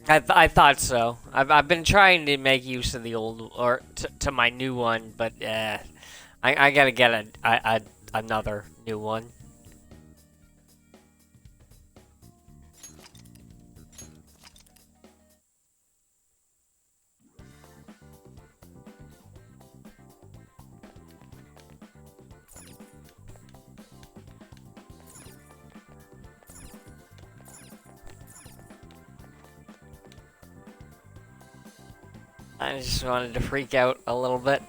I thought so. I've been trying to make use of the old or to my new one, but I gotta get another new one. I just wanted to freak out a little bit.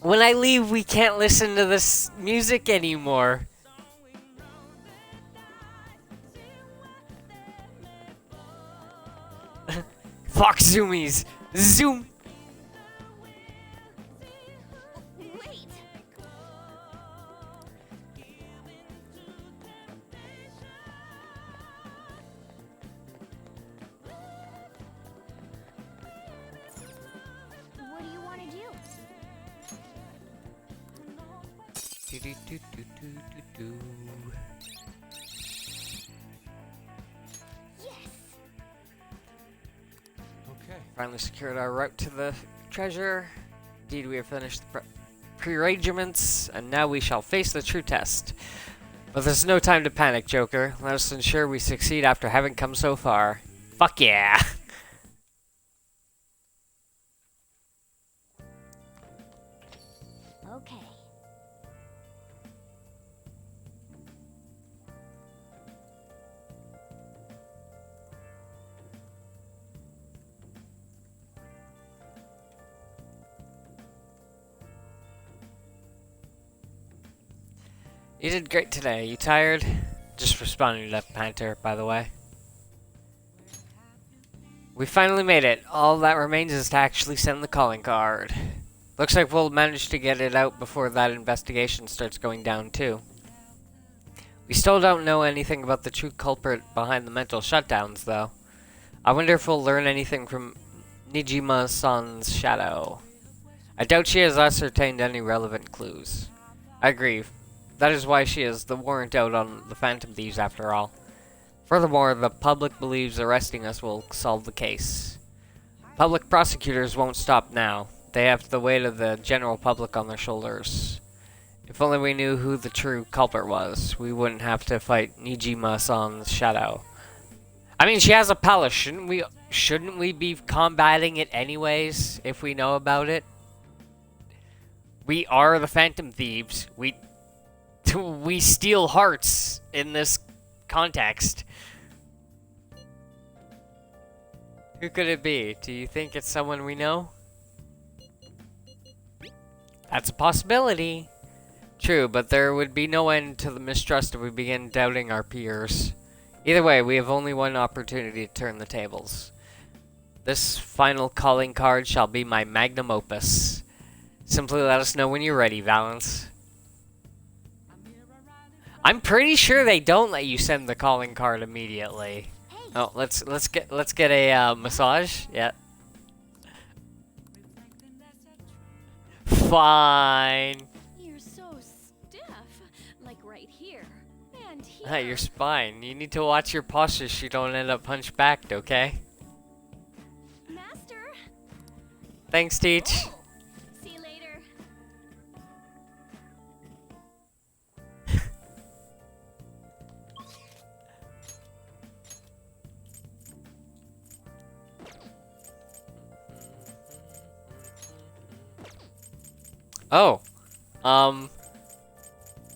When I leave, we can't listen to this music anymore. Fuck zoomies. Zoom. Finally secured our route to the treasure. Indeed, we have finished the pre-arrangements, and now we shall face the true test. But there's no time to panic, Joker. Let us ensure we succeed after having come so far. Fuck yeah! Okay. You did great today. You tired? Just responding to that Panther, by the way. We finally made it. All that remains is to actually send the calling card. Looks like we'll manage to get it out before that investigation starts going down, too. We still don't know anything about the true culprit behind the mental shutdowns, though. I wonder if we'll learn anything from Nijima-san's shadow. I doubt she has ascertained any relevant clues. I agree. That is why she is the warrant out on the Phantom Thieves, after all. Furthermore, the public believes arresting us will solve the case. Public prosecutors won't stop now. They have the weight of the general public on their shoulders. If only we knew who the true culprit was, we wouldn't have to fight Nijima-san's shadow. I mean, she has a palace. Shouldn't we be combating it anyways, if we know about it? We are the Phantom Thieves. We steal hearts in this context. Who could it be? Do you think it's someone we know? That's a possibility. True, but there would be no end to the mistrust if we begin doubting our peers. Either way, we have only one opportunity to turn the tables. This final calling card shall be my magnum opus. Simply let us know when you're ready, Valance. I'm pretty sure they don't let you send the calling card immediately. Oh, let's get a massage. Yeah. Fine. You're so stiff, like right here and here. Hey, your spine. You need to watch your posture so you don't end up hunchbacked, okay? Master. Thanks, Teach. Oh. See you later. Oh.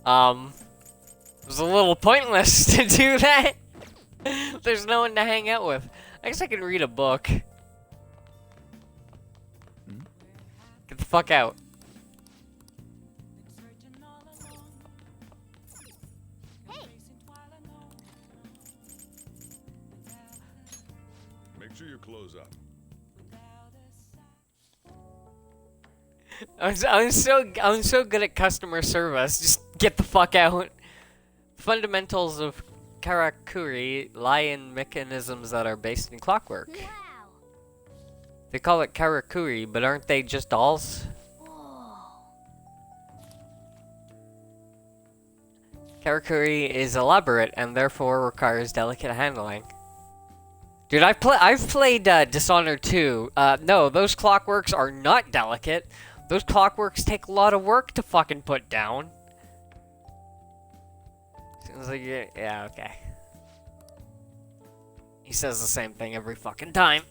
It was a little pointless to do that. There's no one to hang out with. I guess I can read a book. Get the fuck out. Hey. Make sure you close up. I'm so good at customer service. Just get the fuck out. Fundamentals of karakuri lie in mechanisms that are based in clockwork. Wow. They call it karakuri, but aren't they just dolls? Whoa. Karakuri is elaborate and therefore requires delicate handling. Dude, I've played Dishonored 2. No, those clockworks are not delicate. Those clockworks take a lot of work to fucking put down. Seems like yeah, okay. He says the same thing every fucking time.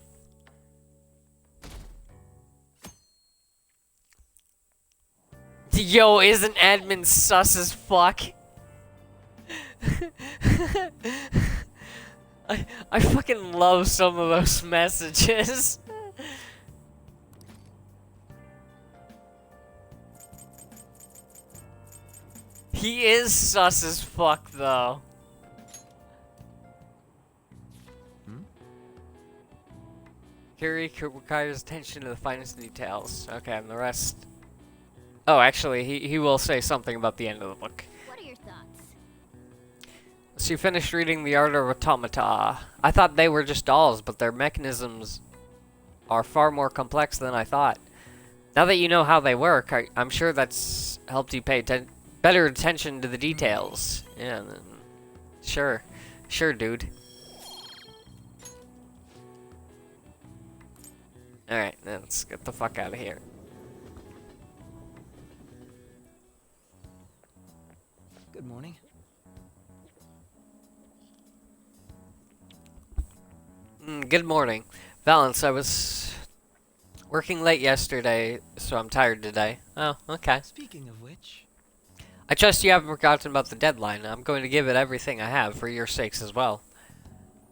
Yo, isn't admin sus as fuck? I fucking love some of those messages. He is sus as fuck, though. Kiri requires attention to the finest details. Okay, and the rest... Oh, actually, he will say something about the end of the book. What are your thoughts? So you finished reading The Art of Automata. I thought they were just dolls, but their mechanisms are far more complex than I thought. Now that you know how they work, I'm sure that's helped you pay better attention to the details. Yeah, sure. Sure, dude. Alright, let's get the fuck out of here. Good morning. Good morning. Valance, I was working late yesterday, so I'm tired today. Oh, okay. Speaking of which... I trust you haven't forgotten about the deadline. I'm going to give it everything I have for your sakes as well.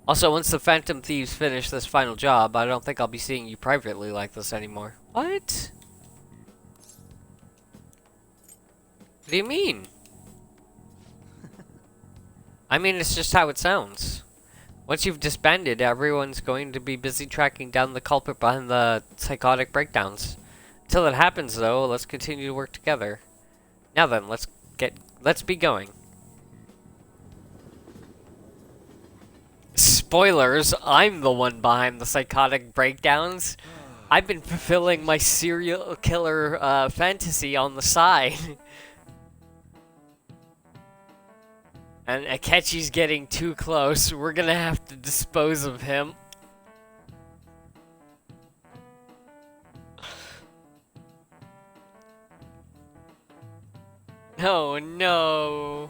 Also, once the Phantom Thieves finish this final job, I don't think I'll be seeing you privately like this anymore. What? What do you mean? I mean, it's just how it sounds. Once you've disbanded, everyone's going to be busy tracking down the culprit behind the psychotic breakdowns. Until it happens, though, let's continue to work together. Now then, let's be going. Spoilers, I'm the one behind the psychotic breakdowns. I've been fulfilling my serial killer fantasy on the side. And Akechi's getting too close. We're gonna have to dispose of him. Oh no.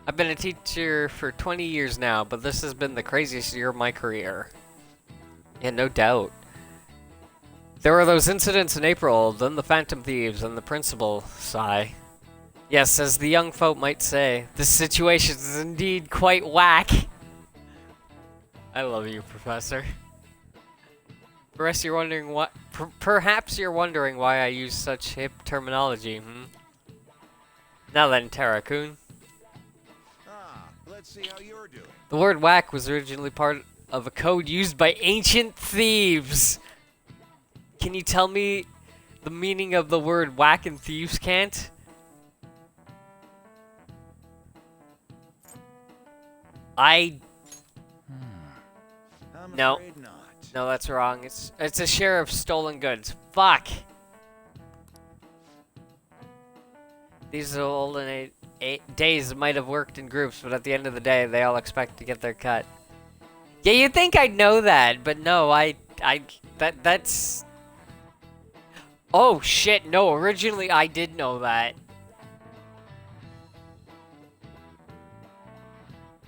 I've been a teacher for 20 years now, but this has been the craziest year of my career. Yeah, no doubt. There were those incidents in April, then the Phantom Thieves, and the principal. Sigh. Yes, as the young folk might say, this situation is indeed quite whack. I love you, Professor. Perhaps you're wondering what. Perhaps you're wondering why I use such hip terminology. Now then, Tara-kun. Let's see how you're doing. The word whack was originally part of a code used by ancient thieves. Can you tell me the meaning of the word whack in Thieves' Cant? No. Afraid not. No, that's wrong. It's a share of stolen goods. Fuck. These olden days might have worked in groups, but at the end of the day, they all expect to get their cut. Yeah, you'd think I'd know that, but no, that's... Oh, shit, no, originally I did know that.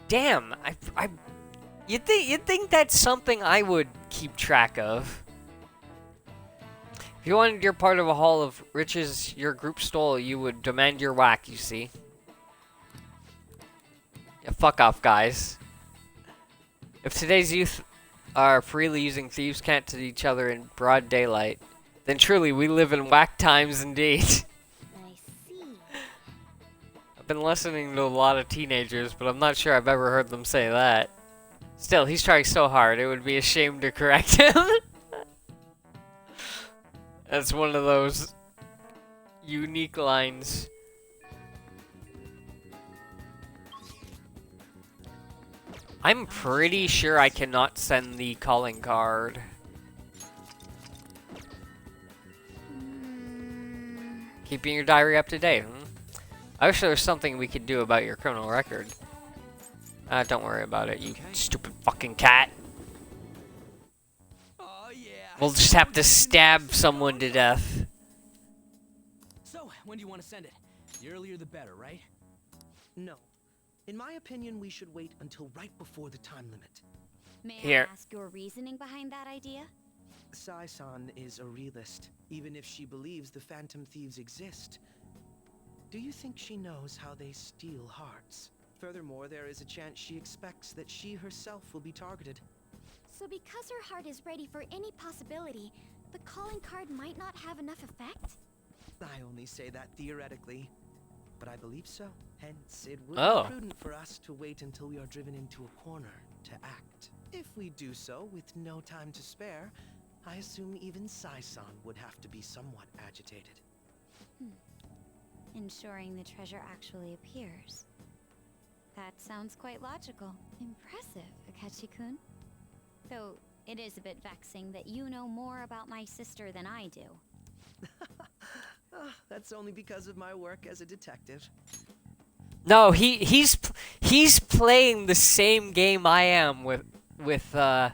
Damn, you'd think that's something I would keep track of. If you wanted your part of a haul of riches your group stole, you would demand your whack, you see. Yeah, fuck off, guys. If today's youth are freely using Thieves' Cant to each other in broad daylight, then truly we live in whack times indeed. I see. I've been listening to a lot of teenagers, but I'm not sure I've ever heard them say that. Still, he's trying so hard, it would be a shame to correct him. That's one of those unique lines. I'm pretty sure I cannot send the calling card. Keeping your diary up to date, I wish there was something we could do about your criminal record. Don't worry about it, you stupid fucking cat. Oh yeah. We'll just have to stab someone to death. So, when do you want to send it? The earlier the better, right? No. In my opinion, we should wait until right before the time limit. May Here. I ask your reasoning behind that idea? Sai-san is a realist, even if she believes the Phantom Thieves exist. Do you think she knows how they steal hearts? Furthermore, there is a chance she expects that she herself will be targeted. So because her heart is ready for any possibility, the calling card might not have enough effect? I only say that theoretically, but I believe so. Hence, it would Oh. be prudent for us to wait until we are driven into a corner to act. If we do so with no time to spare, I assume even Sai-san would have to be somewhat agitated. Ensuring the treasure actually appears. That sounds quite logical. Impressive, Akechi-kun. Though, it is a bit vexing that you know more about my sister than I do. That's only because of my work as a detective. No, he's playing the same game I am with the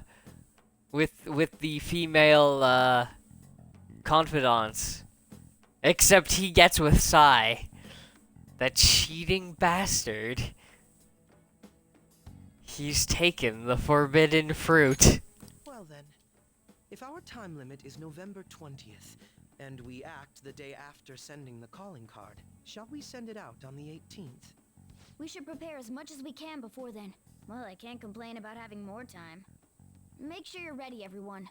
female confidants, except he gets with Sai, that cheating bastard. He's taken the forbidden fruit. Well then, if our time limit is November 20th, and we act the day after sending the calling card, shall we send it out on the 18th? We should prepare as much as we can before then. Well, I can't complain about having more time. Make sure you're ready, everyone.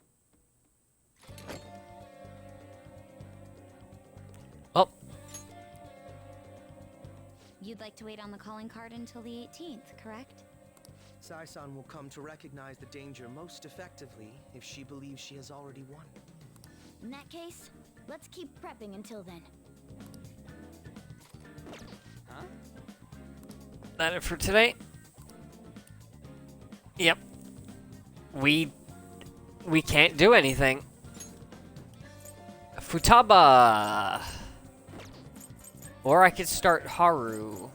Oh, You'd like to wait on the calling card until the 18th, correct? Sai-san will come to recognize the danger most effectively if she believes she has already won. In that case, let's keep prepping until then. Huh? that it for today? Yep. We can't do anything. Futaba. Or I could start Haru.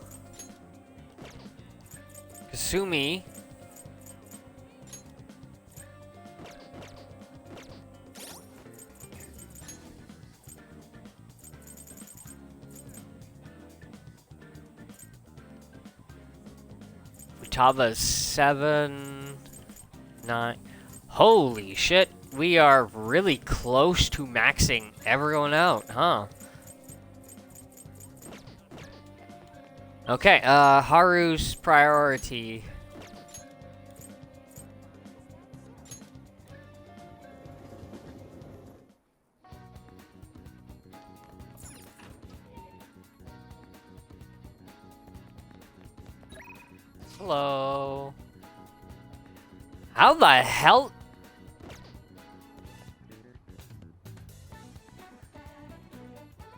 Kasumi. Futaba's 7, 9. Holy shit, we are really close to maxing everyone out, huh? Okay, Haru's priority. Hello. How the hell?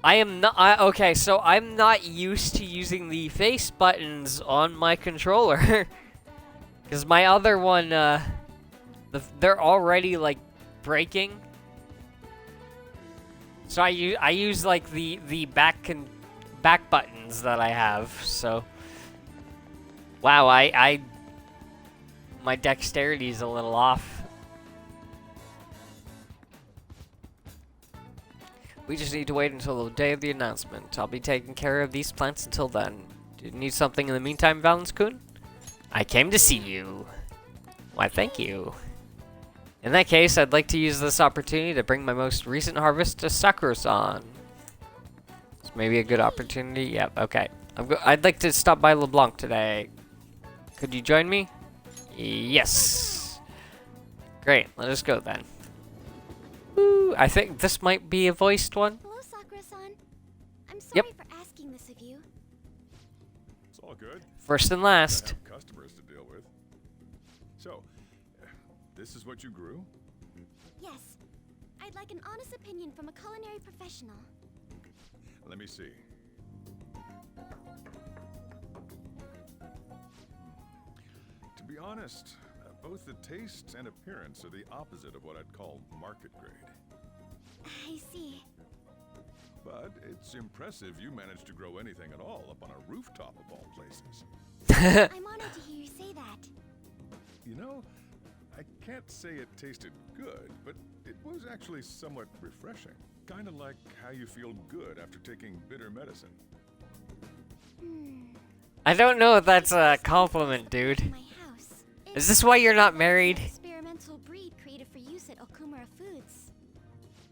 I am not. Okay, so I'm not used to using the face buttons on my controller. Because my other one, they're already, like, breaking. So I use like, the back buttons that I have, so. Wow, my dexterity is a little off. We just need to wait until the day of the announcement. I'll be taking care of these plants until then. Do you need something in the meantime, Valence-kun? I came to see you. Why, thank you. In that case, I'd like to use this opportunity to bring my most recent harvest to Sakura-san. It's maybe a good opportunity. Yep, okay. I'd like to stop by LeBlanc today. Could you join me? Yes. Great, let us go then. Woo, I think this might be a voiced one. Hello, Sakura-san. I'm sorry Yep. for asking this of you. It's all good. First and Gotta last. have customers to deal with. So, this is what you grew? Yes. I'd like an honest opinion from a culinary professional. Let me see. To be honest, both the taste and appearance are the opposite of what I'd call market grade. I see. But It's impressive you managed to grow anything at all up on a rooftop of all places. I'm honored to hear you say that. You know, I can't say it tasted good, but it was actually somewhat refreshing. Kind of like how you feel good after taking bitter medicine. I don't know if that's a compliment, dude. My house. Is this why you're not married? Experimental breed created for use at Okumura Foods.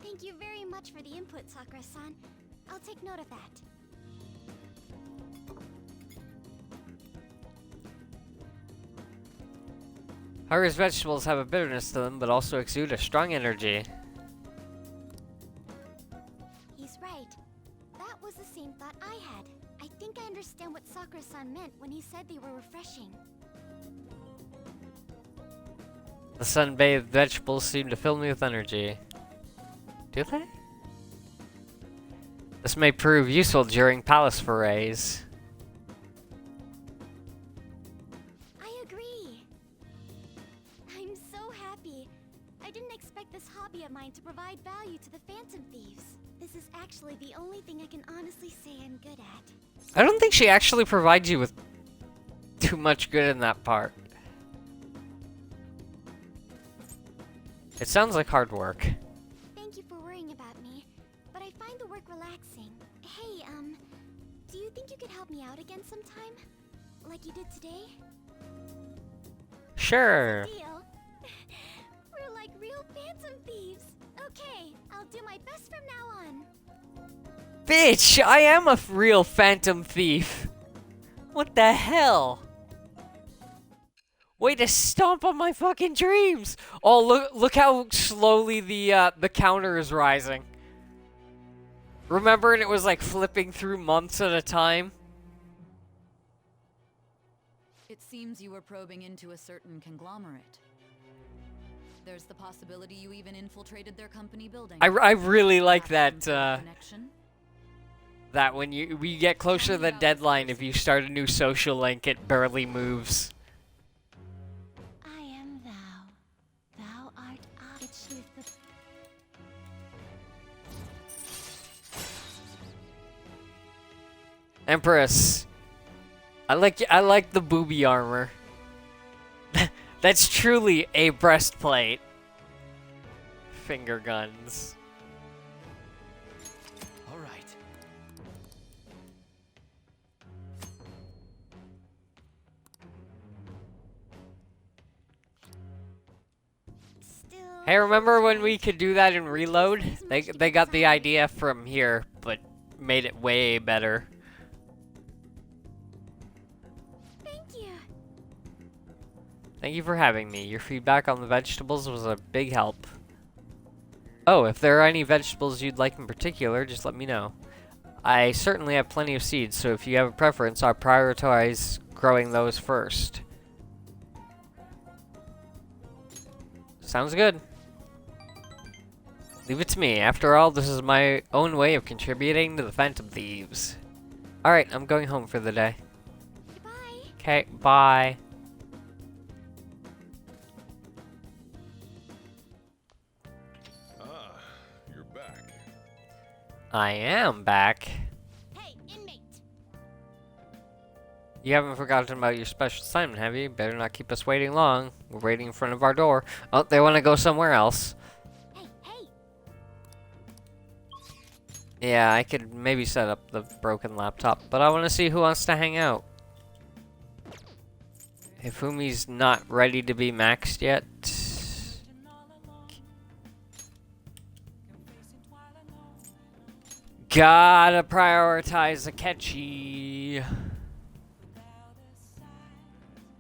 Thank you very much for the input, Sakura-san. I'll take note of that. Haru's vegetables have a bitterness to them, but also exude a strong energy. He's right. That was the same thought I had. I think I understand what Sakura-san meant when he said they were refreshing. The sun-bathed vegetables seem to fill me with energy. Do they? This may prove useful during palace forays. I agree. I'm so happy. I didn't expect this hobby of mine to provide value to the Phantom Thieves. This is actually the only thing I can honestly say I'm good at. I don't think she actually provides you with too much good in that part. It sounds like hard work. Thank you for worrying about me, but I find the work relaxing. Hey, do you think you could help me out again sometime? Like you did today? Sure. Deal. We're like real Phantom Thieves. Okay, I'll do my best from now on. Bitch, I am a real phantom thief. What the hell? Way to stomp on my fucking dreams. Oh, look how slowly the counter is rising. Remember, and it was like flipping through months at a time. It seems you were probing into a certain conglomerate. There's the possibility you even infiltrated their company building. I really like that connection. that when we get closer to the deadline, if you start a new social link, it barely moves. I am thou. Thou art I. Achieve the... Empress, I like the booby armor. That's truly a breastplate. Finger guns. All right. Still... Hey, remember when we could do that in Reload? They got the idea from here, but made it way better. Thank you. Thank you for having me. Your feedback on the vegetables was a big help. Oh, if there are any vegetables you'd like in particular, just let me know. I certainly have plenty of seeds, so if you have a preference, I'll prioritize growing those first. Sounds good. Leave it to me. After all, this is my own way of contributing to the Phantom Thieves. Alright, I'm going home for the day. Goodbye. Okay, bye. Ah, you're back. I am back. Hey, inmate. You haven't forgotten about your special assignment, have you? Better not keep us waiting long. We're waiting in front of our door. Oh, they want to go somewhere else. Hey, hey. Yeah, I could maybe set up the broken laptop, but I want to see who wants to hang out. If Fumi's not ready to be maxed yet. Gotta prioritize Akechi.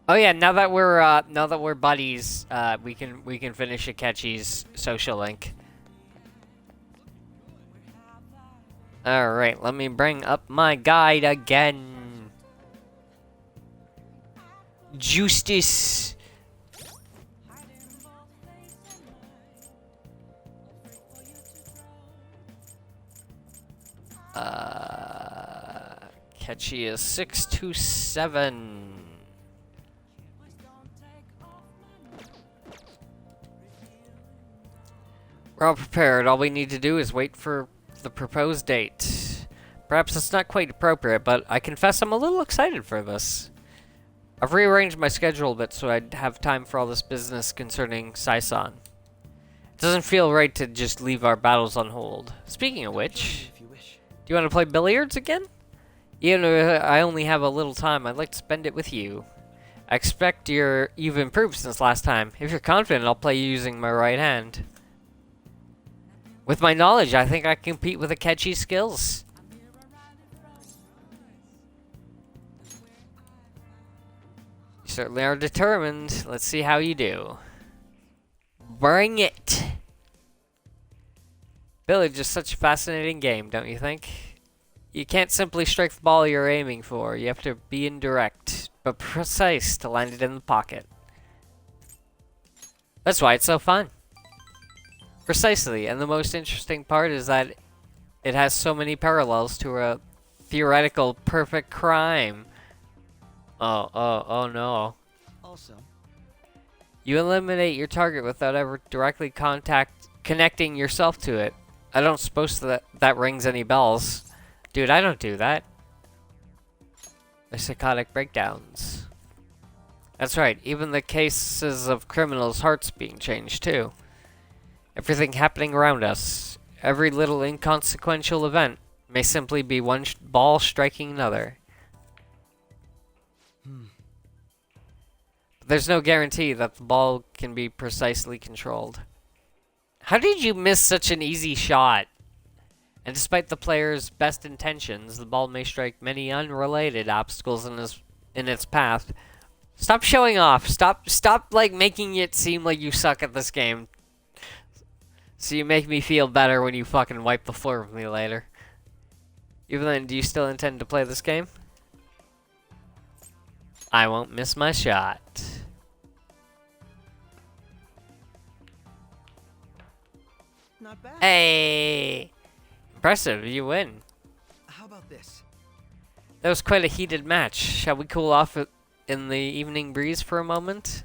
Oh yeah, now that we're buddies, we can finish Akechi's social link. All right, let me bring up my guide again. Justice. Akechi is 627. We're all prepared. All we need to do is wait for the proposed date. Perhaps it's not quite appropriate, but I confess I'm a little excited for this. I've rearranged my schedule a bit so I'd have time for all this business concerning Saison. It doesn't feel right to just leave our battles on hold. Speaking of which, If you wish. do you want to play billiards again? Even if I only have a little time, I'd like to spend it with you. I expect you've improved since last time. If you're confident, I'll play using my right hand. With my knowledge, I think I can compete with Akechi's skills. You certainly are determined. Let's see how you do. Bring it! Billiards is such a fascinating game, don't you think? You can't simply strike the ball you're aiming for. You have to be indirect, but precise to land it in the pocket. That's why it's so fun. Precisely, and the most interesting part is that it has so many parallels to a theoretical perfect crime. Oh no. Also, You eliminate your target without ever directly connecting yourself to it. I don't suppose that rings any bells. Dude, I don't do that. The psychotic breakdowns. That's right, even the cases of criminals' hearts being changed too. Everything happening around us, every little inconsequential event, may simply be one ball striking another. But there's no guarantee that the ball can be precisely controlled. How did you miss such an easy shot? And despite the player's best intentions, the ball may strike many unrelated obstacles in its path. Stop showing off. Stop like making it seem like you suck at this game. So you make me feel better when you fucking wipe the floor with me later. Even then, do you still intend to play this game? I won't miss my shot. not bad. Hey! Impressive, you win. How about this? That was quite a heated match. Shall we cool off in the evening breeze for a moment?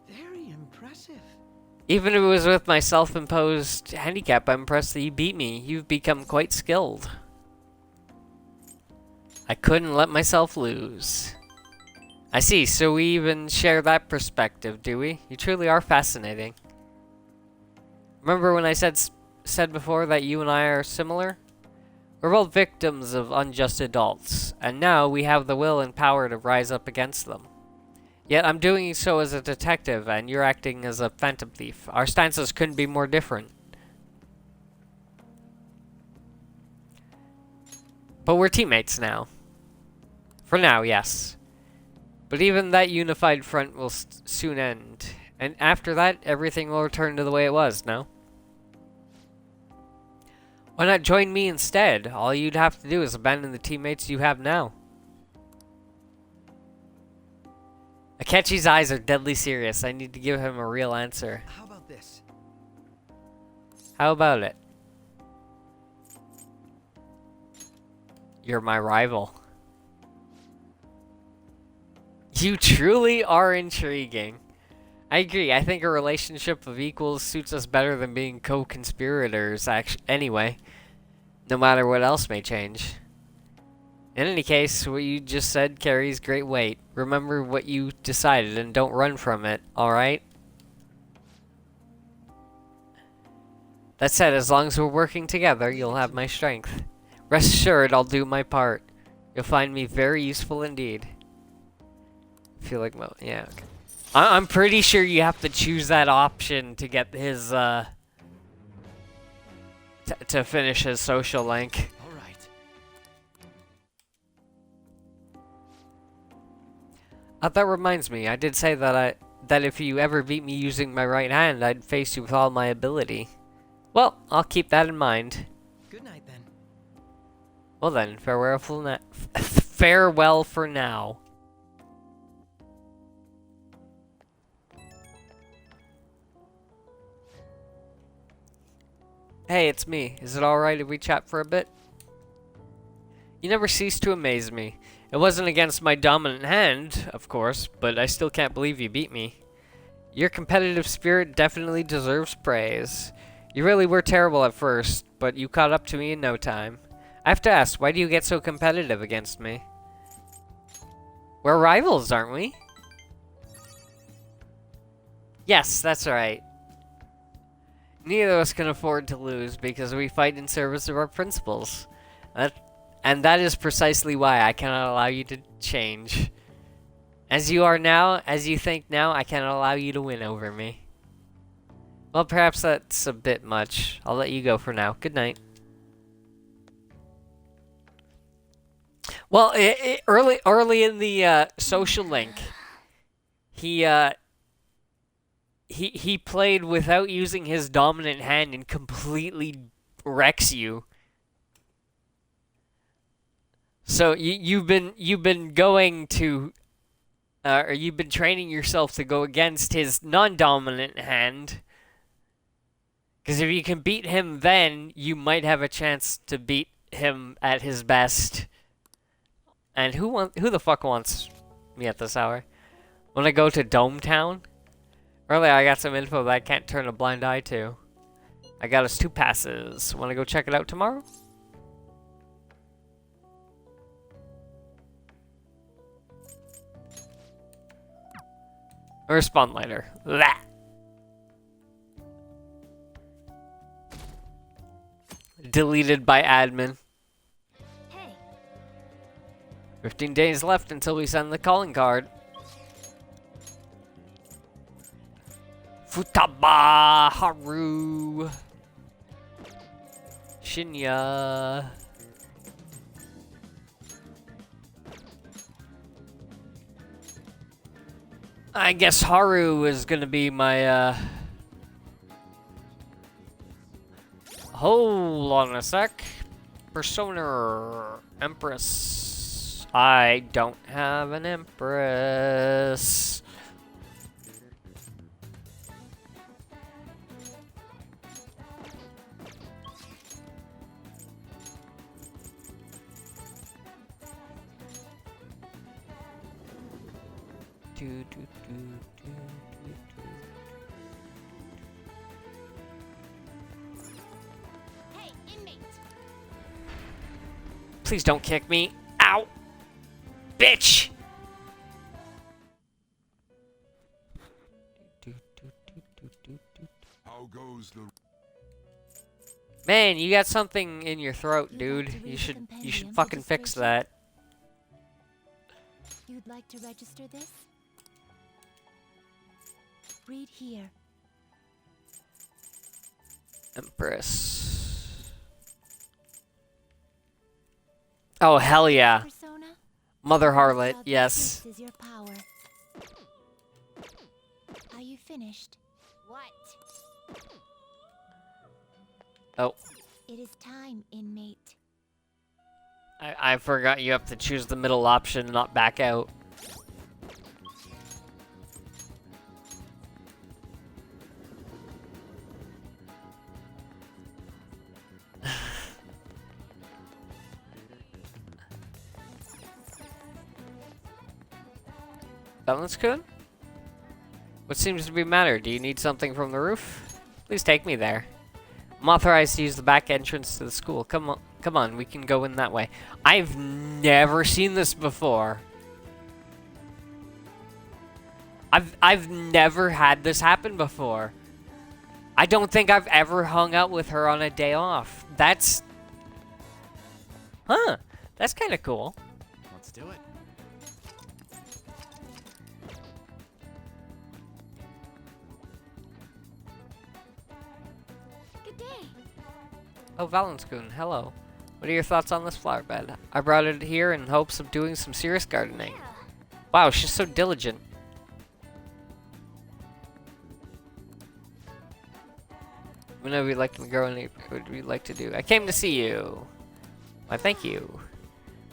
Very impressive. Even if it was with my self-imposed handicap, I'm impressed that you beat me. You've become quite skilled. I couldn't let myself lose. I see, so we even share that perspective, do we? You truly are fascinating. Remember when I said before that you and I are similar? We're both victims of unjust adults, and now we have the will and power to rise up against them. Yet I'm doing so as a detective, and you're acting as a phantom thief. Our stances couldn't be more different. But we're teammates now. For now, yes. But even that unified front will soon end. And after that, everything will return to the way it was, no? Why not join me instead? All you'd have to do is abandon the teammates you have now. Akechi's eyes are deadly serious. I need to give him a real answer. How about this? How about it? You're my rival. You truly are intriguing. I agree. I think a relationship of equals suits us better than being co-conspirators anyway. No matter what else may change. In any case, what you just said carries great weight. Remember what you decided and don't run from it, alright? That said, as long as we're working together, you'll have my strength. Rest assured, I'll do my part. You'll find me very useful indeed. I feel like, well, yeah, okay. I'm pretty sure you have to choose that option to get his, to finish his social link. All right. That reminds me, I did say that if you ever beat me using my right hand, I'd face you with all my ability. Well, I'll keep that in mind. Good night then. Well then, farewell for now. Hey, it's me. Is it alright if we chat for a bit? You never cease to amaze me. It wasn't against my dominant hand, of course, but I still can't believe you beat me. Your competitive spirit definitely deserves praise. You really were terrible at first, but you caught up to me in no time. I have to ask, why do you get so competitive against me? We're rivals, aren't we? Yes, that's right. Neither of us can afford to lose because we fight in service of our principles. And that is precisely why I cannot allow you to change. As you are now, as you think now, I cannot allow you to win over me. Well, perhaps that's a bit much. I'll let you go for now. Good night. Well, early in the social link, he played without using his dominant hand and completely wrecks you. So you've been going to, or you've been training yourself to go against his non-dominant hand. Because if you can beat him, then you might have a chance to beat him at his best. And who the fuck wants me at this hour? When I go to Dome Town? Earlier I got some info that I can't turn a blind eye to. I got us 2 passes. Want to go check it out tomorrow? Or respond later. Blah. Deleted by admin. Hey. 15 days left until we send the calling card. Futaba Haru Shinya. I guess Haru is gonna be my hold on a sec. Persona Empress. I don't have an Empress. Hey, inmate. Please don't kick me. Ow! Bitch! How goes the... Man, you got something in your throat, dude. You should fucking fix that. You'd like to register this? Read here. Empress. Oh, hell yeah. Persona? Mother Harlot, How yes. This is your power. Are you finished? What? Oh, It is time, inmate. I forgot you have to choose the middle option, not back out. Balance good? What seems to be the matter? Do you need something from the roof? Please take me there. I'm authorized to use the back entrance to the school. Come on, we can go in that way. I've never seen this before. I've never had this happen before. I don't think I've ever hung out with her on a day off. That's... Huh. That's kind of cool. Let's do it. Good day. Oh, Valenskoon, hello. What are your thoughts on this flower bed? I brought it here in hopes of doing some serious gardening. Wow, she's so diligent. Whenever you'd like to grow, what would you like to do? I came to see you. Why, thank you.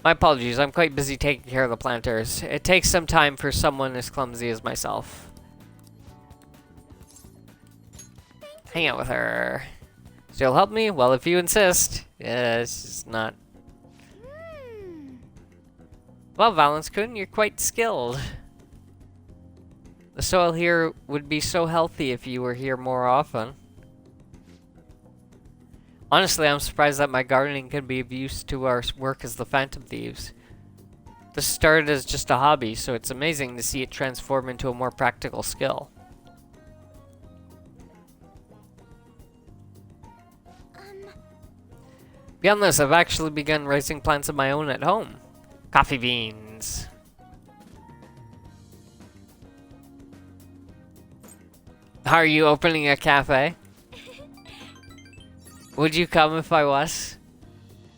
My apologies, I'm quite busy taking care of the planters. It takes some time for someone as clumsy as myself. Hang out with her. So you'll help me? Well, if you insist. Yeah, it's just not... Well, Valenskoon, you're quite skilled. The soil here would be so healthy if you were here more often. Honestly, I'm surprised that my gardening can be of use to our work as the Phantom Thieves. This started as just a hobby, so it's amazing to see it transform into a more practical skill. Beyond this, I've actually begun raising plants of my own at home. Coffee beans. Are you opening a cafe? Would you come if I was?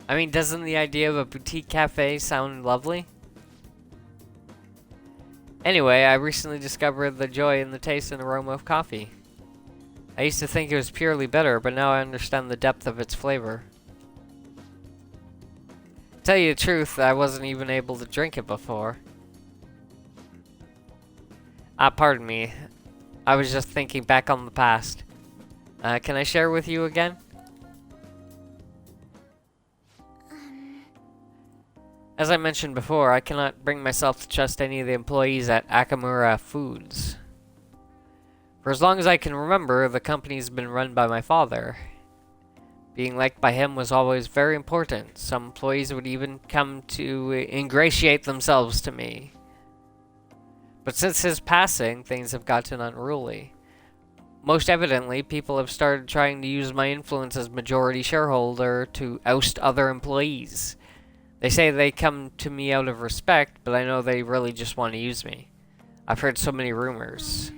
I mean, doesn't the idea of a boutique cafe sound lovely? Anyway, I recently discovered the joy in the taste and aroma of coffee. I used to think it was purely bitter, but now I understand the depth of its flavor. To tell you the truth, I wasn't even able to drink it before. Pardon me. I was just thinking back on the past. Can I share with you again? As I mentioned before, I cannot bring myself to trust any of the employees at Akamura Foods. For as long as I can remember, the company's been run by my father. Being liked by him was always very important. Some employees would even come to ingratiate themselves to me. But since his passing, things have gotten unruly. Most evidently, people have started trying to use my influence as majority shareholder to oust other employees. They say they come to me out of respect, but I know they really just want to use me. I've heard so many rumors.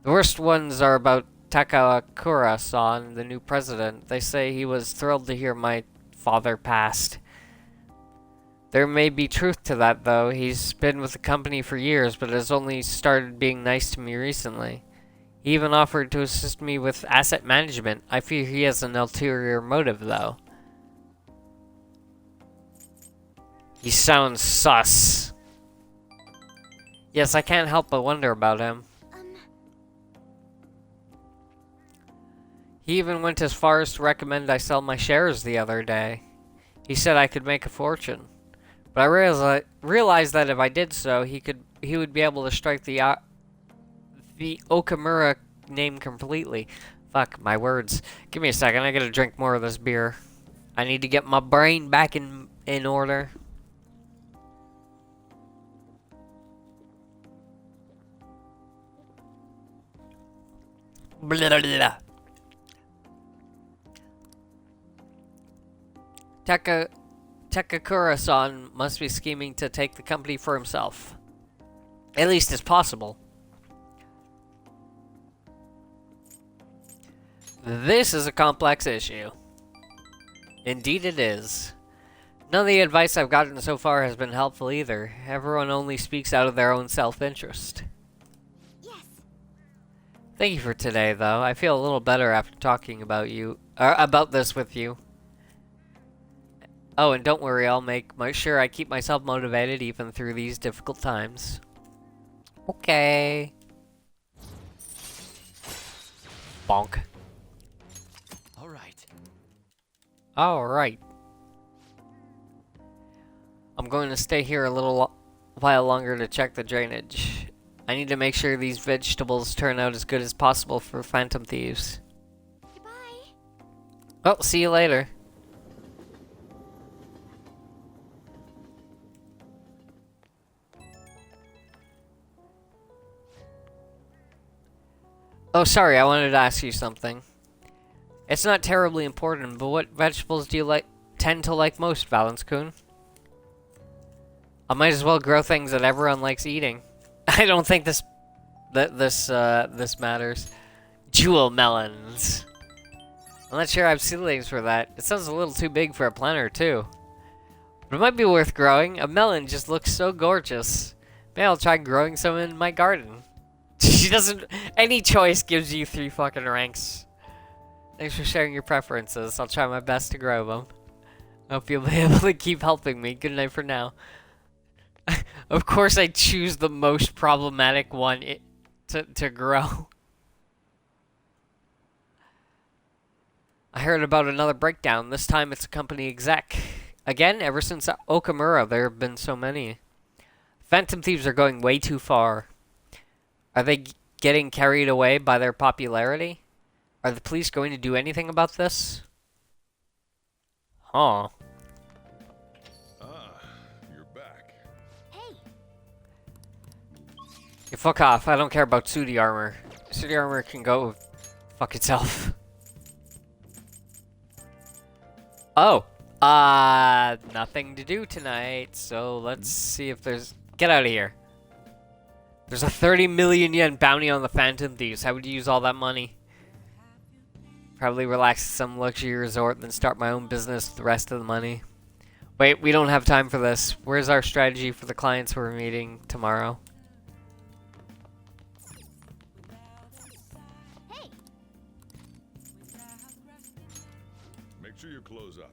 The worst ones are about Takakura-san, the new president. They say he was thrilled to hear my father passed. There may be truth to that, though. He's been with the company for years, but has only started being nice to me recently. He even offered to assist me with asset management. I fear he has an ulterior motive, though. He sounds sus. Yes, I can't help but wonder about him. He even went as far as to recommend I sell my shares the other day. He said I could make a fortune. But I realized that if I did so, he would be able to strike the Okamura name completely. Fuck, my words. Give me a second, I gotta drink more of this beer. I need to get my brain back in order. Blah, blah, blah. Takakura-san must be scheming to take the company for himself. At least it's possible. This is a complex issue. Indeed it is. None of the advice I've gotten so far has been helpful either. Everyone only speaks out of their own self-interest. Thank you for today, though. I feel a little better after talking about this with you. Oh, and don't worry, I'll make sure I keep myself motivated even through these difficult times. Okay. Bonk. Alright. I'm going to stay here a little while longer to check the drainage. I need to make sure these vegetables turn out as good as possible for Phantom Thieves. Goodbye. Well, see you later. Oh, sorry, I wanted to ask you something. It's not terribly important, but what vegetables do you tend to like most, Valence-kun? I might as well grow things that everyone likes eating. I don't think this matters. Jewel melons. I'm not sure I have seedlings for that. It sounds a little too big for a planter, too. But it might be worth growing. A melon just looks so gorgeous. Maybe I'll try growing some in my garden. She doesn't... Any choice gives you 3 fucking ranks. Thanks for sharing your preferences. I'll try my best to grow them. I hope you'll be able to keep helping me. Good night for now. Of course I choose the most problematic one to grow. I heard about another breakdown. This time it's a company exec. Again, ever since Okamura, there have been so many. Phantom Thieves are going way too far. Are they getting carried away by their popularity? Are the police going to do anything about this? huh? Ah, you're back. Hey, You fuck off. I don't care about Sooty armor. Sooty armor can go fuck itself. Oh. Nothing to do tonight, so let's see if there's... Get out of here. There's a 30 million yen bounty on the Phantom Thieves. How would you use all that money? Probably relax at some luxury resort, then start my own business with the rest of the money. Wait, we don't have time for this. Where's our strategy for the clients we're meeting tomorrow? hey, Make sure you close up.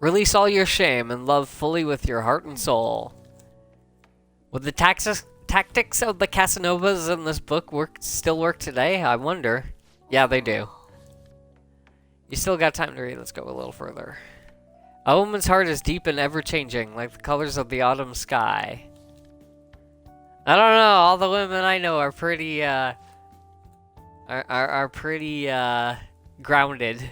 Release all your shame and love fully with your heart and soul. Would the tactics of the Casanovas in this book still work today? I wonder. Yeah, they do. You still got time to read. Let's go a little further. A woman's heart is deep and ever-changing, like the colors of the autumn sky. I don't know. All the women I know are pretty, are pretty, grounded.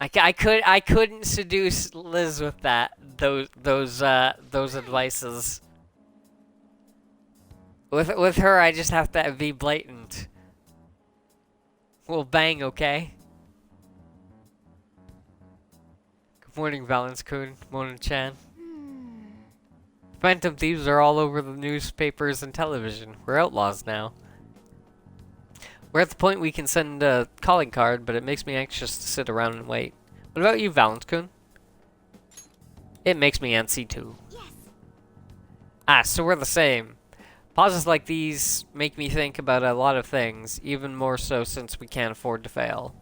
I couldn't seduce Liz with those advices. With her, I just have to be blatant. We'll bang, okay? Good morning, Valence-kun, Mona-chan. Phantom thieves are all over the newspapers and television. We're outlaws now. We're at the point we can send a calling card, but it makes me anxious to sit around and wait. What about you, Valence-kun? It makes me antsy too. yes. Ah, so we're the same. Pauses like these make me think about a lot of things, even more so since we can't afford to fail.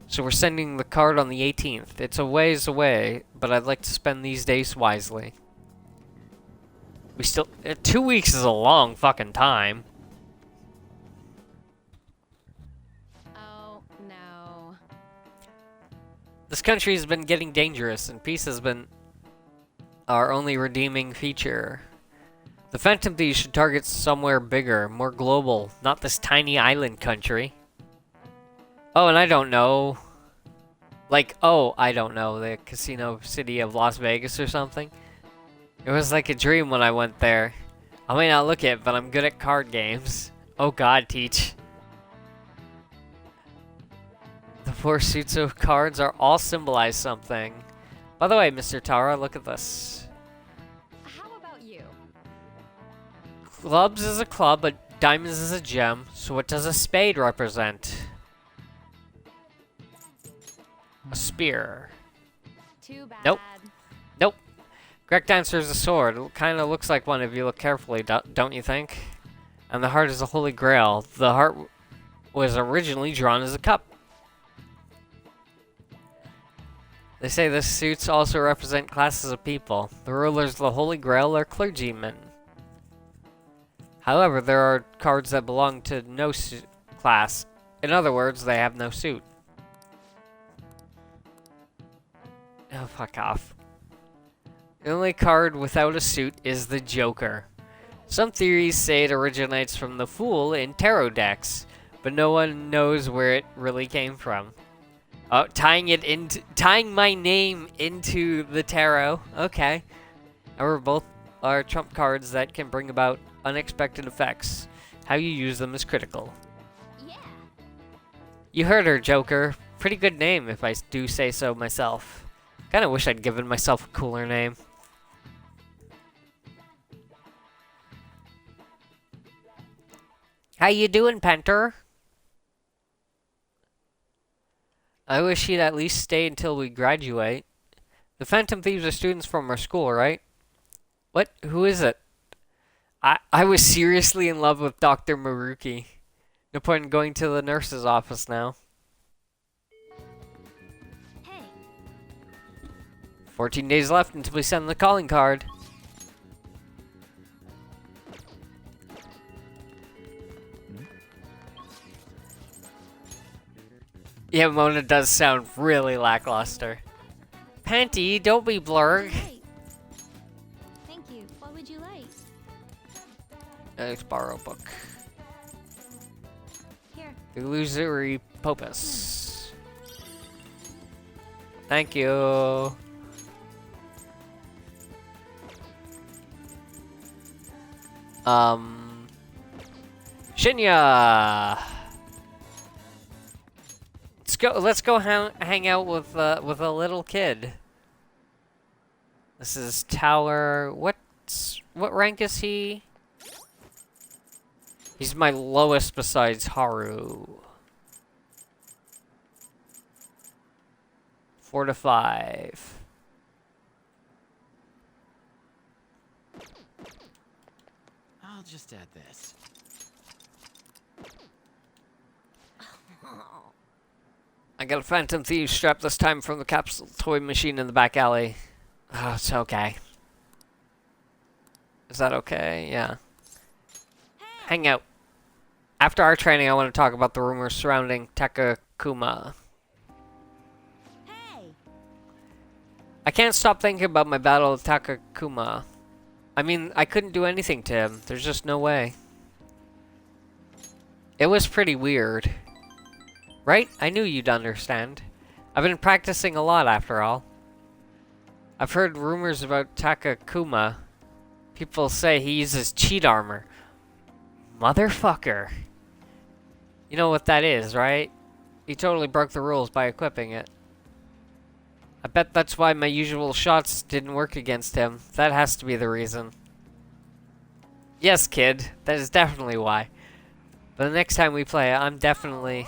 So we're sending the card on the 18th. It's a ways away, but I'd like to spend these days wisely. We still... 2 weeks is a long fucking time. Oh, no. This country has been getting dangerous, and peace has been our only redeeming feature. The Phantom Thieves should target somewhere bigger, more global, not this tiny island country. Oh, and I don't know. Like, oh, I don't know, the casino city of Las Vegas or something. It was like a dream when I went there. I may not look it, but I'm good at card games. Oh god, Teach. The 4 suits of cards are all symbolize something. By the way, Mr. Tara, look at this. How about you? Clubs is a club, but diamonds is a gem. So what does a spade represent? A spear. Too bad. Nope. Nope. Correct answer is a sword. It kind of looks like one if you look carefully, don't you think? And the heart is a holy grail. The heart was originally drawn as a cup. They say the suits also represent classes of people. The rulers of the holy grail are clergymen. However, there are cards that belong to no suit class. In other words, they have no suit. Oh, fuck off. The only card without a suit is the Joker. Some theories say it originates from the Fool in tarot decks, but no one knows where it really came from. Oh, tying my name into the tarot. Okay. And we're both are trump cards that can bring about unexpected effects. How you use them is critical. Yeah. You heard her, Joker. Pretty good name, if I do say so myself. Kinda wish I'd given myself a cooler name. How you doing, Penter? I wish he'd at least stay until we graduate. The Phantom Thieves are students from our school, right? What? Who is it? I was seriously in love with Dr. Maruki. No point in going to the nurse's office now. Hey. 14 days left until we send the calling card. Yeah, Mona does sound really lackluster. Panty, don't be blurg. Right. Thank you. What would you like? Let's borrow a book. Here. The Illusory Popus. Thank you. Shinya. Let's go hang out with a little kid. This is Tower. What rank is he? He's my lowest besides Haru. 4 to 5. I'll just add this. I got a Phantom Thief strap this time from the capsule toy machine in the back alley. Oh, it's okay. Is that okay? Yeah. Hang out. After our training, I want to talk about the rumors surrounding Takakuma. Hey. I can't stop thinking about my battle with Takakuma. I mean, I couldn't do anything to him. There's just no way. It was pretty weird. Right? I knew you'd understand. I've been practicing a lot, after all. I've heard rumors about Takakuma. People say he uses cheat armor. Motherfucker. You know what that is, right? He totally broke the rules by equipping it. I bet that's why my usual shots didn't work against him. That has to be the reason. Yes, kid. That is definitely why. But the next time we play, I'm definitely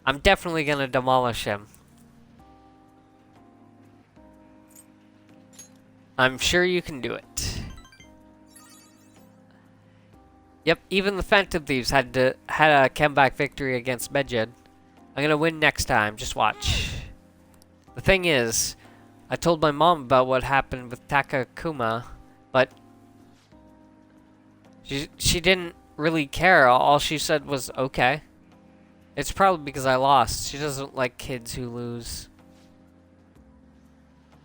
gonna demolish him. I'm sure you can do it. Yep, even the Phantom Thieves had a comeback victory against Medjed. I'm gonna win next time, just watch. The thing is, I told my mom about what happened with Takakuma, but she didn't really care. All she said was, okay. It's probably because I lost. She doesn't like kids who lose.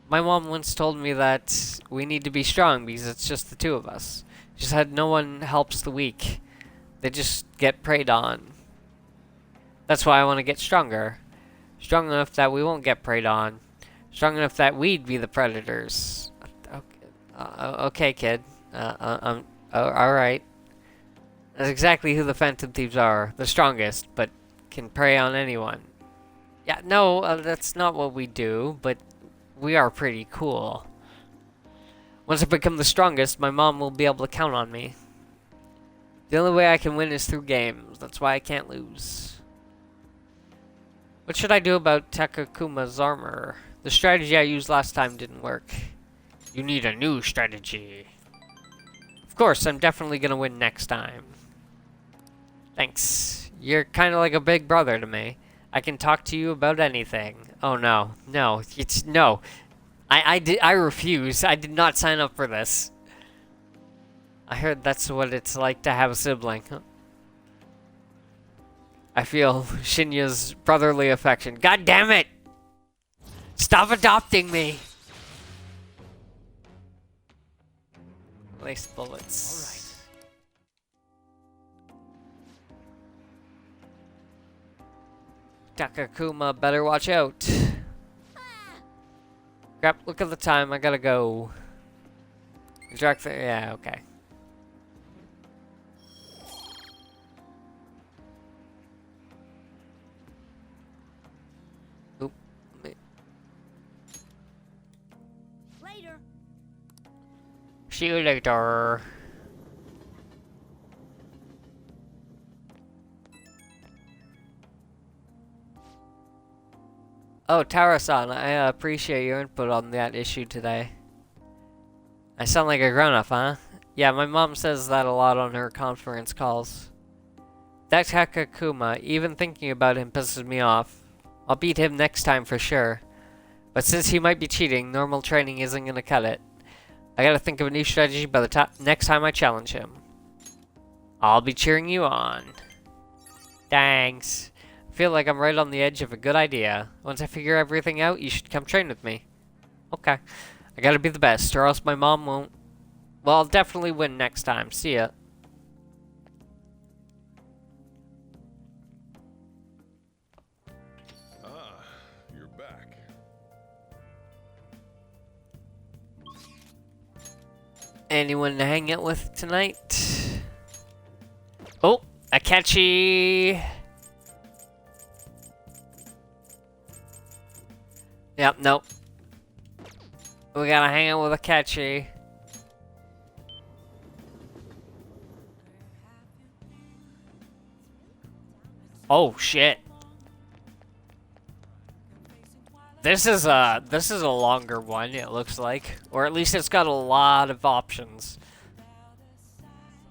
My mom once told me that we need to be strong because it's just the two of us. She said no one helps the weak. They just get preyed on. That's why I want to get stronger. Strong enough that we won't get preyed on. Strong enough that we'd be the predators. Okay, kid. Alright. That's exactly who the Phantom Thieves are. The strongest, but can prey on anyone. Yeah, no, that's not what we do, but we are pretty cool. Once I become the strongest, my mom will be able to count on me. The only way I can win is through games. That's why I can't lose. What should I do about Takakuma's armor? The strategy I used last time didn't work. You need a new strategy. Of course, I'm definitely gonna win next time. Thanks. You're kind of like a big brother to me. I can talk to you about anything. Oh no. No. No. I refuse. I did not sign up for this. I heard that's what it's like to have a sibling. I feel Shinya's brotherly affection. God damn it! Stop adopting me! Lace bullets. Alright. Takakuma, better watch out. Crap, look at the time, I gotta go. Direct there, yeah, okay. Oop. Later. See you later. Oh, Tara-san, I appreciate your input on that issue today. I sound like a grown-up, huh? Yeah, my mom says that a lot on her conference calls. That Takakuma, even thinking about him pisses me off. I'll beat him next time for sure. But since he might be cheating, normal training isn't gonna cut it. I gotta think of a new strategy by the next time I challenge him. I'll be cheering you on. Thanks. Feel like I'm right on the edge of a good idea. Once I figure everything out, you should come train with me. Okay. I gotta be the best, or else my mom won't. Well, I'll definitely win next time. See ya. Ah, you're back. Anyone to hang out with tonight? Oh, Akechi. Yep, nope. We gotta hang out with Akechi. Oh shit. This is a longer one, it looks like. Or at least it's got a lot of options.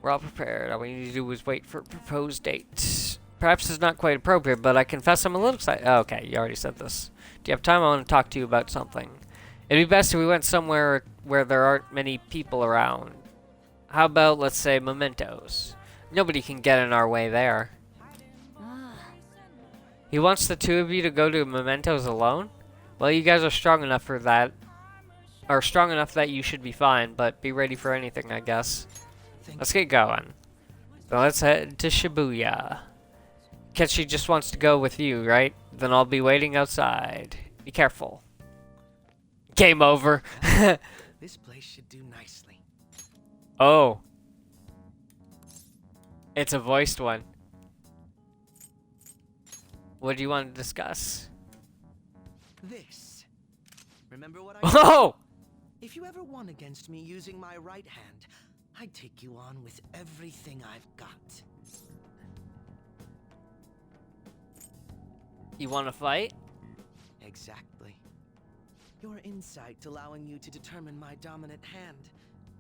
We're all prepared. All we need to do is wait for a proposed date. Perhaps it's not quite appropriate, but I confess I'm a little excited. Oh, okay, you already said this. Do you have time? I want to talk to you about something. It'd be best if we went somewhere where there aren't many people around. How about, let's say, mementos? Nobody can get in our way there. He wants the two of you to go to mementos alone? Well, you guys are strong enough for that. Or strong enough that you should be fine, but be ready for anything, I guess. Let's get going. So let's head to Shibuya. Ketchi just wants to go with you, right? Then I'll be waiting outside. Be careful. Game over. This place should do nicely. Oh. It's a voiced one. What do you want to discuss? This. Remember what I Oh! If you ever won against me using my right hand, I'd take you on with everything I've got. You want to fight? Exactly. Your insight allowing you to determine my dominant hand,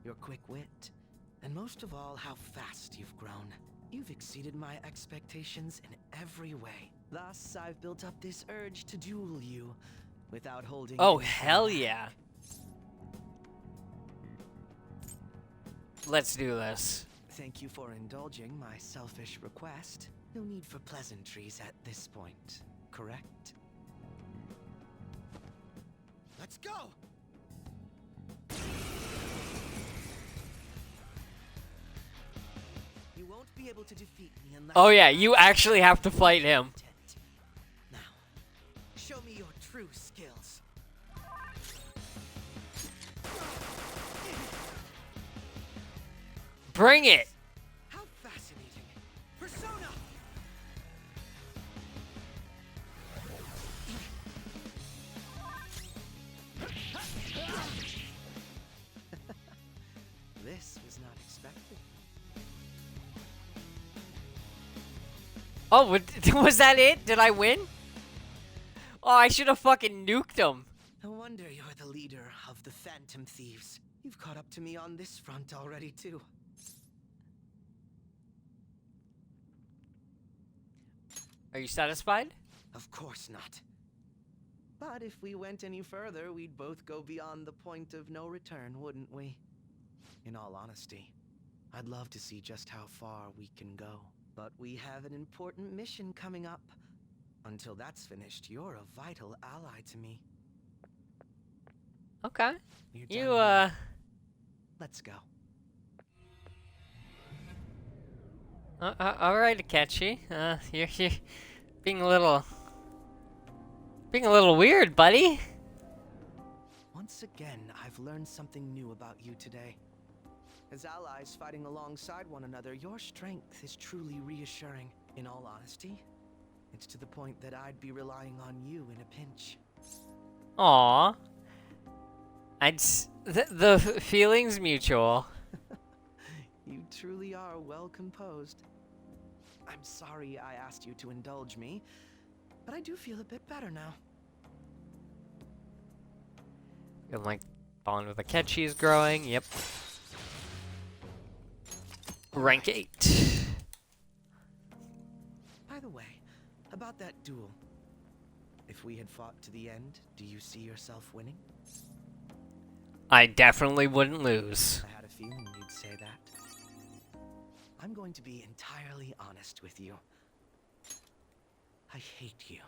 your quick wit, and most of all, how fast you've grown. You've exceeded my expectations in every way. Thus, I've built up this urge to duel you without holding. Oh, anything hell back. yeah. Let's do this. Thank you for indulging my selfish request. No need for pleasantries at this point, correct? Let's go! You won't be able to defeat me unless. Oh yeah, you actually have to fight him. Now, show me your true skills. Bring it! How fascinating. Persona! This was not expected. Oh, was that it? Did I win? Oh, I should have fucking nuked him. No wonder you're the leader of the Phantom Thieves. You've caught up to me on this front already, too. Are you satisfied? Of course not. But if we went any further, we'd both go beyond the point of no return, wouldn't we? In all honesty, I'd love to see just how far we can go. But we have an important mission coming up. Until that's finished, you're a vital ally to me. Okay. You're You, done now. Let's go. Alright, Akechi. You're being a little weird, buddy. Once again, I've learned something new about you today. As allies fighting alongside one another, your strength is truly reassuring. In all honesty, it's to the point that I'd be relying on you in a pinch. Aww. The feeling's mutual. You truly are well composed. I'm sorry I asked you to indulge me, but I do feel a bit better now. And like bond with Akechi is growing. Yep. Rank 8. By the way, about that duel. If we had fought to the end, do you see yourself winning? I definitely wouldn't lose. I had a feeling you'd say that. I'm going to be entirely honest with you. I hate you.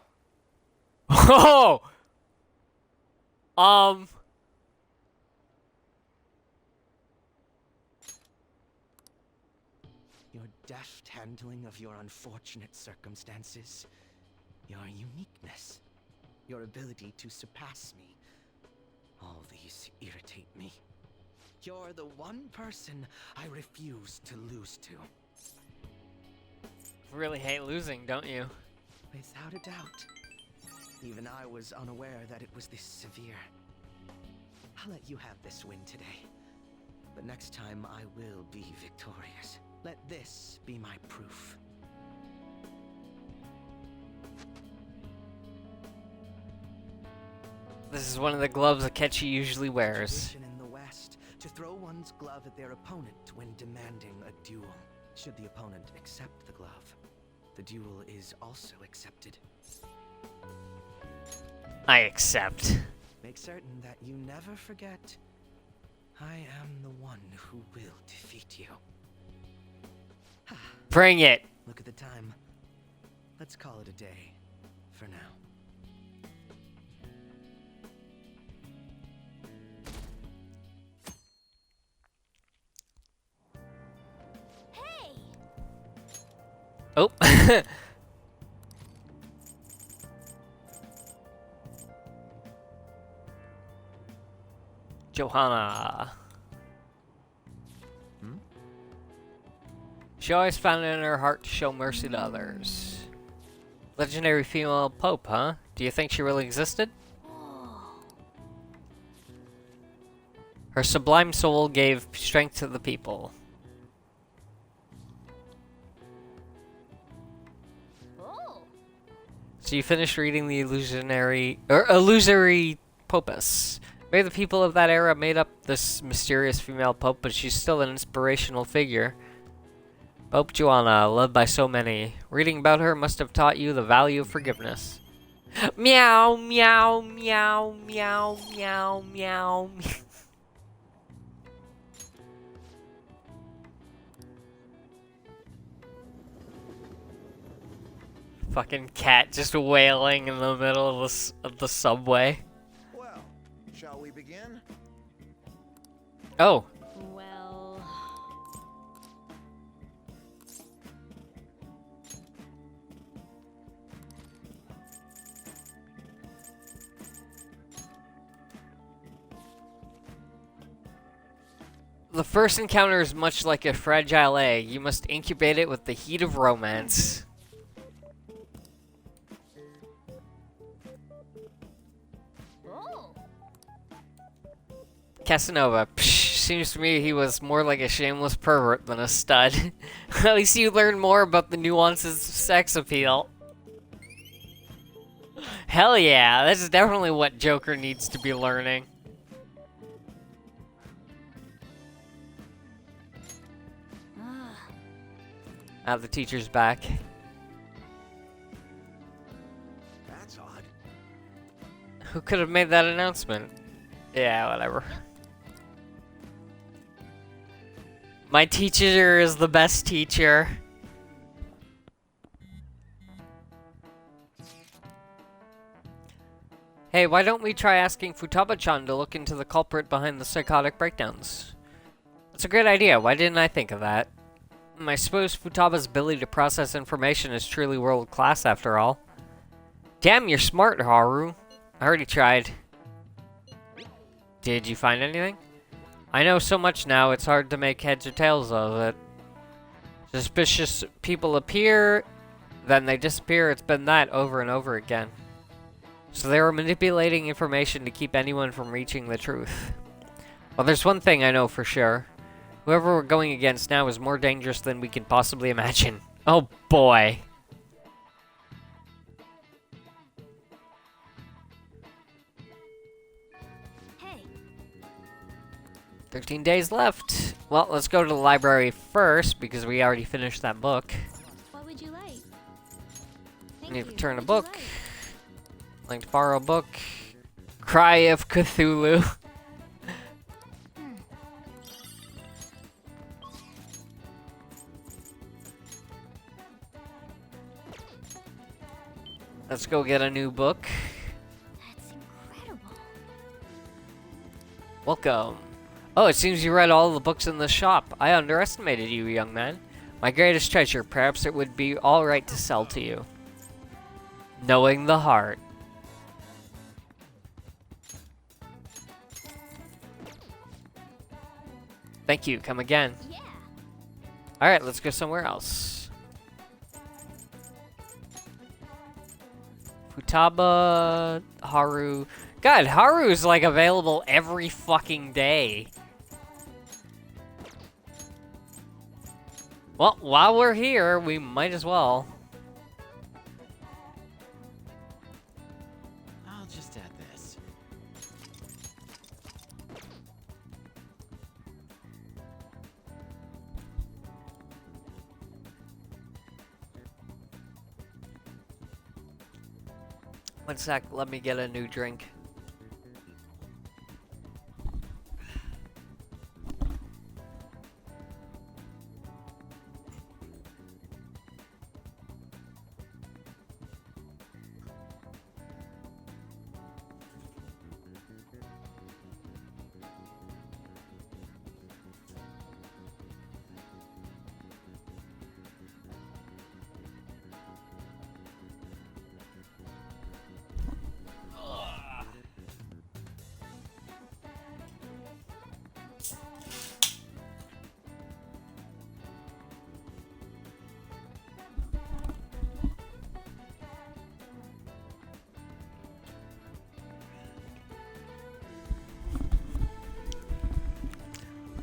Oh! Your deft handling of your unfortunate circumstances, your uniqueness, your ability to surpass me. All these irritate me. You're the one person I refuse to lose to. Really hate losing, don't you? Without a doubt. Even I was unaware that it was this severe. I'll let you have this win today. But next time I will be victorious. Let this be my proof. This is one of the gloves Akechi usually wears. Tradition in the West to throw one's glove at their opponent when demanding a duel. Should the opponent accept the glove, the duel is also accepted. I accept. Make certain that you never forget, I am the one who will defeat you. Bring it! Look at the time. Let's call it a day, for now. Hey! Oh. Johanna. She always found it in her heart to show mercy to others. Legendary female pope, huh? Do you think she really existed? Her sublime soul gave strength to the people. Oh! So you finished reading the illusory popus. Maybe the people of that era made up this mysterious female pope, but she's still an inspirational figure. Pope Joanna, loved by so many. Reading about her must have taught you the value of forgiveness. Meow, meow, meow, meow, meow, meow. Fucking cat just wailing in the middle of the subway. Well, shall we begin? Oh. Well... The first encounter is much like a fragile egg. You must incubate it with the heat of romance. Oh! Casanova. Psh, seems to me he was more like a shameless pervert than a stud. At least you learn more about the nuances of sex appeal. Hell yeah, this is definitely what Joker needs to be learning. The teacher's back. That's odd. Who could have made that announcement? Yeah, whatever. My teacher is the best teacher. Hey, why don't we try asking Futaba-chan to look into the culprit behind the psychotic breakdowns? That's a great idea. Why didn't I think of that? I suppose Futaba's ability to process information is truly world-class after all. Damn, you're smart, Haru. I already tried. Did you find anything? I know so much now, it's hard to make heads or tails of it. Suspicious people appear, then they disappear. It's been that over and over again. So they were manipulating information to keep anyone from reaching the truth. Well, there's one thing I know for sure. Whoever we're going against now is more dangerous than we can possibly imagine. Oh boy. Hey! 13 days left. Well, let's go to the library first, because we already finished that book. What would you like? Thank Need you. to return a What would book. you Like to borrow a book. Cry of Cthulhu. Let's go get a new book. That's incredible. Welcome. Oh, it seems you read all the books in the shop. I underestimated you, young man. My greatest treasure. Perhaps it would be all right to sell to you. Knowing the heart. Thank you. Come again. Yeah. Alright, let's go somewhere else. Futaba, Haru. God, Haru's like available every fucking day. Well, while we're here, we might as well. I'll just add this. One sec, let me get a new drink.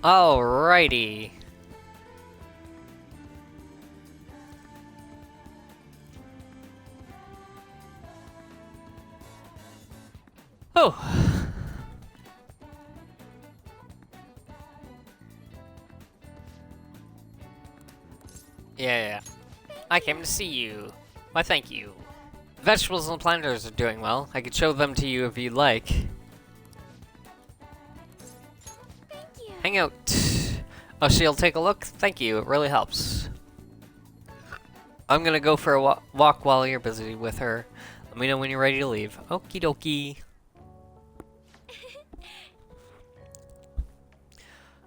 Alrighty. Oh. Yeah. I came to see you. Why, thank you. The vegetables and planters are doing well. I could show them to you if you'd like. Thank you. Hang out. Oh, so you'll take a look? Thank you, it really helps. I'm gonna go for a walk while you're busy with her. Let me know when you're ready to leave. Okie dokie.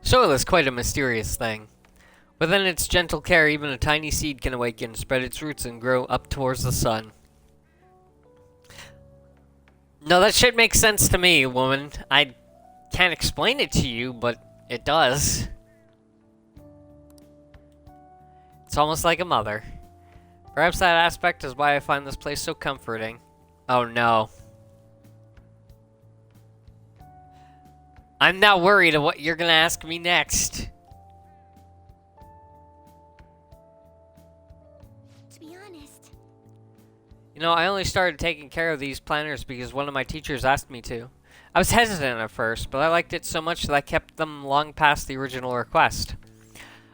Soil is quite a mysterious thing. Within its gentle care, even a tiny seed can awaken, spread its roots, and grow up towards the sun. No, that shit makes sense to me, woman. I can't explain it to you, but it does. It's almost like a mother. Perhaps that aspect is why I find this place so comforting. Oh no. I'm now worried of what you're gonna ask me next. To be honest, You know, I only started taking care of these planters because one of my teachers asked me to. I was hesitant at first, but I liked it so much that I kept them long past the original request.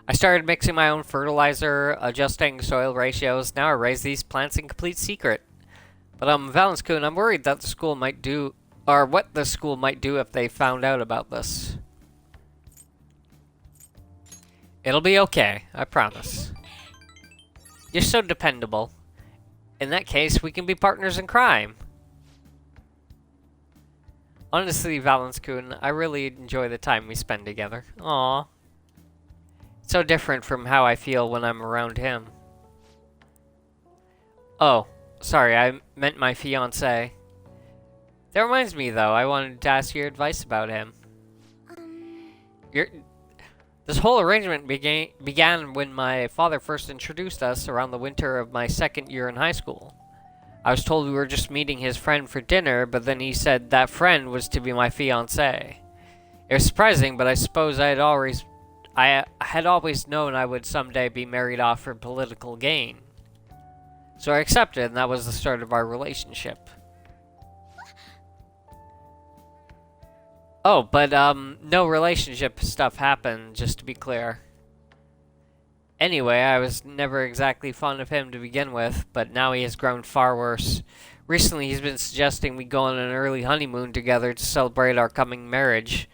I started mixing my own fertilizer, adjusting soil ratios. Now I raise these plants in complete secret. But Valence-kun, I'm worried that the school might do, or what the school might do if they found out about this. It'll be okay, I promise. You're so dependable. In that case, we can be partners in crime. Honestly, Valence-kun, I really enjoy the time we spend together. Aww. It's so different from how I feel when I'm around him. Oh, sorry, I meant my fiancé. That reminds me, though, I wanted to ask your advice about him. This whole arrangement began when my father first introduced us around the winter of my second year in high school. I was told we were just meeting his friend for dinner, but then he said that friend was to be my fiancé. It was surprising, but I suppose I had always known I would someday be married off for political gain. So I accepted, and that was the start of our relationship. Oh, but, no relationship stuff happened, just to be clear. Anyway, I was never exactly fond of him to begin with, but now he has grown far worse. Recently, he's been suggesting we go on an early honeymoon together to celebrate our coming marriage.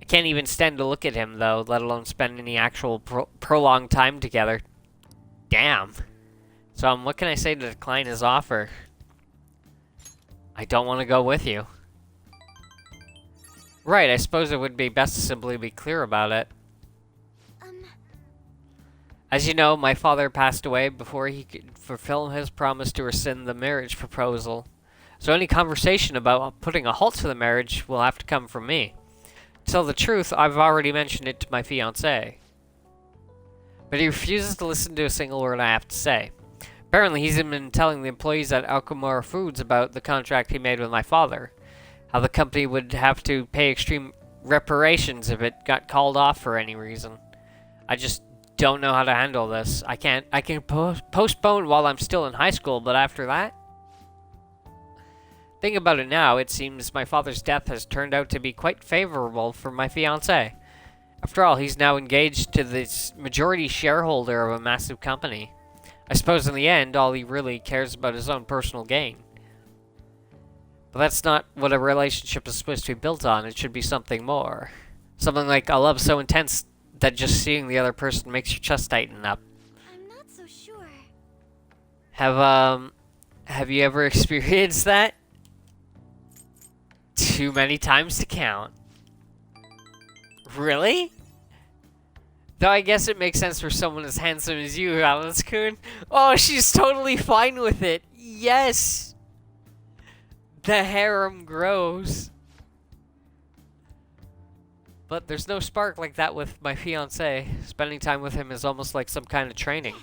I can't even stand to look at him, though, let alone spend any actual prolonged time together. Damn. So, what can I say to decline his offer? I don't want to go with you. Right, I suppose it would be best to simply be clear about it. As you know, my father passed away before he could fulfill his promise to rescind the marriage proposal. So any conversation about putting a halt to the marriage will have to come from me. To tell the truth, I've already mentioned it to my fiancé. But he refuses to listen to a single word I have to say. Apparently, he's been telling the employees at Alchemora Foods about the contract he made with my father. How the company would have to pay extreme reparations if it got called off for any reason. I just don't know how to handle this. I can postpone while I'm still in high school, but after that? Thinking about it now, it seems my father's death has turned out to be quite favorable for my fiancé. After all, he's now engaged to this majority shareholder of a massive company. I suppose in the end, all he really cares about is his own personal gain. But that's not what a relationship is supposed to be built on. It should be something more. Something like a love so intense that just seeing the other person makes your chest tighten up. I'm not so sure. Have you ever experienced that? Too many times to count. Really? Though I guess it makes sense for someone as handsome as you, Alice-kun. Oh, she's totally fine with it. Yes! The harem grows. But there's no spark like that with my fiancé. Spending time with him is almost like some kind of training.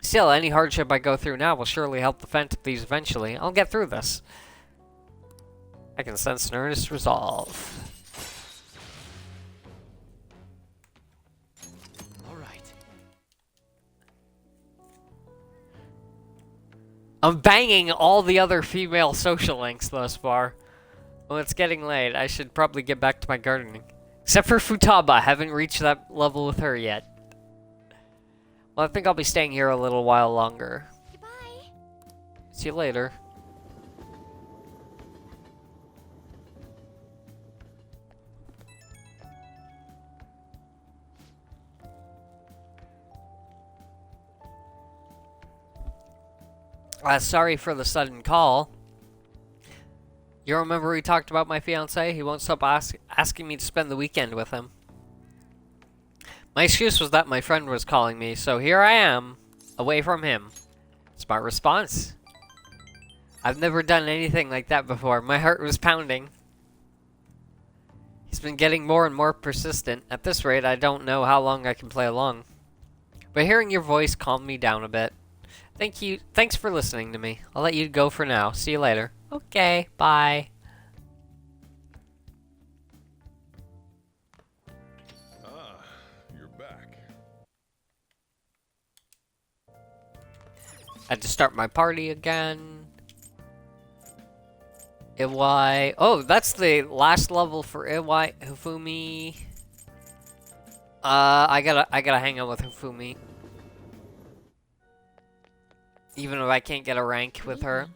Still, any hardship I go through now will surely help the Phantom Thieves eventually. I'll get through this. I can sense an earnest resolve. All right. I'm banging all the other female social links thus far. Well, it's getting late. I should probably get back to my gardening. Except for Futaba. I haven't reached that level with her yet. Well, I think I'll be staying here a little while longer. Goodbye. See you later. Sorry for the sudden call. You remember we talked about my fiancé? He won't stop asking me to spend the weekend with him. My excuse was that my friend was calling me, so here I am, away from him. Smart response. I've never done anything like that before. My heart was pounding. He's been getting more and more persistent. At this rate, I don't know how long I can play along. But hearing your voice calmed me down a bit. Thank you. Thanks for listening to me. I'll let you go for now. See you later. Okay, bye. Ah, you're back. Had to start my party again. Iwai. Oh, that's the last level for Iwai Hifumi. I gotta hang out with Hifumi. Even if I can't get a rank with her.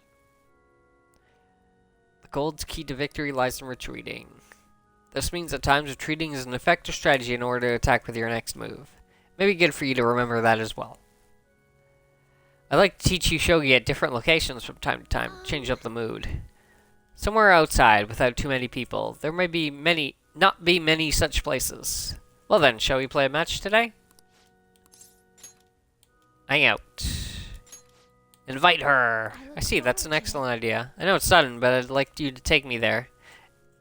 The gold's key to victory lies in retreating. This means at times retreating is an effective strategy in order to attack with your next move. Maybe good for you to remember that as well. I like to teach you shogi at different locations from time to time, change up the mood. Somewhere outside, without too many people. There may be not be many such places. Well then, shall we play a match today? Hang out. Invite her. I see, that's an excellent idea. I know it's sudden, but I'd like you to take me there.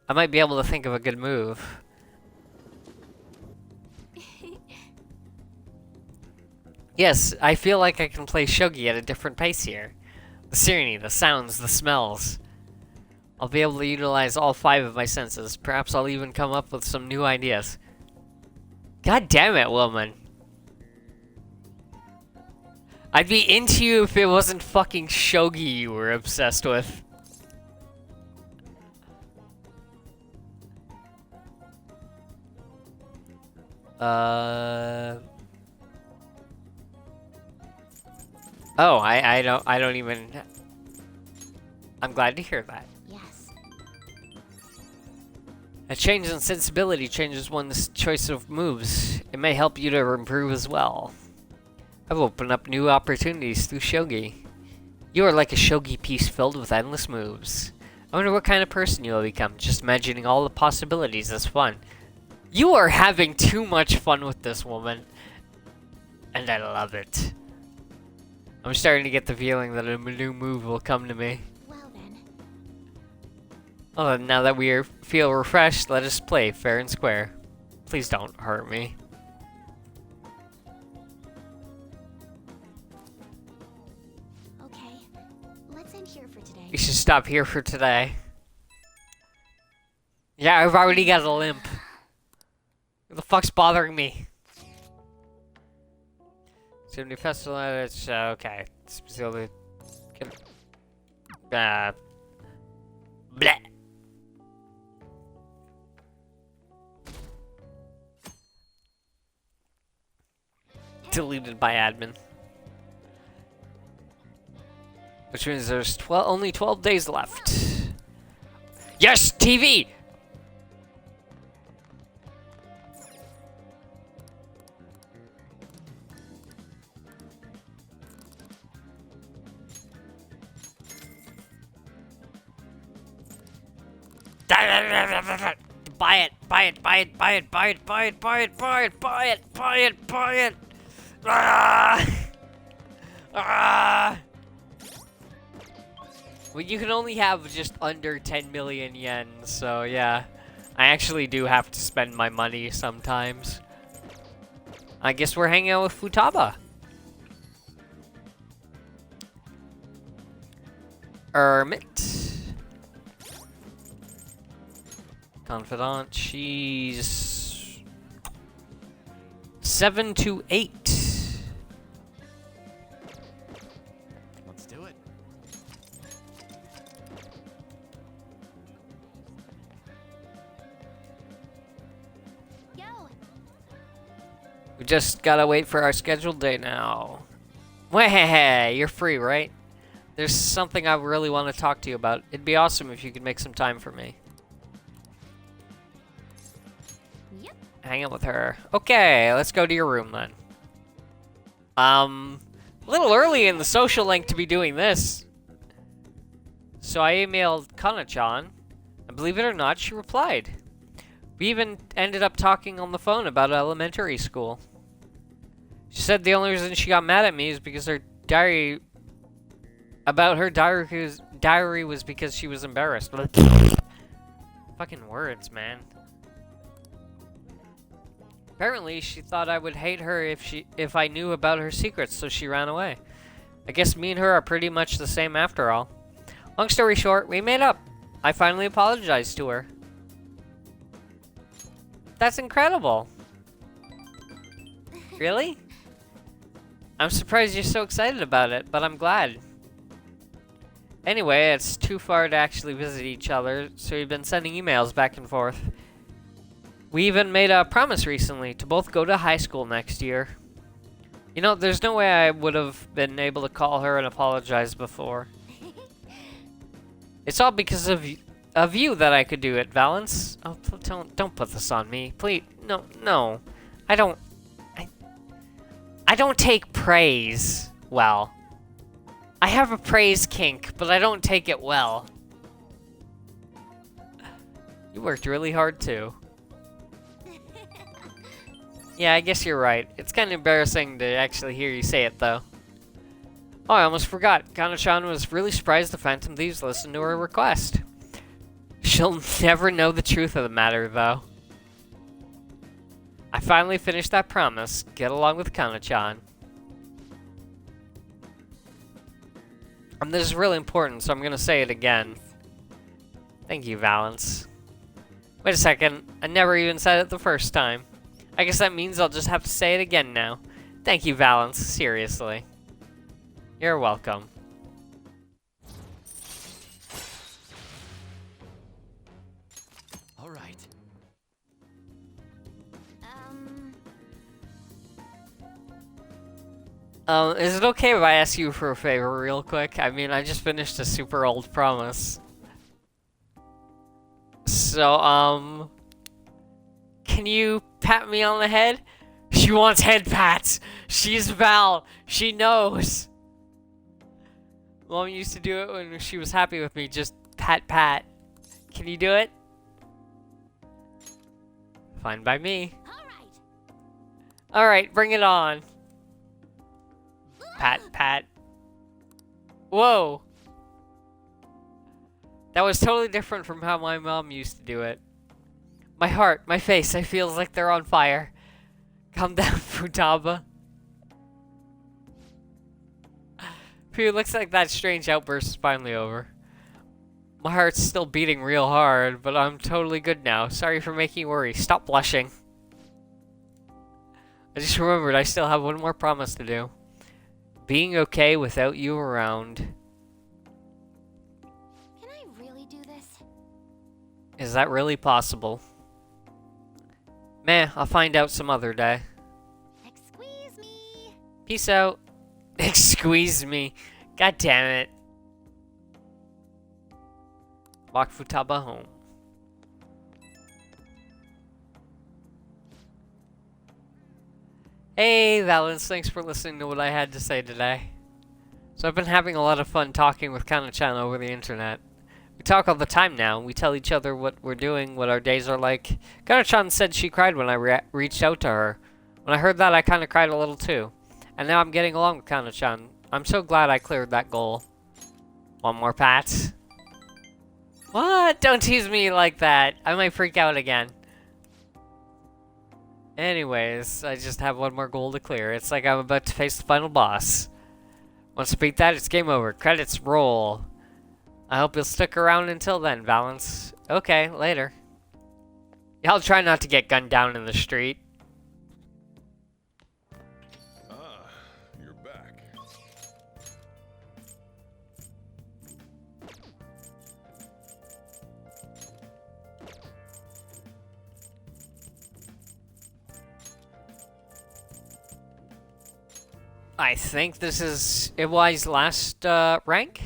I might be able to think of a good move. Yes, I feel like I can play shogi at a different pace here. The scenery, the sounds, the smells. I'll be able to utilize all 5 of my senses. Perhaps I'll even come up with some new ideas. God damn it, woman. I'd be into you if it wasn't fucking shogi you were obsessed with. Oh, I don't even... I'm glad to hear that. Yes. A change in sensibility changes one's choice of moves. It may help you to improve as well. I've opened up new opportunities through shogi. You are like a shogi piece filled with endless moves. I wonder what kind of person you will become. Just imagining all the possibilities is fun. You are having too much fun with this woman. And I love it. I'm starting to get the feeling that a new move will come to me. Well then. Well, now that we feel refreshed, let us play fair and square. Please don't hurt me. Okay, let's end here for today. We should stop here for today. Yeah, I've already got a limp. What the fuck's bothering me? 70 festival edits, okay. Specifically. Bleh. Deleted by admin. Which means there's only 12 days left. Yes, TV! Buy it, buy it, buy it, buy it, buy it, buy it, buy it, buy it, buy it, buy it, buy it. Ah! Ah! Well, you can only have just under 10 million yen, so yeah. I actually do have to spend my money sometimes. I guess we're hanging out with Futaba. Hermit. Confidant, she's 7 to 8. Let's do it. Yo! We just gotta wait for our scheduled day now. Hey, you're free, right? There's something I really want to talk to you about. It'd be awesome if you could make some time for me. Hang out with her. Okay, let's go to your room then. A little early in the social link to be doing this. So I emailed Kana-chan, and believe it or not, she replied. We even ended up talking on the phone about elementary school. She said the only reason she got mad at me is because her diary was because she was embarrassed. Fucking words, man. Apparently, she thought I would hate her if I knew about her secrets, so she ran away. I guess me and her are pretty much the same after all. Long story short, we made up. I finally apologized to her. That's incredible. Really? I'm surprised you're so excited about it, but I'm glad. Anyway, it's too far to actually visit each other, so we've been sending emails back and forth. We even made a promise recently to both go to high school next year. You know, there's no way I would have been able to call her and apologize before. It's all because of you that I could do it, Valence. Oh, don't put this on me, please. No. I don't take praise well. I have a praise kink, but I don't take it well. You worked really hard too. Yeah, I guess you're right. It's kind of embarrassing to actually hear you say it, though. Oh, I almost forgot. Kana-chan was really surprised the Phantom Thieves listened to her request. She'll never know the truth of the matter, though. I finally finished that promise. Get along with Kana-chan. This is really important, so I'm going to say it again. Thank you, Valence. Wait a second. I never even said it the first time. I guess that means I'll just have to say it again now. Thank you, Valence. Seriously. You're welcome. All right. Is it okay if I ask you for a favor real quick? I mean, I just finished a super old promise. So, can you pat me on the head? She wants head pats. She's Val. She knows. Mom used to do it when she was happy with me. Just pat, pat. Can you do it? Fine by me. Alright, bring it on. Pat, pat. Whoa! That was totally different from how my mom used to do it. My heart, my face, I feel like they're on fire. Calm down, Futaba. Phew, looks like that strange outburst is finally over. My heart's still beating real hard, but I'm totally good now. Sorry for making you worry. Stop blushing. I just remembered I still have one more promise to do. Being okay without you around. Can I really do this? Is that really possible? Meh, I'll find out some other day. Squeeze me. Peace out. Squeeze me. God damn it. Walk Futaba home. Hey Valence, thanks for listening to what I had to say today. So I've been having a lot of fun talking with Kana-chan over the internet. We talk all the time now, and we tell each other what we're doing, what our days are like. Kana-chan said she cried when I reached out to her. When I heard that, I kind of cried a little too. And now I'm getting along with Kana-chan. I'm so glad I cleared that goal. One more pat. What? Don't tease me like that. I might freak out again. Anyways, I just have one more goal to clear. It's like I'm about to face the final boss. Once I beat that, it's game over. Credits roll. I hope you'll stick around until then, Valence. Okay, later. I'll try not to get gunned down in the street. Ah, you're back. I think this is Iwai's last rank.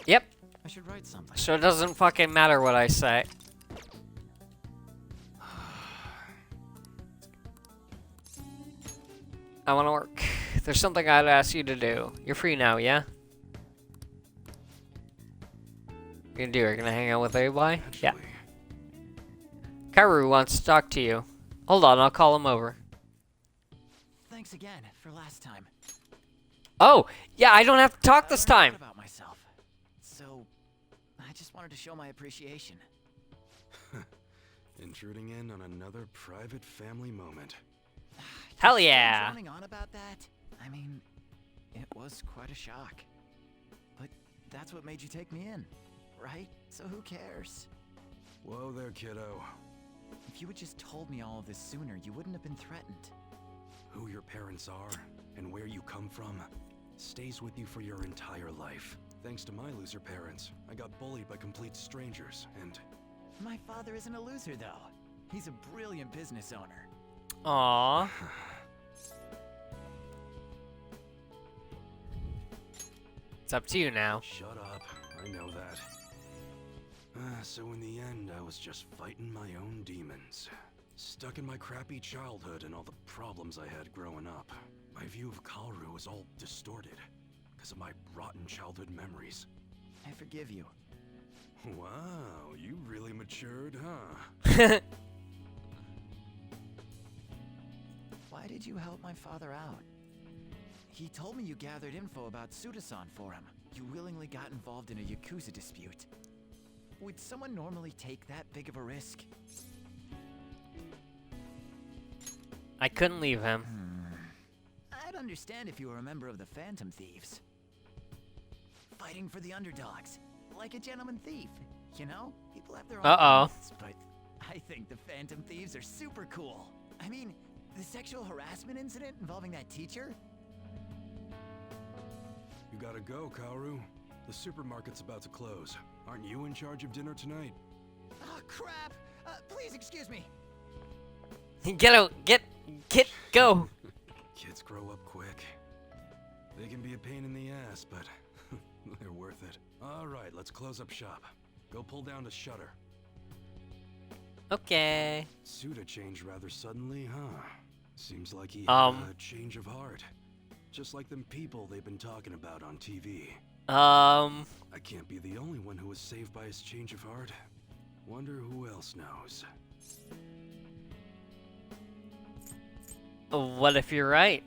Yep. I should write something. So it doesn't fucking matter what I say. I want to work. There's something I'd ask you to do. You're free now, yeah? You're gonna do? You're gonna hang out with Iwai? Yeah. Karu wants to talk to you. Hold on, I'll call him over. Thanks again for last time. Oh, yeah, I don't have to talk this I learned a time. lot about myself. So, I just wanted to show my appreciation. Intruding in on another private family moment. Hell You're still yeah. droning on about that? I mean, it was quite a shock. But that's what made you take me in, right? So who cares? Whoa there, kiddo. If you had just told me all of this sooner, you wouldn't have been threatened. Who your parents are and where you come from stays with you for your entire life. Thanks to my loser parents, I got bullied by complete strangers and... My father isn't a loser, though. He's a brilliant business owner. Aww. It's up to you now. Shut up. I know that. So in the end, I was just fighting my own demons. Stuck in my crappy childhood and all the problems I had growing up. My view of Kaoru was all distorted because of my rotten childhood memories. I forgive you. Wow, you really matured, huh? Why did you help my father out? He told me you gathered info about Suda-san for him. You willingly got involved in a Yakuza dispute. Would someone normally take that big of a risk? I couldn't leave him. I'd understand if you were a member of the Phantom Thieves. Fighting for the underdogs. Like a gentleman thief, you know? People have their own opinions, but I think the Phantom Thieves are super cool. I mean, the sexual harassment incident involving that teacher? You gotta go, Kaoru. The supermarket's about to close. Aren't you in charge of dinner tonight? Oh, crap! Please excuse me. Get out! Go! Kids grow up quick. They can be a pain in the ass, but they're worth it. Alright, let's close up shop. Go pull down the shutter. Okay. Suda changed rather suddenly, huh? Seems like he had Um. a change of heart. Just like them people they've been talking about on TV. I can't be the only one who was saved by his change of heart. Wonder who else knows. What if you're right?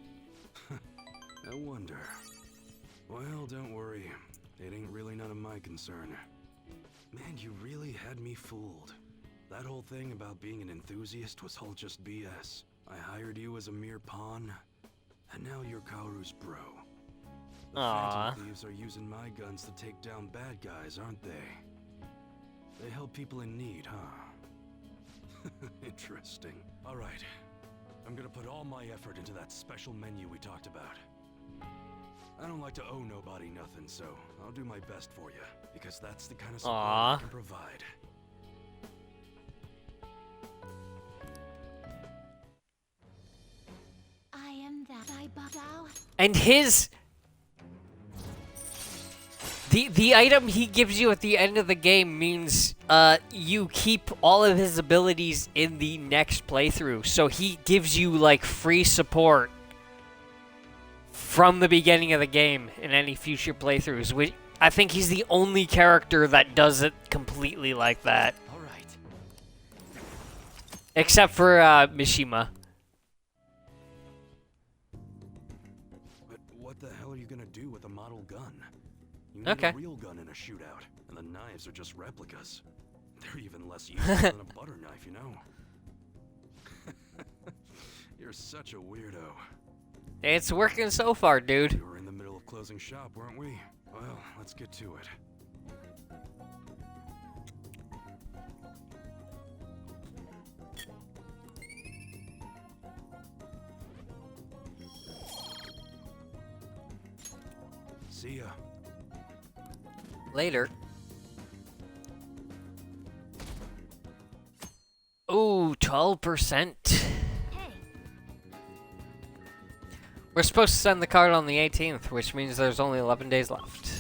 I wonder. Well, don't worry. It ain't really none of my concern. Man, you really had me fooled. That whole thing about being an enthusiast was all just BS. I hired you as a mere pawn, and now you're Kaoru's bro. The Phantom Thieves are using my guns to take down bad guys, aren't they? They help people in need, huh? Interesting. Alright. I'm gonna put all my effort into that special menu we talked about. I don't like to owe nobody nothing, so I'll do my best for you, because that's the kind of support I can provide. I am that I bow. And his... The item he gives you at the end of the game means you keep all of his abilities in the next playthrough. So he gives you like free support from the beginning of the game in any future playthroughs. Which I think he's the only character that does it completely like that. All right. Except for Mishima. But what the hell are you gonna do with a model gun? You need Okay. a real gun in a shootout, and the knives are just replicas. They're even less useful than a butter knife, you know? You're such a weirdo. It's working so far, dude. We were in the middle of closing shop, weren't we? Well, let's get to it. See ya. Later. Ooh, 12%. Hey, We're supposed to send the card on the 18th, which means there's only 11 days left.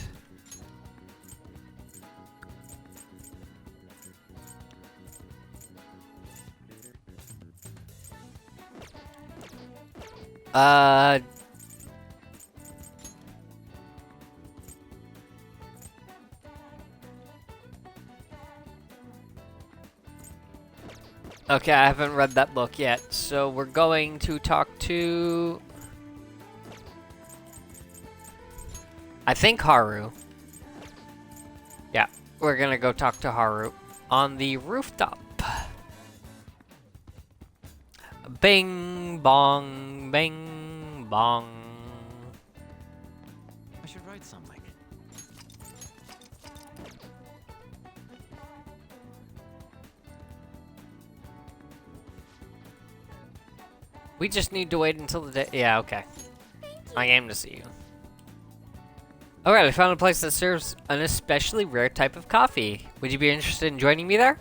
Okay, I haven't read that book yet, so we're going to talk to... I think Haru. Yeah, we're gonna go talk to Haru on the rooftop. Bing bong, bing bong. I should write something. We just need to wait until the day. Yeah, okay. I aim to see you. Alright, I found a place that serves an especially rare type of coffee. Would you be interested in joining me there?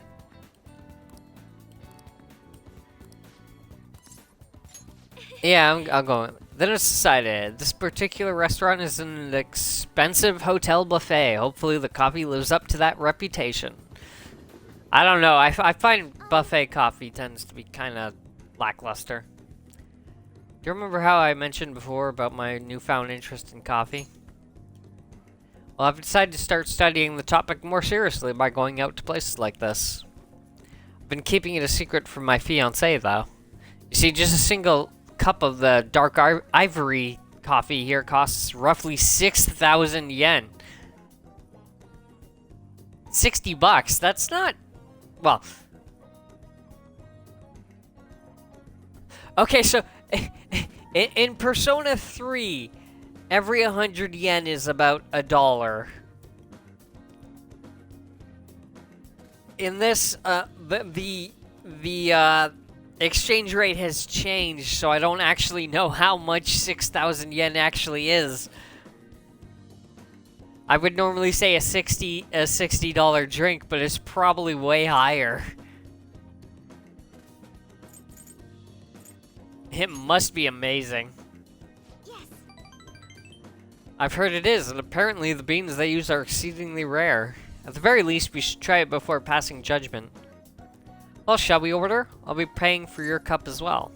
Yeah, I'll go. Then it's decided. This particular restaurant is an expensive hotel buffet. Hopefully the coffee lives up to that reputation. I don't know. I find buffet coffee tends to be kind of lackluster. Do you remember how I mentioned before about my newfound interest in coffee? Well, I've decided to start studying the topic more seriously by going out to places like this. I've been keeping it a secret from my fiancée, though. You see, just a single cup of the dark ivory coffee here costs roughly 6,000 yen. 60 bucks. That's not... Well... Okay, so... in Persona 3... Every 100 yen is about $1. In this, the exchange rate has changed, so I don't actually know how much 6,000 yen actually is. I would normally say a $60 drink, but it's probably way higher. It must be amazing. I've heard it is, and apparently the beans they use are exceedingly rare. At the very least, we should try it before passing judgment. Well, shall we order? I'll be paying for your cup as well.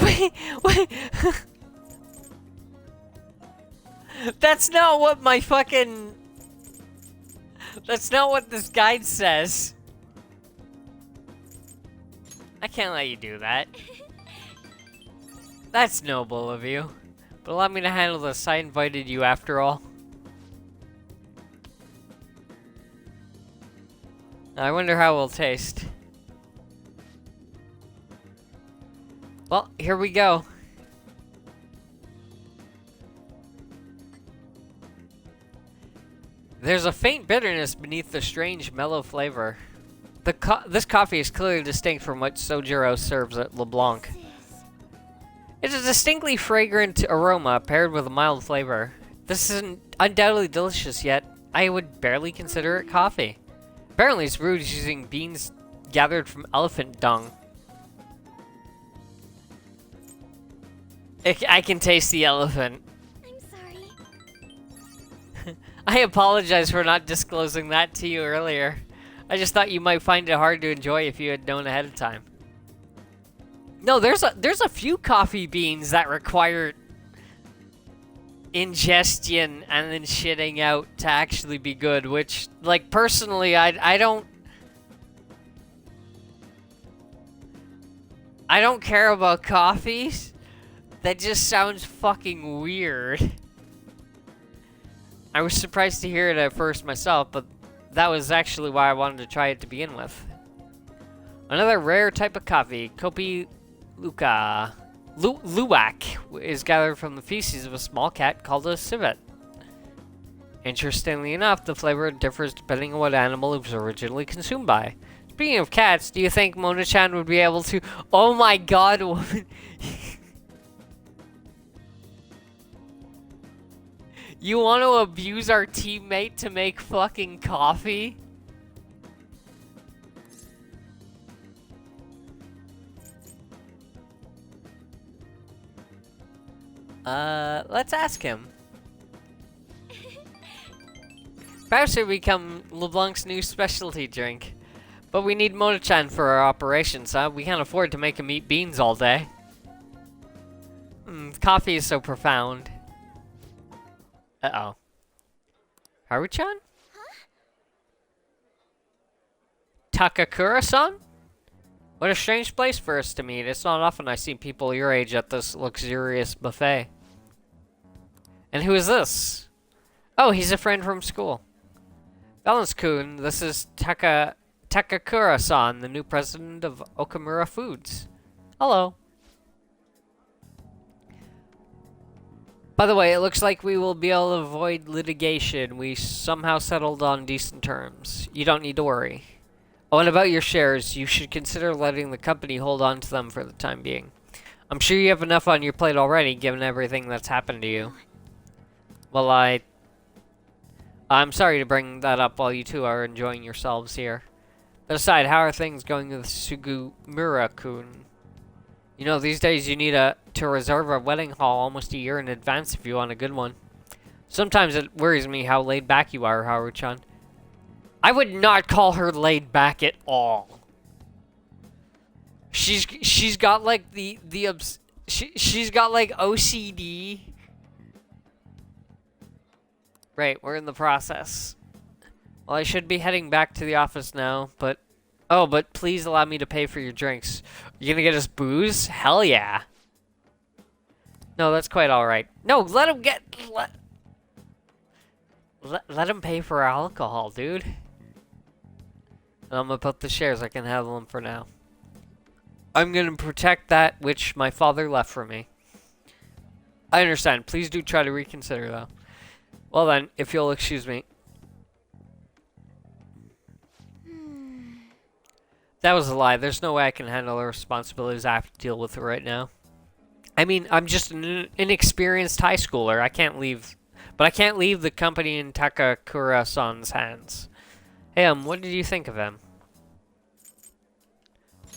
Wait, wait. That's not what my fucking... That's not what this guide says. I can't let you do that. That's noble of you. But allow me to handle this. I invited you after all. I wonder how it will taste. Well, here we go. There's a faint bitterness beneath the strange, mellow flavor. This coffee is clearly distinct from what Sojiro serves at LeBlanc. It's a distinctly fragrant aroma paired with a mild flavor. This isn't undoubtedly delicious, yet I would barely consider it coffee. Apparently it's brewed using beans gathered from elephant dung. I can taste the elephant. I'm sorry. I apologize for not disclosing that to you earlier. I just thought you might find it hard to enjoy if you had known ahead of time. No, there's a few coffee beans that require ingestion and then shitting out to actually be good, which, like, personally, I don't care about coffees. That just sounds fucking weird. I was surprised to hear it at first myself, but that was actually why I wanted to try it to begin with. Another rare type of coffee, Kopi Luwak, is gathered from the feces of a small cat called a civet. Interestingly enough, the flavor differs depending on what animal it was originally consumed by. Speaking of cats, do you think Mona-chan would be able to... Oh my god, woman! You want to abuse our teammate to make fucking coffee? Let's ask him. Perhaps it will become LeBlanc's new specialty drink. But we need Mona-chan for our operations, huh? We can't afford to make him eat beans all day. Coffee is so profound. Uh-oh. Haru-chan? Huh? Takakura-san? What a strange place for us to meet. It's not often I see people your age at this luxurious buffet. And who is this? Oh, he's a friend from school. Balance-kun, this is Takakura-san, the new president of Okamura Foods. Hello. By the way, it looks like we will be able to avoid litigation. We somehow settled on decent terms. You don't need to worry. Oh, and about your shares, you should consider letting the company hold on to them for the time being. I'm sure you have enough on your plate already, given everything that's happened to you. Well, I'm sorry to bring that up while you two are enjoying yourselves here. But aside, how are things going with Sugimura-kun? You know, these days you need to reserve a wedding hall almost a year in advance if you want a good one. Sometimes it worries me how laid back you are, Haru-chan. I would not call her laid back at all. She's got like she's got like OCD. Right, we're in the process. Well, I should be heading back to the office now, but... Oh, but please allow me to pay for your drinks. You gonna get us booze? Hell yeah. No, that's quite alright. No, let him get... Let him pay for our alcohol, dude. I'm gonna put the shares. I can have them for now. I'm gonna protect that which my father left for me. I understand. Please do try to reconsider, though. Well then, if you'll excuse me. That was a lie. There's no way I can handle the responsibilities. I have to deal with it right now. I mean, I'm just an inexperienced high schooler. I can't leave... But I can't leave the company in Takakura-san's hands. Hey, what did you think of him?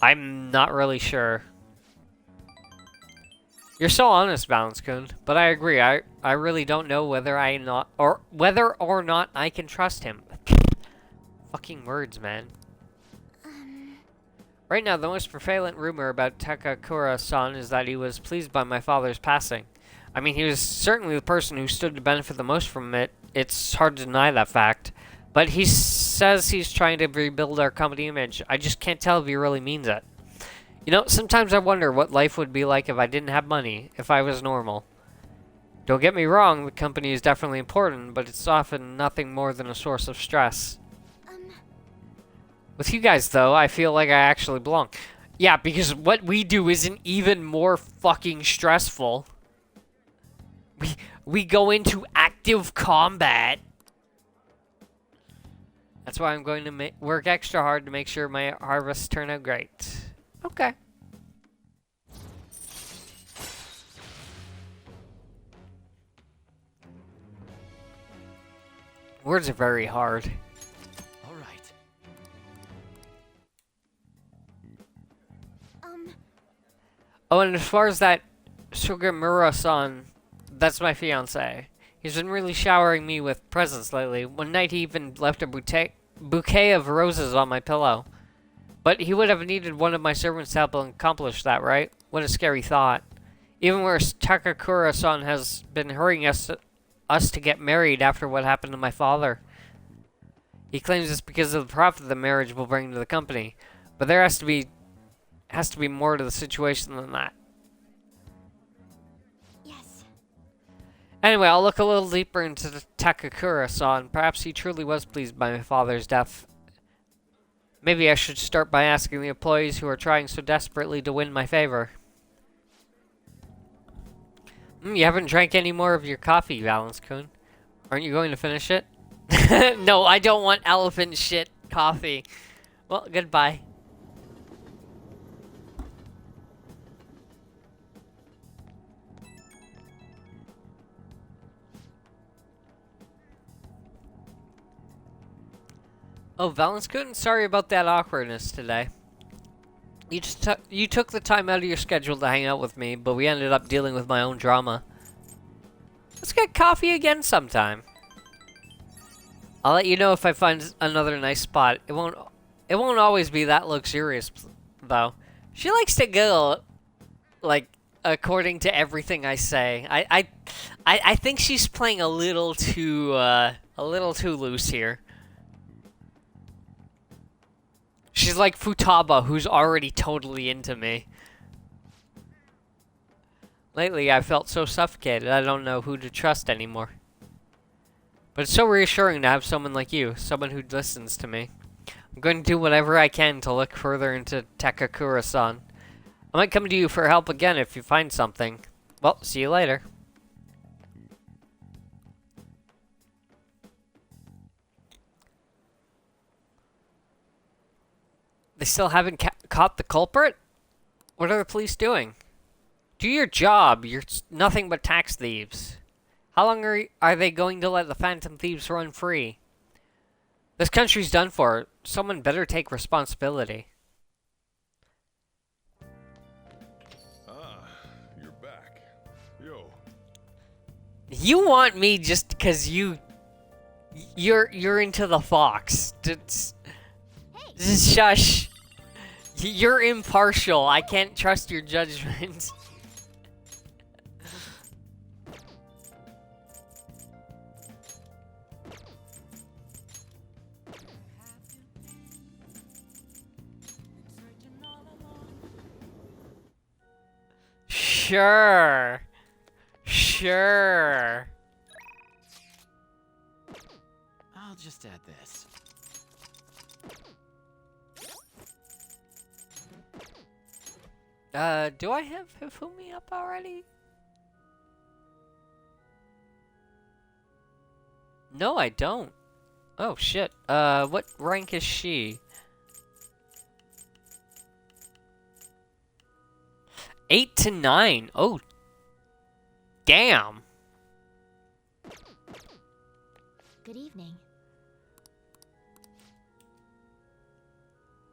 I'm not really sure. You're so honest, Balance-kun, but I agree. I really don't know whether or not I can trust him. Fucking words, man. Right now, the most prevalent rumor about Takakura-san is that he was pleased by my father's passing. I mean, he was certainly the person who stood to benefit the most from it. It's hard to deny that fact. But he says he's trying to rebuild our company image. I just can't tell if he really means it. You know, sometimes I wonder what life would be like if I didn't have money, if I was normal. Don't get me wrong, the company is definitely important, but it's often nothing more than a source of stress. With you guys, though, I feel like I actually belong. Yeah, because what we do isn't even more fucking stressful. We go into active combat. That's why I'm going to work extra hard to make sure my harvests turn out great. Okay. Words are very hard. All right. Oh, and as far as that Sugamura-san, that's my fiancé. He's been really showering me with presents lately. One night he even left a bouquet of roses on my pillow. But he would have needed one of my servants to help accomplish that, right? What a scary thought. Even worse, Takakura-san has been hurrying us to get married after what happened to my father. He claims it's because of the profit the marriage will bring to the company. But there has to be more to the situation than that. Anyway, I'll look a little deeper into the Takakura-san. Perhaps he truly was pleased by my father's death. Maybe I should start by asking the employees who are trying so desperately to win my favor. You haven't drank any more of your coffee, Valence-kun. Aren't you going to finish it? No, I don't want elephant shit coffee. Well, goodbye. Oh, Valence-kun, sorry about that awkwardness today. You took the time out of your schedule to hang out with me, but we ended up dealing with my own drama. Let's get coffee again sometime. I'll let you know if I find another nice spot. It won't always be that luxurious, though. She likes to go, like, according to everything I say. I think she's playing a little too loose here. She's like Futaba, who's already totally into me. Lately, I felt so suffocated, I don't know who to trust anymore. But it's so reassuring to have someone like you, someone who listens to me. I'm going to do whatever I can to look further into Takakura-san. I might come to you for help again if you find something. Well, see you later. They still haven't caught the culprit? What are the police doing? Do your job. You're nothing but tax thieves. How long are they going to let the phantom thieves run free? This country's done for. Someone better take responsibility. Ah, you're back. Yo. You want me just because you're into the fox. Shush. You're impartial. I can't trust your judgment. Sure. Sure. I'll just add this. Do I have Hifumi up already? No, I don't. Oh, shit. What rank is she? 8 to 9. Oh. Damn. Good evening.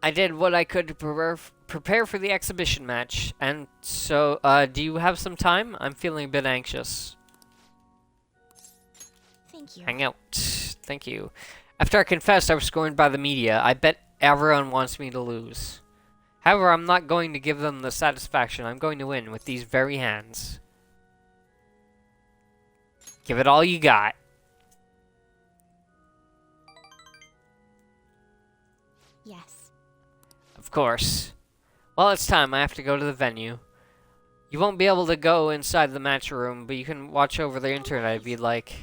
I did what I could to prepare for the exhibition match. And so, do you have some time? I'm feeling a bit anxious. Thank you. Hang out. Thank you. After I confessed I was scorned by the media, I bet everyone wants me to lose. However, I'm not going to give them the satisfaction. I'm going to win with these very hands. Give it all you got. Yes. Of course. Well, it's time. I have to go to the venue. You won't be able to go inside the match room, but you can watch over the internet if you'd like.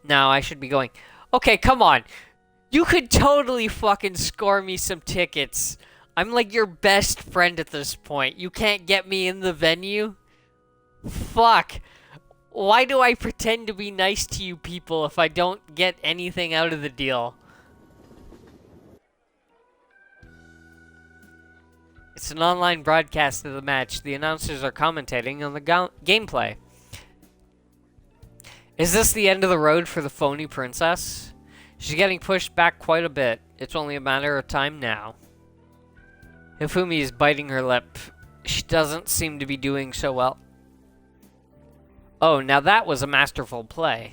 Now, I should be going. Okay, come on. You could totally fucking score me some tickets. I'm like your best friend at this point. You can't get me in the venue? Fuck. Why do I pretend to be nice to you people if I don't get anything out of the deal? It's an online broadcast of the match. The announcers are commentating on the gameplay. Is this the end of the road for the phony princess? She's getting pushed back quite a bit. It's only a matter of time now. Hifumi is biting her lip. She doesn't seem to be doing so well. Oh, now that was a masterful play.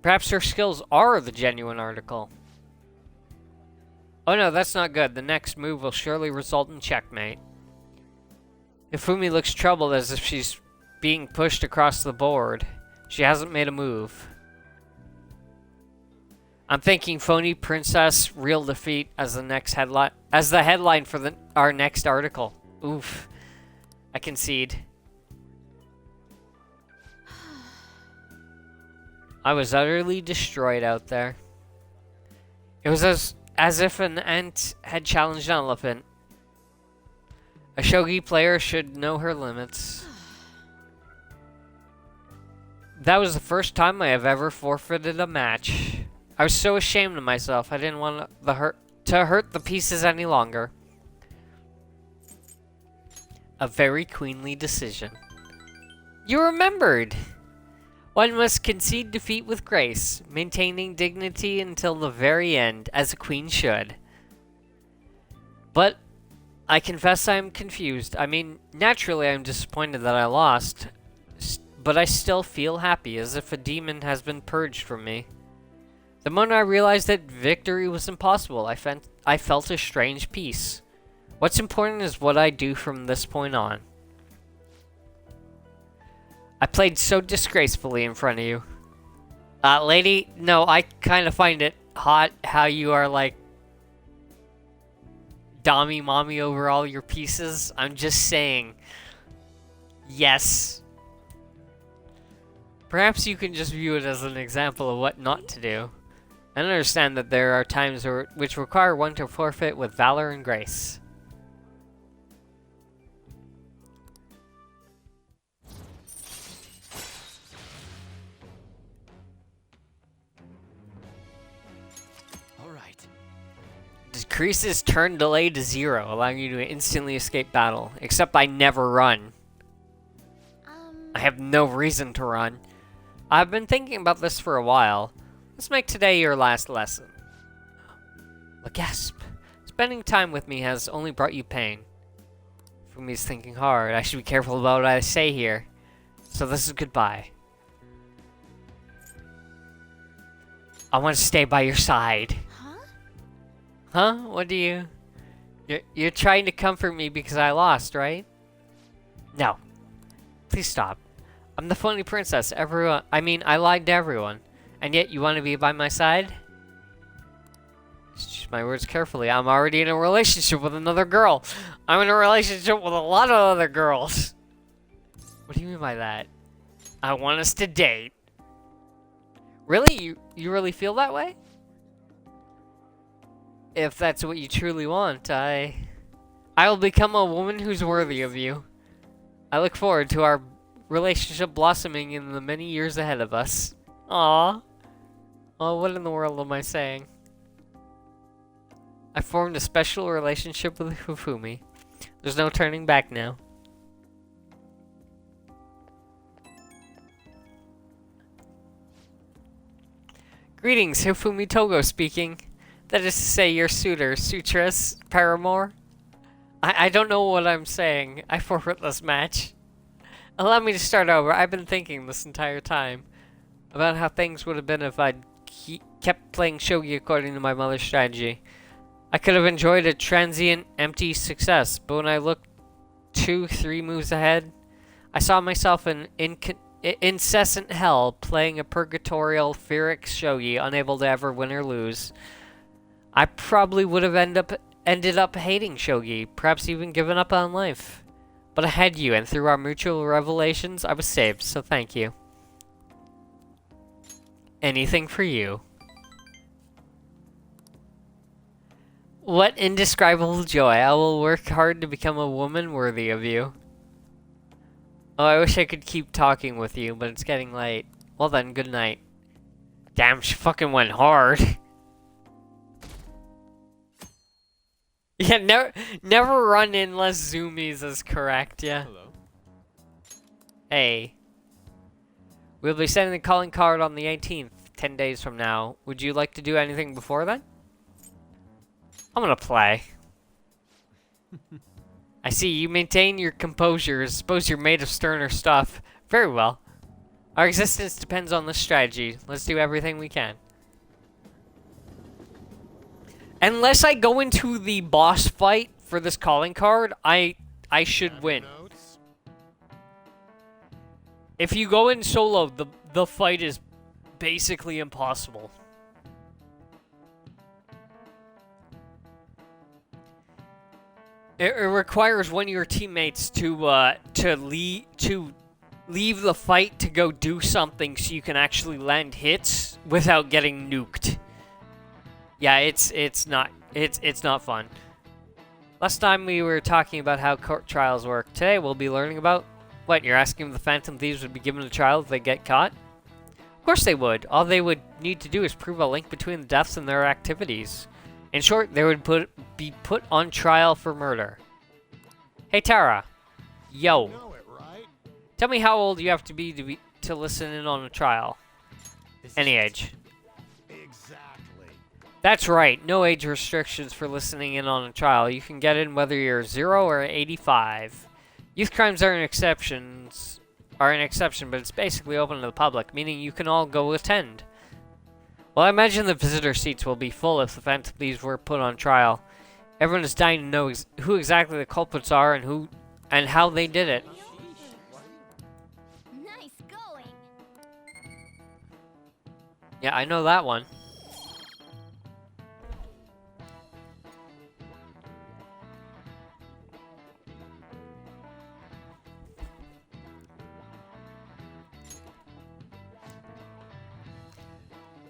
Perhaps her skills are the genuine article. Oh no, that's not good. The next move will surely result in checkmate. Hifumi looks troubled as if she's being pushed across the board. She hasn't made a move. I'm thinking phony princess, real defeat as the next headline, as the headline for our next article. Oof. I concede. I was utterly destroyed out there. It was as if an ant had challenged an elephant. A shogi player should know her limits. That was the first time I have ever forfeited a match. I was so ashamed of myself. I didn't want to hurt the pieces any longer. A very queenly decision. You remembered! One must concede defeat with grace, maintaining dignity until the very end, as a queen should. But I confess I am confused. I mean, naturally I am disappointed that I lost, but I still feel happy, as if a demon has been purged from me. The moment I realized that victory was impossible, I felt a strange peace. What's important is what I do from this point on. I played so disgracefully in front of you. Lady, no, I kind of find it hot how you are like Dommy mommy over all your pieces. I'm just saying. Yes. Perhaps you can just view it as an example of what not to do. I understand that there are times which require one to forfeit with valor and grace. Decreases turn delay to 0, allowing you to instantly escape battle. Except I never run. I have no reason to run. I've been thinking about this for a while. Let's make today your last lesson. A gasp. Spending time with me has only brought you pain. Fumi's thinking hard. I should be careful about what I say here. So this is goodbye. I want to stay by your side. Huh? What do you... You're trying to comfort me because I lost, right? No. Please stop. I'm the phony princess. I lied to everyone. And yet you want to be by my side? Just choose my words carefully. I'm already in a relationship with another girl. I'm in a relationship with a lot of other girls. What do you mean by that? I want us to date. Really? You really feel that way? If that's what you truly want, I will become a woman who's worthy of you. I look forward to our relationship blossoming in the many years ahead of us. Aww. Oh, what in the world am I saying? I formed a special relationship with Hifumi. There's no turning back now. Greetings, Hifumi Togo speaking. That is to say, your suitor, Sutress, paramour. I don't know what I'm saying. I forfeit this match. Allow me to start over. I've been thinking this entire time about how things would have been if I'd kept playing shogi according to my mother's strategy. I could have enjoyed a transient, empty success, but when I looked 2-3 moves ahead, I saw myself in incessant hell, playing a purgatorial Pyrrhic shogi, unable to ever win or lose. I probably would have ended up hating shogi, perhaps even given up on life. But I had you, and through our mutual revelations, I was saved, so thank you. Anything for you. What indescribable joy. I will work hard to become a woman worthy of you. Oh, I wish I could keep talking with you, but it's getting late. Well then, good night. Damn, she fucking went hard. Yeah, never run in unless zoomies is correct, yeah. Hello. Hey. We'll be sending the calling card on the 18th, 10 days from now. Would you like to do anything before then? I'm gonna play. I see, you maintain your composure. I suppose you're made of sterner stuff. Very well. Our existence depends on this strategy. Let's do everything we can. Unless I go into the boss fight for this calling card, I should win. If you go in solo, the fight is basically impossible. It requires one of your teammates to leave the fight to go do something so you can actually land hits without getting nuked. Yeah, it's not fun. Last time we were talking about how court trials work. Today we'll be learning about what you're asking if the Phantom Thieves would be given a trial if they get caught. Of course they would. All they would need to do is prove a link between the deaths and their activities. In short, they would be put on trial for murder. Hey Tara, yo. You know it, right? Tell me how old you have to be to listen in on a trial. Any age. Exactly. That's right. No age restrictions for listening in on a trial. You can get in whether you're 0 or 85. Youth crimes are an exception, but it's basically open to the public, meaning you can all go attend. Well, I imagine the visitor seats will be full if the Phantom Thieves were put on trial. Everyone is dying to know who exactly the culprits are and how they did it. Nice going. Yeah, I know that one.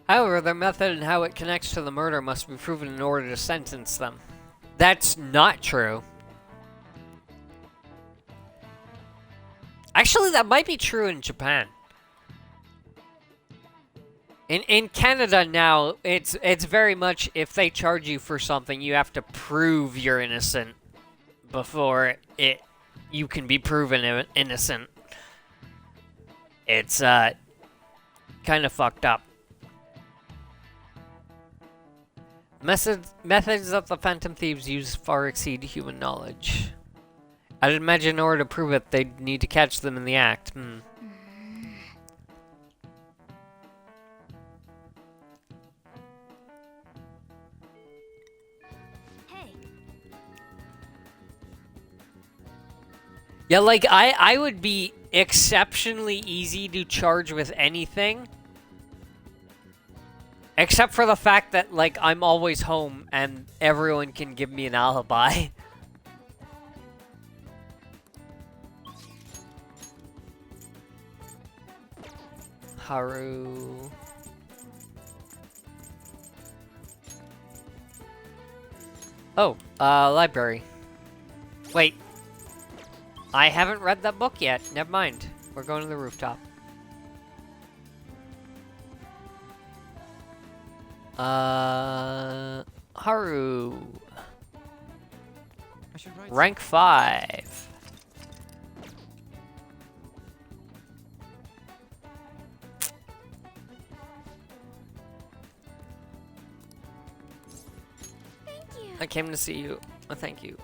However, their method and how it connects to the murder must be proven in order to sentence them. That's not true. Actually, that might be true in Japan. In Canada now, it's very much if they charge you for something, you have to prove you're innocent before you can be proven innocent. It's kind of fucked up. Methods that the Phantom Thieves use far exceed human knowledge. I'd imagine in order to prove it, they'd need to catch them in the act. Hey. Yeah, like, I would be exceptionally easy to charge with anything. Except for the fact that, like, I'm always home and everyone can give me an alibi. Haru. Oh, library. Wait. I haven't read that book yet. Never mind. We're going to the rooftop. Haru. I should write Rank 5. Thank you. I came to see you. Oh, thank you.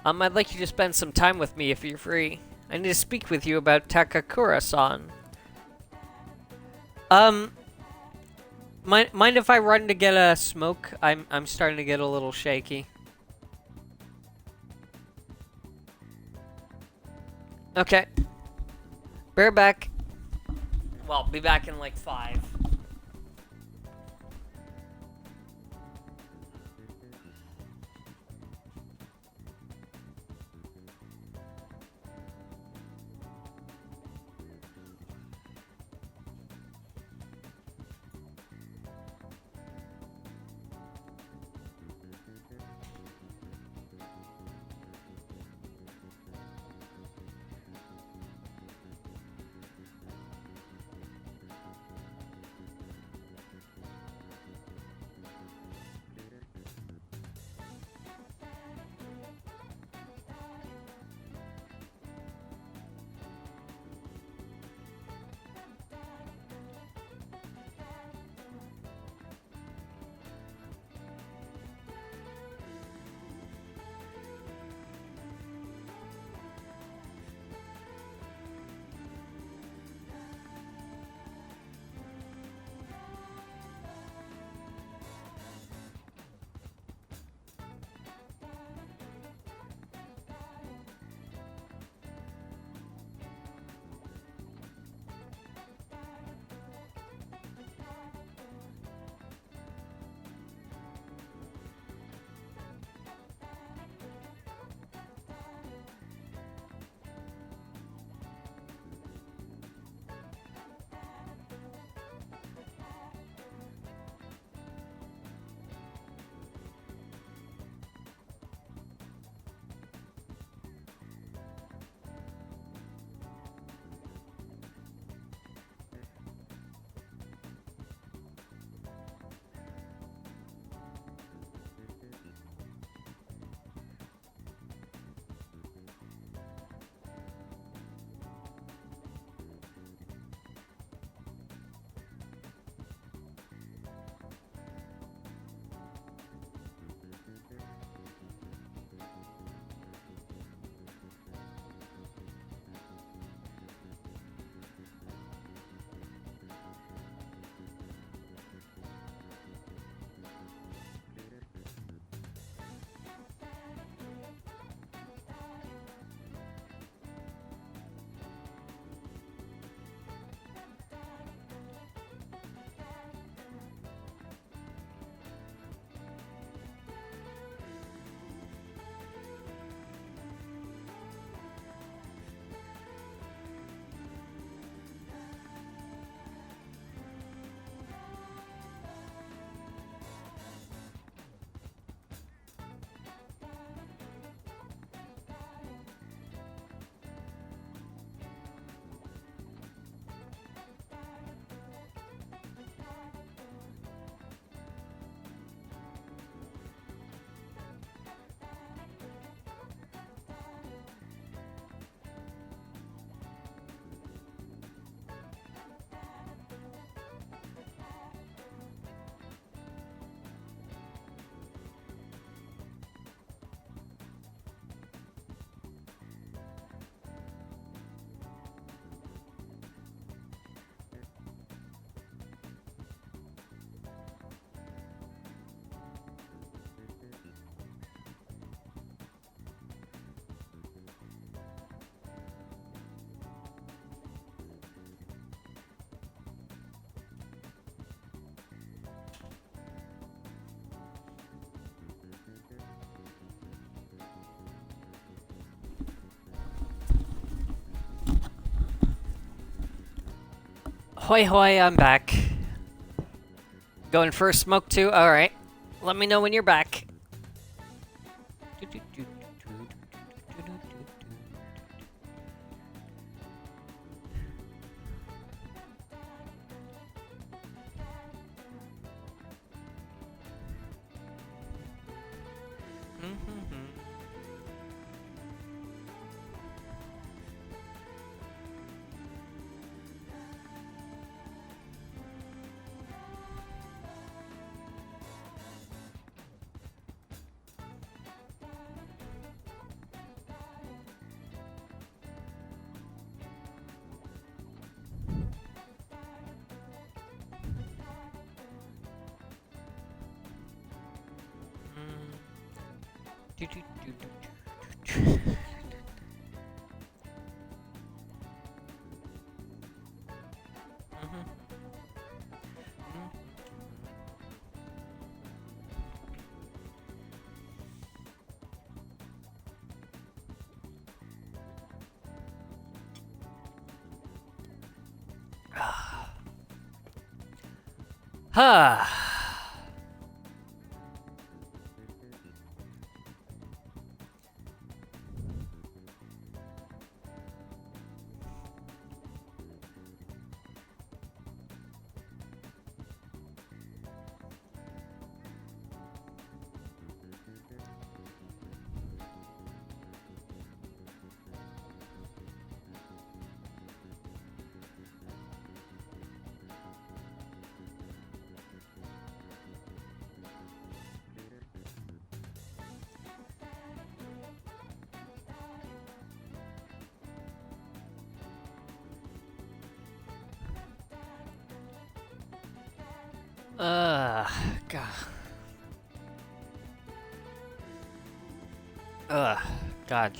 I'd like you to spend some time with me if you're free. I need to speak with you about Takakura-san. Mind if I run to get a smoke? I'm starting to get a little shaky. Okay. Bear back. Well, be back in like 5. Hoy hoy, I'm back. Going for a smoke too? Alright. Let me know when you're back. Huh. God. God.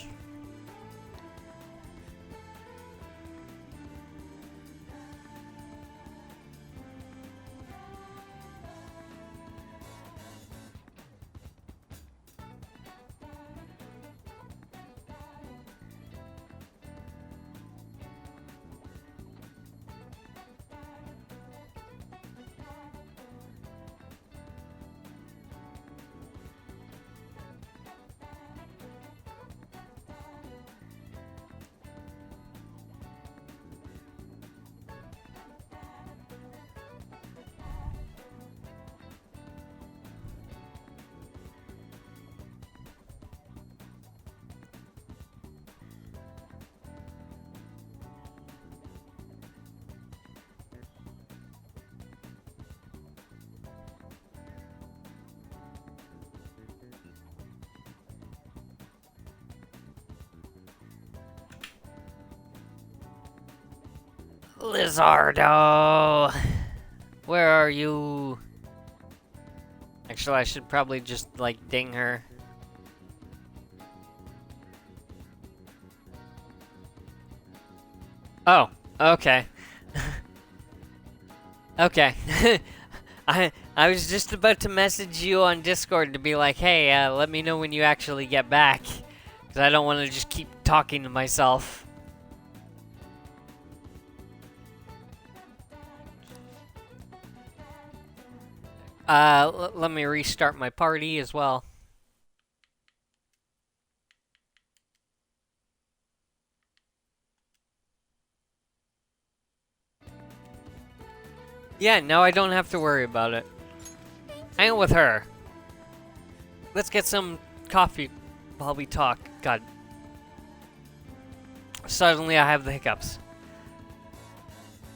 Lizardo! Where are you? Actually, I should probably just, like, ding her. Oh, okay. Okay. I was just about to message you on Discord to be like, hey, let me know when you actually get back. Because I don't want to just keep talking to myself. Let me restart my party as well. Yeah, now I don't have to worry about it. Hang out with her. Let's get some coffee while we talk. God. Suddenly I have the hiccups.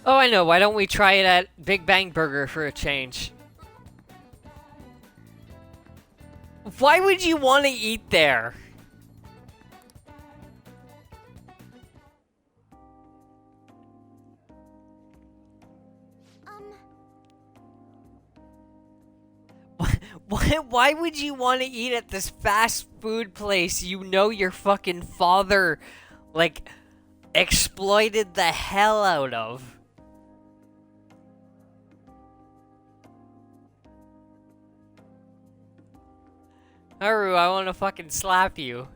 Oh, I know. Why don't we try it at Big Bang Burger for a change? Why would you want to eat there? Why would you want to eat at this fast food place you know your fucking father, like, exploited the hell out of? Haru, I want to fucking slap you.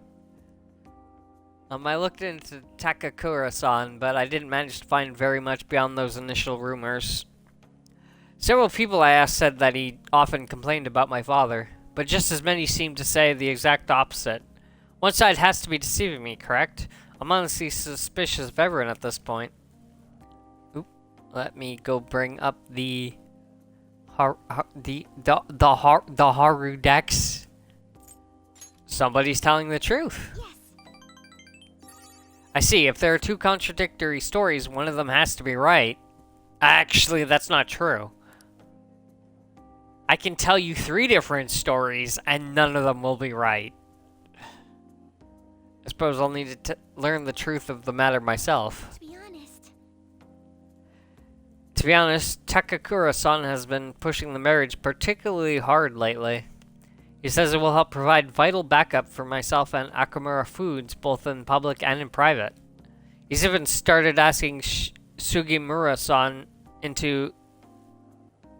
I looked into Takakura-san, but I didn't manage to find very much beyond those initial rumors. Several people I asked said that he often complained about my father, but just as many seemed to say the exact opposite. One side has to be deceiving me, correct? I'm honestly suspicious of everyone at this point. Oop, let me go bring up the Haru Dex. Somebody's telling the truth. Yes. I see, if there are two contradictory stories, one of them has to be right. Actually, that's not true. I can tell you 3 different stories, and none of them will be right. I suppose I'll need to learn the truth of the matter myself. To be honest, Takakura-san has been pushing the marriage particularly hard lately. He says it will help provide vital backup for myself and Akamura Foods, both in public and in private. He's even started asking Sugimura-san into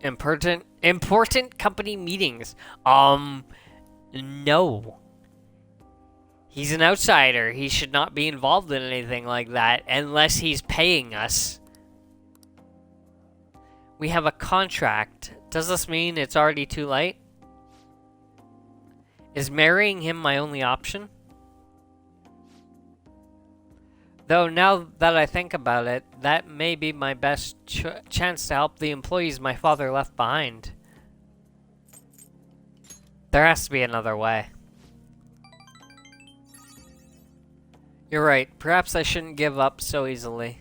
important company meetings. No. He's an outsider. He should not be involved in anything like that unless he's paying us. We have a contract. Does this mean it's already too late? Is marrying him my only option? Though now that I think about it, that may be my best chance to help the employees my father left behind. There has to be another way. You're right. Perhaps I shouldn't give up so easily.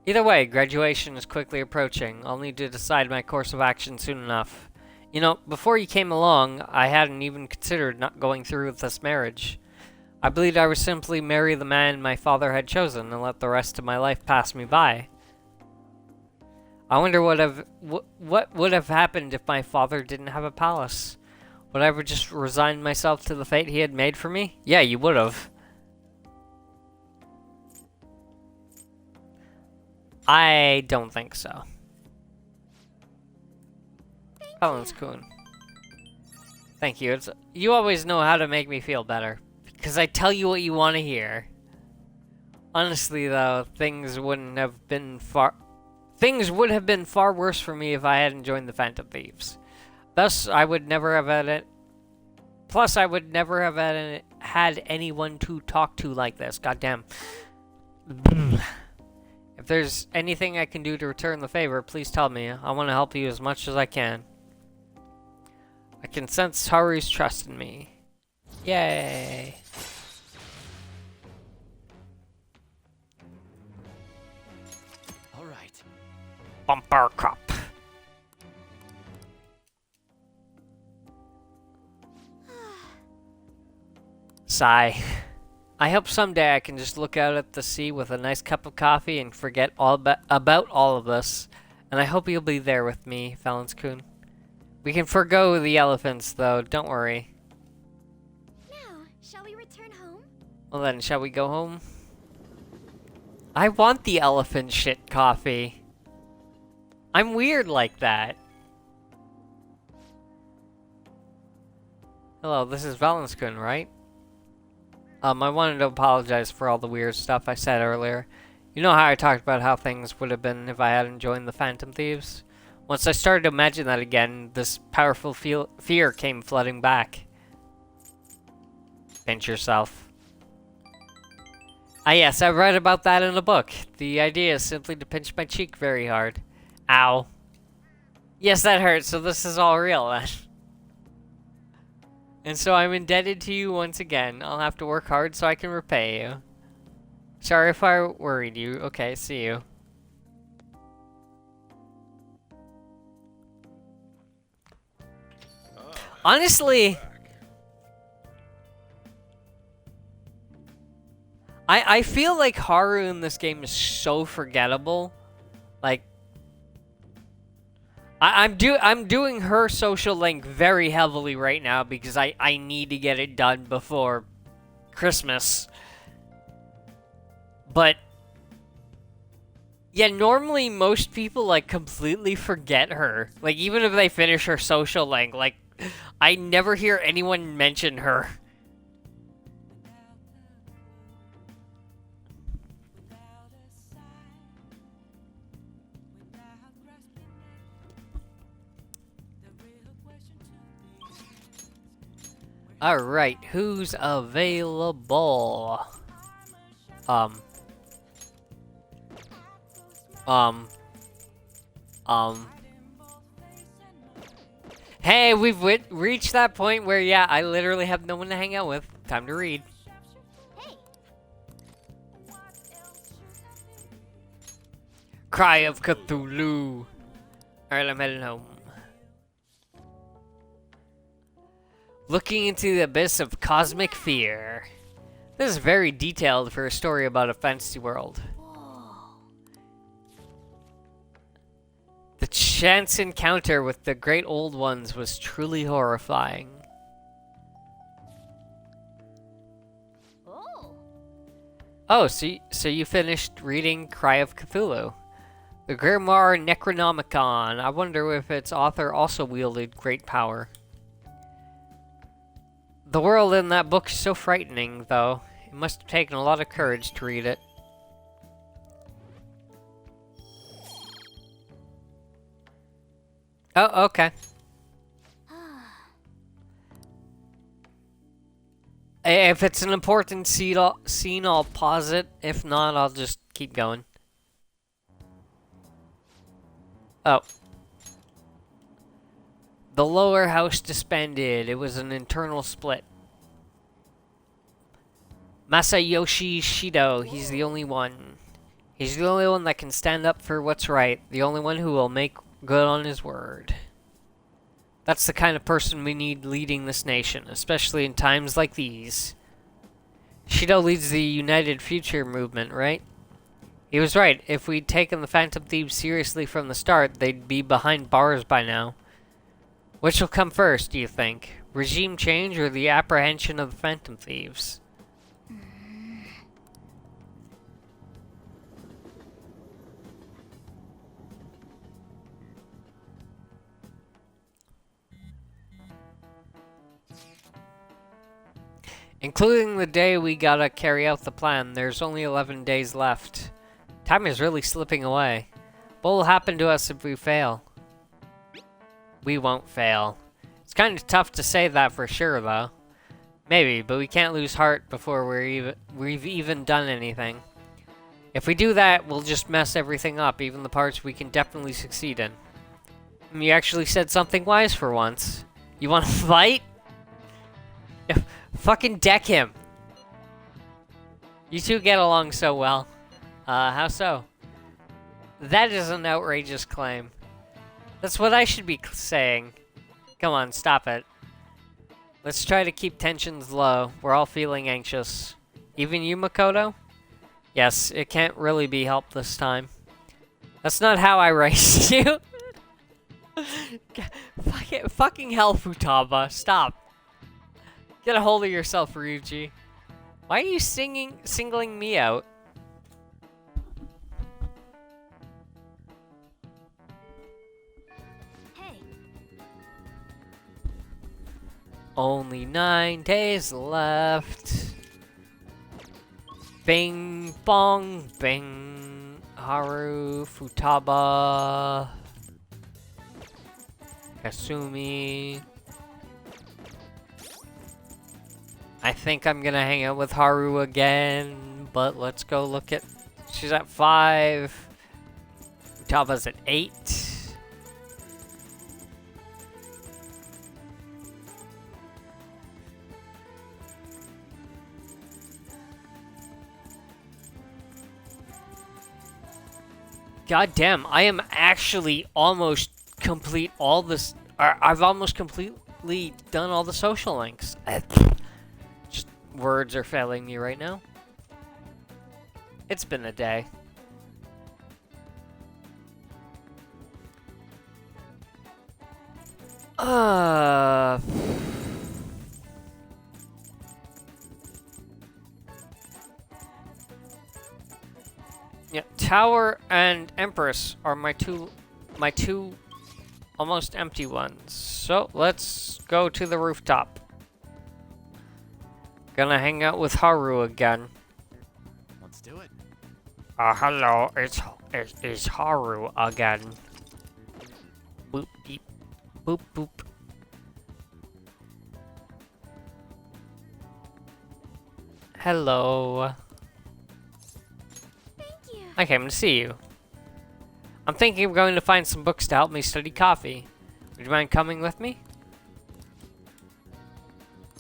Either way, graduation is quickly approaching. I'll need to decide my course of action soon enough. You know, before you came along, I hadn't even considered not going through with this marriage. I believed I would simply marry the man my father had chosen and let the rest of my life pass me by. I wonder what would have happened if my father didn't have a palace. Would I ever just resign myself to the fate he had made for me? Yeah, you would have. I don't think so. Balance-kun. Thank you. You always know how to make me feel better. Because I tell you what you want to hear. Honestly, though, things would have been far worse for me if I hadn't joined the Phantom Thieves. Thus, I would never have had it. Plus, I would never have had anyone to talk to like this. Goddamn. If there's anything I can do to return the favor, please tell me. I want to help you as much as I can. I can sense Haru's trust in me. Yay! All right. Bumper crop. Sigh. I hope someday I can just look out at the sea with a nice cup of coffee and forget about all of this. And I hope you'll be there with me, Balance-kun. We can forgo the elephants, though. Don't worry. Now, shall we return home? Well then, shall we go home? I want the elephant shit coffee. I'm weird like that. Hello, this is Balance-kun, right? I wanted to apologize for all the weird stuff I said earlier. You know how I talked about how things would have been if I hadn't joined the Phantom Thieves? Once I started to imagine that again, this powerful fear came flooding back. Pinch yourself. Ah yes, I read about that in a book. The idea is simply to pinch my cheek very hard. Ow. Yes, that hurts, so this is all real then. And so I'm indebted to you once again. I'll have to work hard so I can repay you. Sorry if I worried you. Okay, see you. Honestly, I feel like Haru in this game is so forgettable. Like, I'm doing her social link very heavily right now because I need to get it done before Christmas. But yeah, normally most people like completely forget her. Like even if they finish her social link, like I never hear anyone mention her. Alright, who's available? Hey, we've reached that point where, yeah, I literally have no one to hang out with. Time to read. Hey. Cry of Cthulhu. Alright, I'm heading home. Looking into the abyss of cosmic fear. This is very detailed for a story about a fantasy world. The chance encounter with the great old ones was truly horrifying. Oh. Oh, so you finished reading Cry of Cthulhu. The Grimoire Necronomicon. I wonder if its author also wielded great power. The world in that book is so frightening, though. It must have taken a lot of courage to read it. Oh, okay. If it's an important scene, I'll pause it. If not, I'll just keep going. Oh. The lower house disbanded. It was an internal split. Masayoshi Shido, he's the only one. He's the only one that can stand up for what's right. The only one who will make good on his word. That's the kind of person we need leading this nation, especially in times like these. Shido leads the United Future movement, right? He was right. If we'd taken the Phantom Thieves seriously from the start, they'd be behind bars by now. Which will come first, do you think? Regime change or the apprehension of the Phantom Thieves? Including the day we gotta carry out the plan, there's only 11 days left. Time is really slipping away. What will happen to us if we fail? We won't fail. It's kind of tough to say that for sure, though. Maybe, but we can't lose heart before we've even done anything. If we do that, we'll just mess everything up, even the parts we can definitely succeed in. You actually said something wise for once. You want to fight? Fucking deck him. You two get along so well. How so? That is an outrageous claim. That's what I should be saying. Come on, stop it. Let's try to keep tensions low. We're all feeling anxious. Even you, Makoto? Yes, it can't really be helped this time. That's not how I raised you. Fucking hell, Futaba. Stop. Get a hold of yourself, Ryuji. Why are you singling me out? Hey. Only 9 days left. Bing, bong, bing. Haru, Futaba. Kasumi. I think I'm gonna hang out with Haru again, but let's go look at... She's at 5. Futaba's at 8. God damn, I am actually almost complete all this... I've almost completely done all the social links. Just words are failing me right now. It's been a day. Yeah, Tower and Empress are my two almost empty ones. So let's go to the rooftop. Gonna hang out with Haru again. Let's do it. Hello, it's Haru again. Boop beep, boop boop. Hello. I came to see you. I'm thinking of going to find some books to help me study coffee. Would you mind coming with me?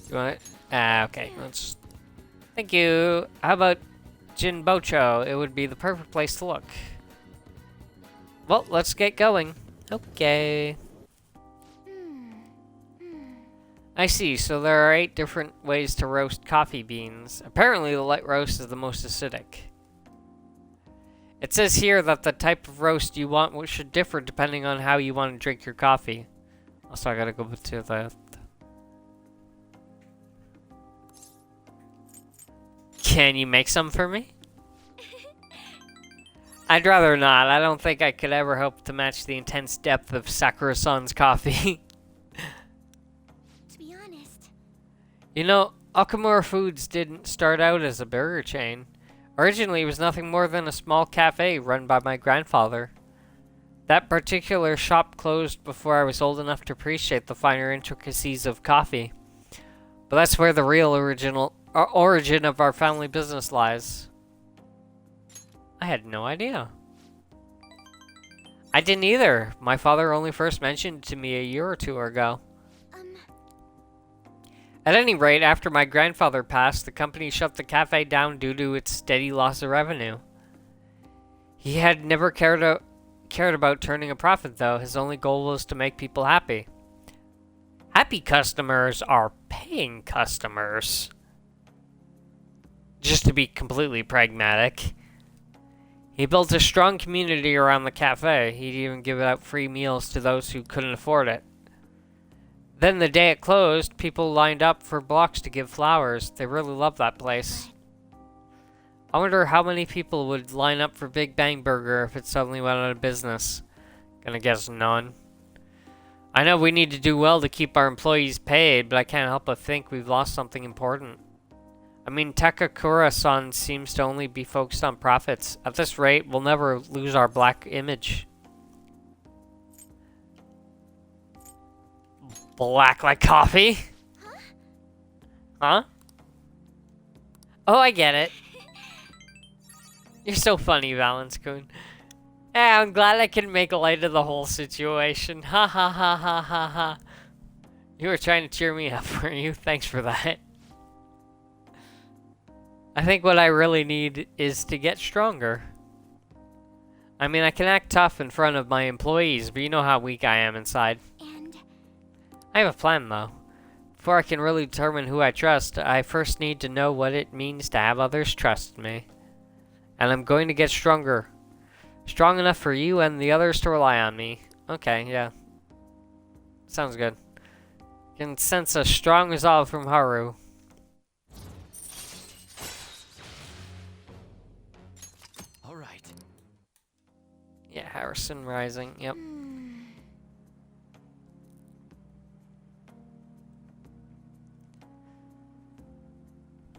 You want it? Okay. Let's... Thank you. How about Jinbocho? It would be the perfect place to look. Well, let's get going. Okay. I see. So there are 8 different ways to roast coffee beans. Apparently, the light roast is the most acidic. It says here that the type of roast you want should differ depending on how you want to drink your coffee. Also, I gotta go to the... Can you make some for me? I'd rather not. I don't think I could ever hope to match the intense depth of Sakura-san's coffee. To be honest, You know, Okamura Foods didn't start out as a burger chain. Originally, it was nothing more than a small cafe run by my grandfather. That particular shop closed before I was old enough to appreciate the finer intricacies of coffee. But that's where the real origin of our family business lies. I had no idea. I didn't either. My father only first mentioned it to me a year or two ago. At any rate, after my grandfather passed, the company shut the cafe down due to its steady loss of revenue. He had never cared about turning a profit, though. His only goal was to make people happy. Happy customers are paying customers. Just to be completely pragmatic. He built a strong community around the cafe. He'd even give out free meals to those who couldn't afford it. Then the day it closed, people lined up for blocks to give flowers. They really loved that place. I wonder how many people would line up for Big Bang Burger if it suddenly went out of business. Gonna guess none. I know we need to do well to keep our employees paid, but I can't help but think we've lost something important. I mean, Takakura-san seems to only be focused on profits. At this rate, we'll never lose our black image. Black like coffee? Huh? Oh, I get it. You're so funny, Valence-kun. Yeah, I'm glad I can make light of the whole situation. Ha ha ha ha ha ha. You were trying to cheer me up, weren't you? Thanks for that. I think what I really need is to get stronger. I mean, I can act tough in front of my employees, but you know how weak I am inside. I have a plan, though. Before I can really determine who I trust, I first need to know what it means to have others trust me. And I'm going to get stronger. Strong enough for you and the others to rely on me. Okay, yeah. Sounds good. Can sense a strong resolve from Haru. All right. Yeah, Harrison Rising, yep.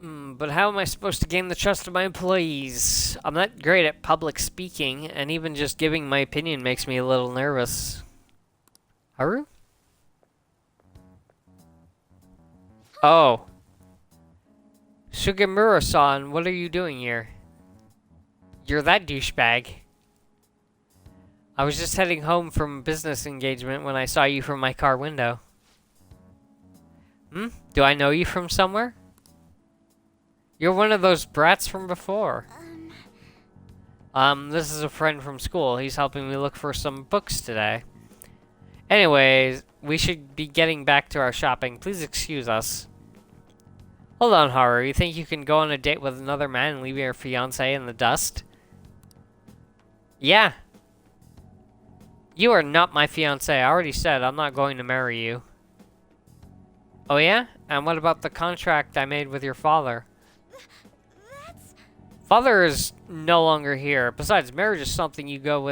But how am I supposed to gain the trust of my employees? I'm not great at public speaking, and even just giving my opinion makes me a little nervous. Haru? Oh. Sugemura-san, what are you doing here? You're that douchebag. I was just heading home from a business engagement when I saw you from my car window. Do I know you from somewhere? You're one of those brats from before. This is a friend from school. He's helping me look for some books today. Anyways, we should be getting back to our shopping. Please excuse us. Hold on, Haru. You think you can go on a date with another man and leave your fiancé in the dust? Yeah. You are not my fiancé. I already said I'm not going to marry you. Oh yeah? And what about the contract I made with your father? Father is no longer here. Besides, marriage is something you go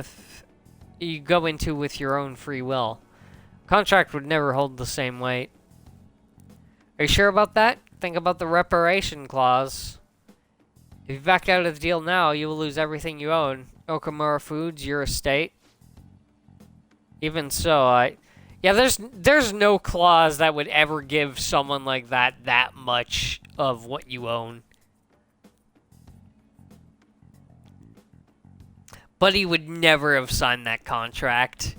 into with your own free will. Contract would never hold the same weight. Are you sure about that? Think about the reparation clause. If you back out of the deal now, you will lose everything you own. Okamura Foods, your estate. Even so, yeah, there's no clause that would ever give someone like that much of what you own. But he would never have signed that contract.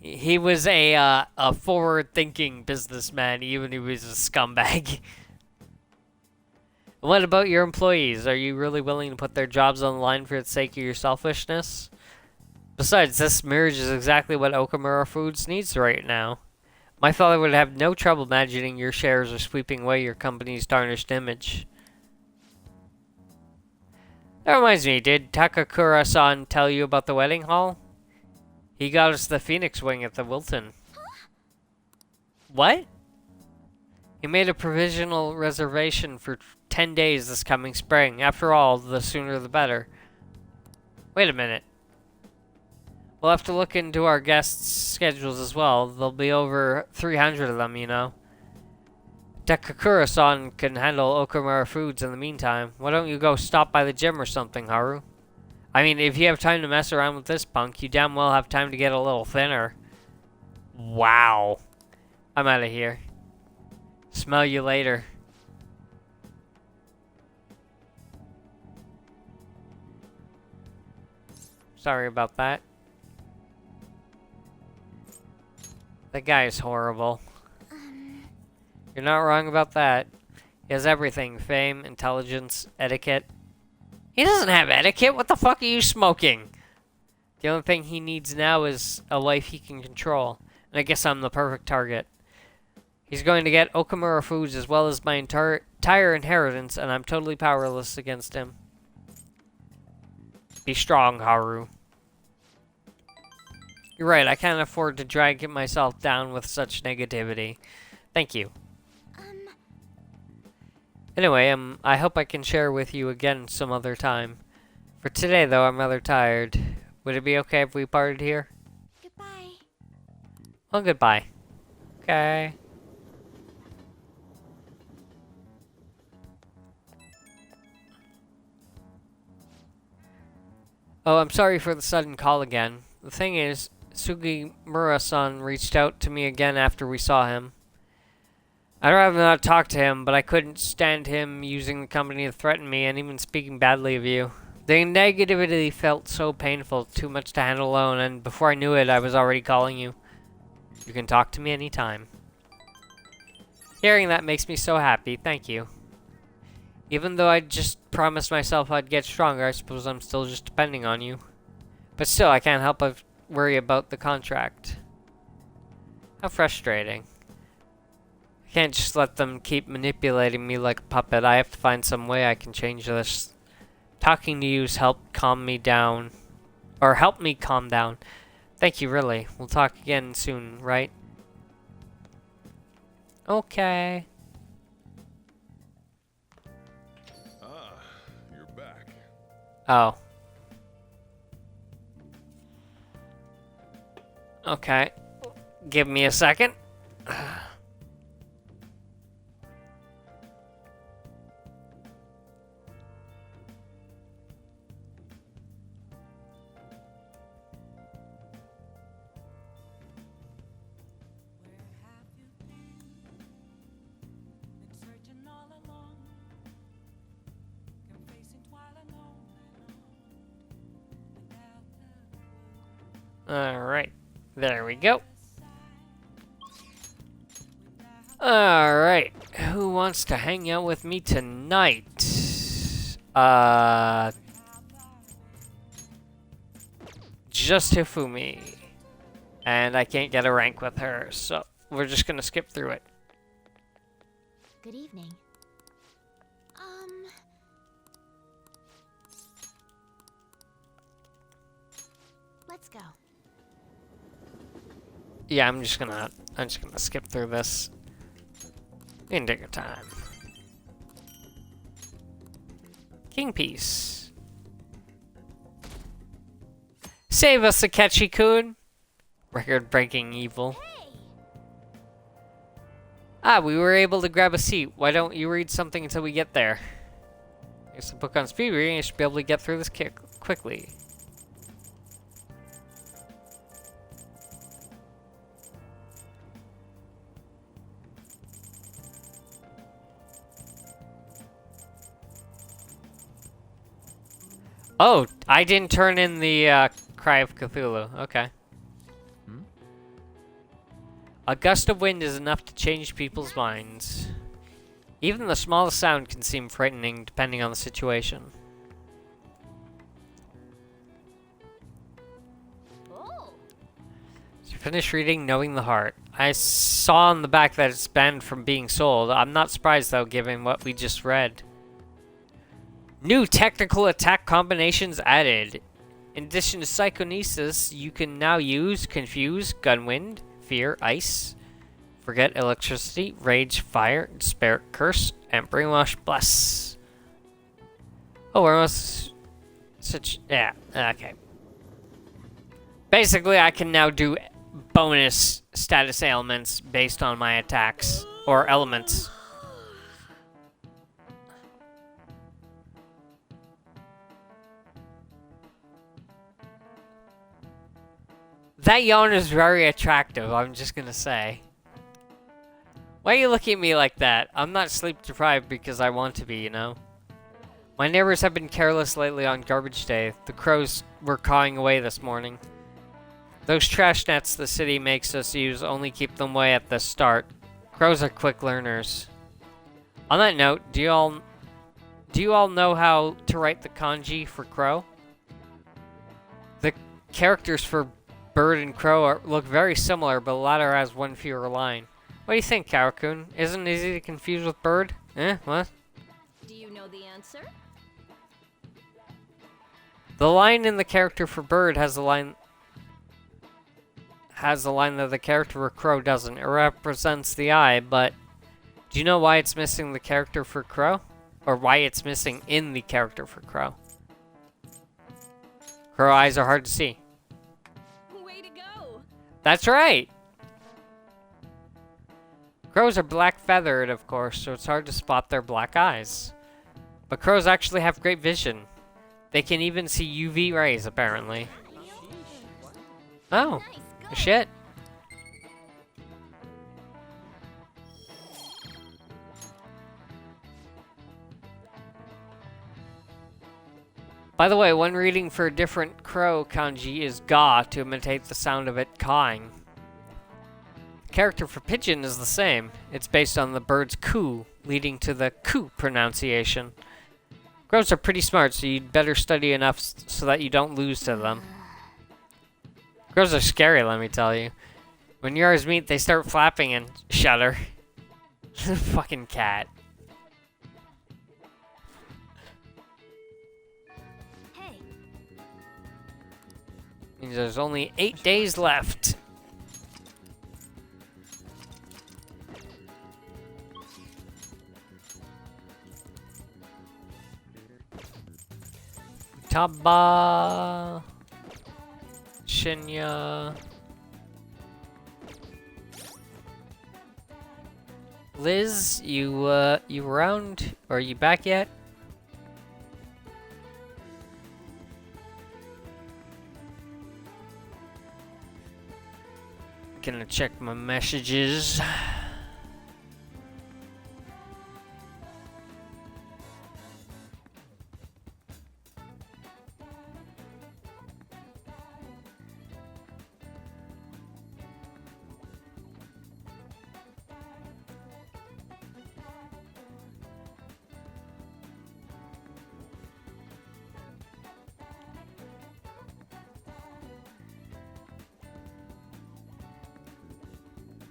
He was a forward-thinking businessman, even if he was a scumbag. What about your employees? Are you really willing to put their jobs on the line for the sake of your selfishness? Besides, this marriage is exactly what Okamura Foods needs right now. My father would have no trouble imagining your shares are sweeping away your company's tarnished image. That reminds me, did Takakura-san tell you about the wedding hall? He got us the Phoenix Wing at the Wilton. What? He made a provisional reservation for 10 days this coming spring. After all, the sooner the better. Wait a minute. We'll have to look into our guests' schedules as well. There'll be over 300 of them, you know. Takakura-san can handle Okamura Foods in the meantime. Why don't you go stop by the gym or something, Haru? I mean, if you have time to mess around with this punk, you damn well have time to get a little thinner. Wow. I'm out of here. Smell you later. Sorry about that. That guy is horrible. You're not wrong about that. He has everything. Fame, intelligence, etiquette. He doesn't have etiquette. What the fuck are you smoking? The only thing he needs now is a life he can control. And I guess I'm the perfect target. He's going to get Okamura Foods as well as my entire inheritance, and I'm totally powerless against him. Be strong, Haru. You're right, I can't afford to drag myself down with such negativity. Thank you. Anyway, I hope I can share with you again some other time. For today, though, I'm rather tired. Would it be okay if we parted here? Goodbye. Well, goodbye. Okay. Oh, I'm sorry for the sudden call again. The thing is, Sugimura-san reached out to me again after we saw him. I'd rather not talk to him, but I couldn't stand him using the company to threaten me and even speaking badly of you. The negativity felt so painful, too much to handle alone, and before I knew it, I was already calling you. You can talk to me anytime. Hearing that makes me so happy, thank you. Even though I just promised myself I'd get stronger, I suppose I'm still just depending on you. But still, I can't help but worry about the contract. How frustrating. I can't just let them keep manipulating me like a puppet. I have to find some way I can change this. Talking to you's helped calm me down. Or help me calm down. Thank you, really. We'll talk again soon, right? Okay. Ah, you're back. Oh. Okay. Give me a second. Alright. There we go. Alright. Who wants to hang out with me tonight? Just Hifumi. And I can't get a rank with her, so we're just gonna skip through it. Good evening. Let's go. Yeah, I'm just gonna skip through this. We can take our time. King Piece. Save us, Akechi-kun. Record-breaking evil. Hey! Ah, we were able to grab a seat. Why don't you read something until we get there? There's a book on speed reading. I should be able to get through this quickly. Oh, I didn't turn in the Cry of Cthulhu. Okay. A gust of wind is enough to change people's minds. Even the smallest sound can seem frightening depending on the situation. Oh. So you finish reading Knowing the Heart. I saw on the back that it's banned from being sold. I'm not surprised though, given what we just read. New technical attack combinations added. In addition to Psychonesis, you can now use Confuse, Gunwind, Fear, Ice, Forget Electricity, Rage, Fire, Despair, Curse, and Brainwash, Bless. Oh, we're almost... Yeah, okay. Basically, I can now do bonus status ailments based on my attacks, or elements. That yawn is very attractive, I'm just gonna say. Why are you looking at me like that? I'm not sleep deprived because I want to be, you know? My neighbors have been careless lately on garbage day. The crows were cawing away this morning. Those trash nets the city makes us use only keep them away at the start. Crows are quick learners. On that note, do you all know how to write the kanji for crow? The characters for bird and crow look very similar, but the latter has one fewer line. What do you think, Karakun? Isn't it easy to confuse with bird? What? Do you know the answer? The line in the character for bird has the line that the character for crow doesn't. It represents the eye, but do you know why it's missing the character for crow? Or why it's missing in the character for crow? Crow eyes are hard to see. Way to go! That's right! Crows are black feathered, of course, so it's hard to spot their black eyes. But crows actually have great vision. They can even see UV rays, apparently. Oh, shit. By the way, one reading for a different crow kanji is ga to imitate the sound of it cawing. The character for pigeon is the same. It's based on the bird's coo, leading to the coo pronunciation. Crows are pretty smart, so you'd better study enough so that you don't lose to them. Crows are scary, let me tell you. When yours meet, they start flapping and shudder. Fucking cat. Hey, Means there's only 8 days left. Taba, Shinya, Liz, you around? Are you back yet? Gonna check my messages.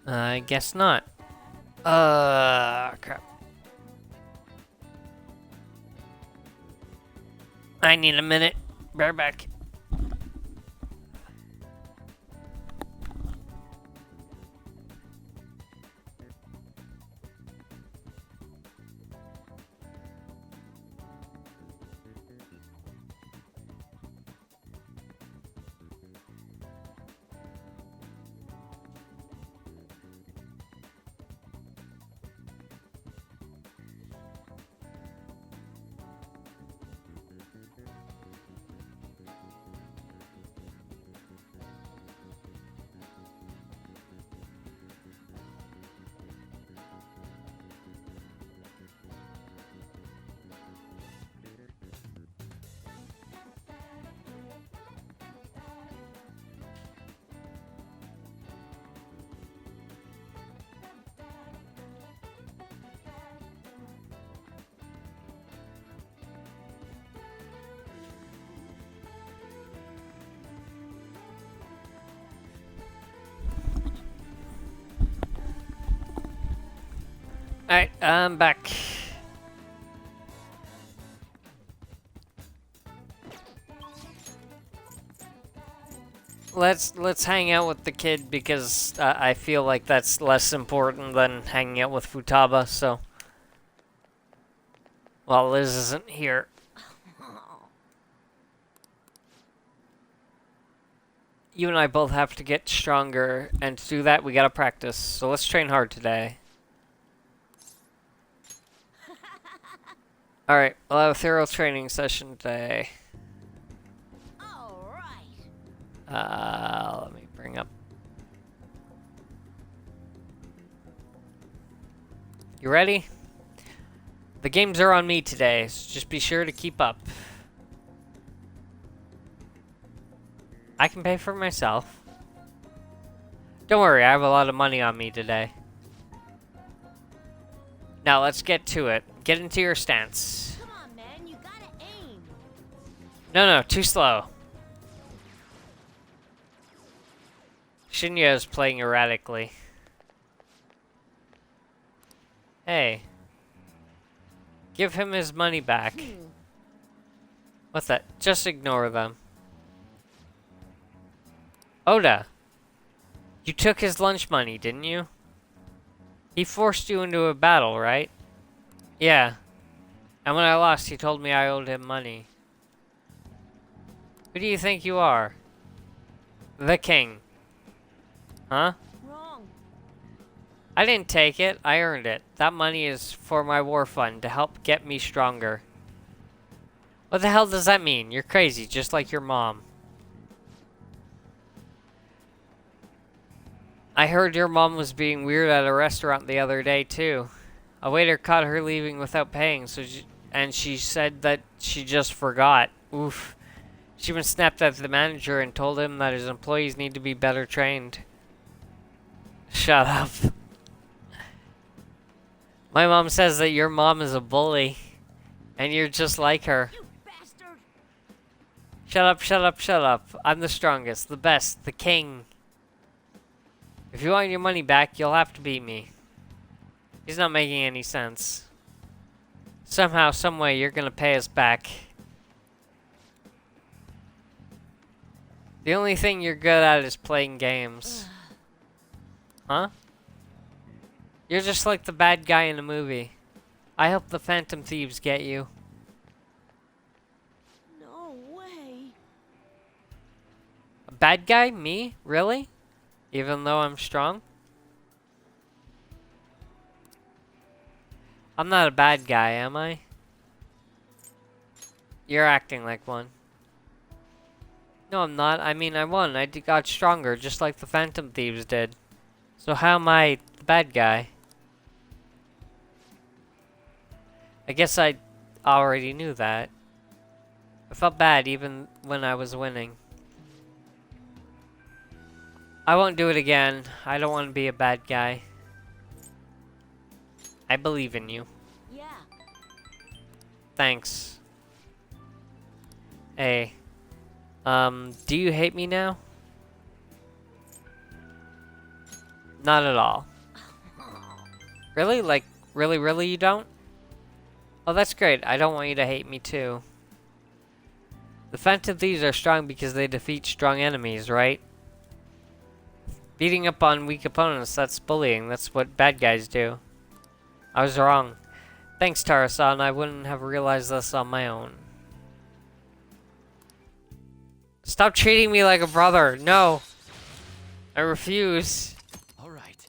I guess not. Crap. I need a minute. Bear back. Alright, I'm back. let's hang out with the kid because I feel like that's less important than hanging out with Futaba. So, well, Liz isn't here. You and I both have to get stronger, and to do that, we gotta practice. So let's train hard today. Alright, we'll have a thorough training session today. All right. Let me bring up. You ready? The games are on me today, so just be sure to keep up. I can pay for myself. Don't worry, I have a lot of money on me today. Now let's get to it. Get into your stance. Come on, man. You gotta aim. No, too slow. Shinya is playing erratically. Hey. Give him his money back. What's that? Just ignore them. Oda. You took his lunch money, didn't you? He forced you into a battle, right? Yeah. And when I lost, he told me I owed him money. Who do you think you are? The king. Huh? Wrong. I didn't take it. I earned it. That money is for my war fund to help get me stronger. What the hell does that mean? You're crazy, just like your mom. I heard your mom was being weird at a restaurant the other day, too. A waiter caught her leaving without paying, and she said that she just forgot. Oof. She even snapped at the manager and told him that his employees need to be better trained. Shut up. My mom says that your mom is a bully, and you're just like her. You bastard. Shut up, shut up, shut up. I'm the strongest, the best, the king. If you want your money back, you'll have to beat me. He's not making any sense. Somehow, someway, you're gonna pay us back. The only thing you're good at is playing games. Huh? You're just like the bad guy in a movie. I hope the Phantom Thieves get you. No way. A bad guy? Me? Really? Even though I'm strong? I'm not a bad guy, am I? You're acting like one. No, I'm not. I mean, I won. I got stronger, just like the Phantom Thieves did. So how am I the bad guy? I guess I already knew that. I felt bad even when I was winning. I won't do it again. I don't want to be a bad guy. I believe in you. Yeah. Thanks. Hey. Do you hate me now? Not at all. Really? Like, really you don't? Oh, that's great. I don't want you to hate me too. The Phantom Thieves are strong because they defeat strong enemies, right? Beating up on weak opponents, that's bullying. That's what bad guys do. I was wrong. Thanks, Tara-san. I wouldn't have realized this on my own. Stop treating me like a brother. No. I refuse. All right.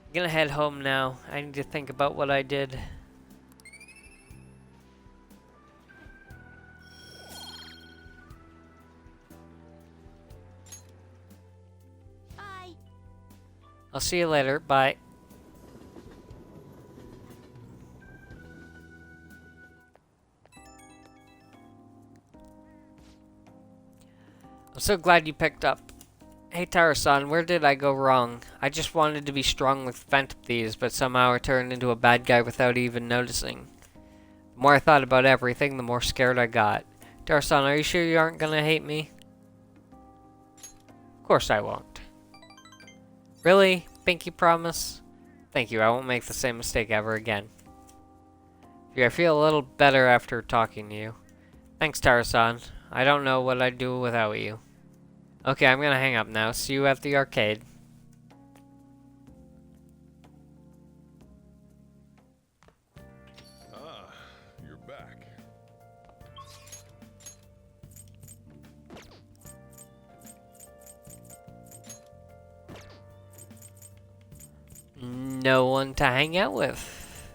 I'm gonna head home now. I need to think about what I did. Bye. I'll see you later. Bye. I'm so glad you picked up. Hey Tara-san, where did I go wrong? I just wanted to be strong with Phantom Thieves, but somehow I turned into a bad guy without even noticing. The more I thought about everything, the more scared I got. Tara-san, are you sure you aren't gonna hate me? Of course I won't. Really? Pinky promise? Thank you, I won't make the same mistake ever again. I feel a little better after talking to you. Thanks, Tarasan. I don't know what I'd do without you. Okay, I'm gonna hang up now. See you at the arcade. Ah, you're back. No one to hang out with.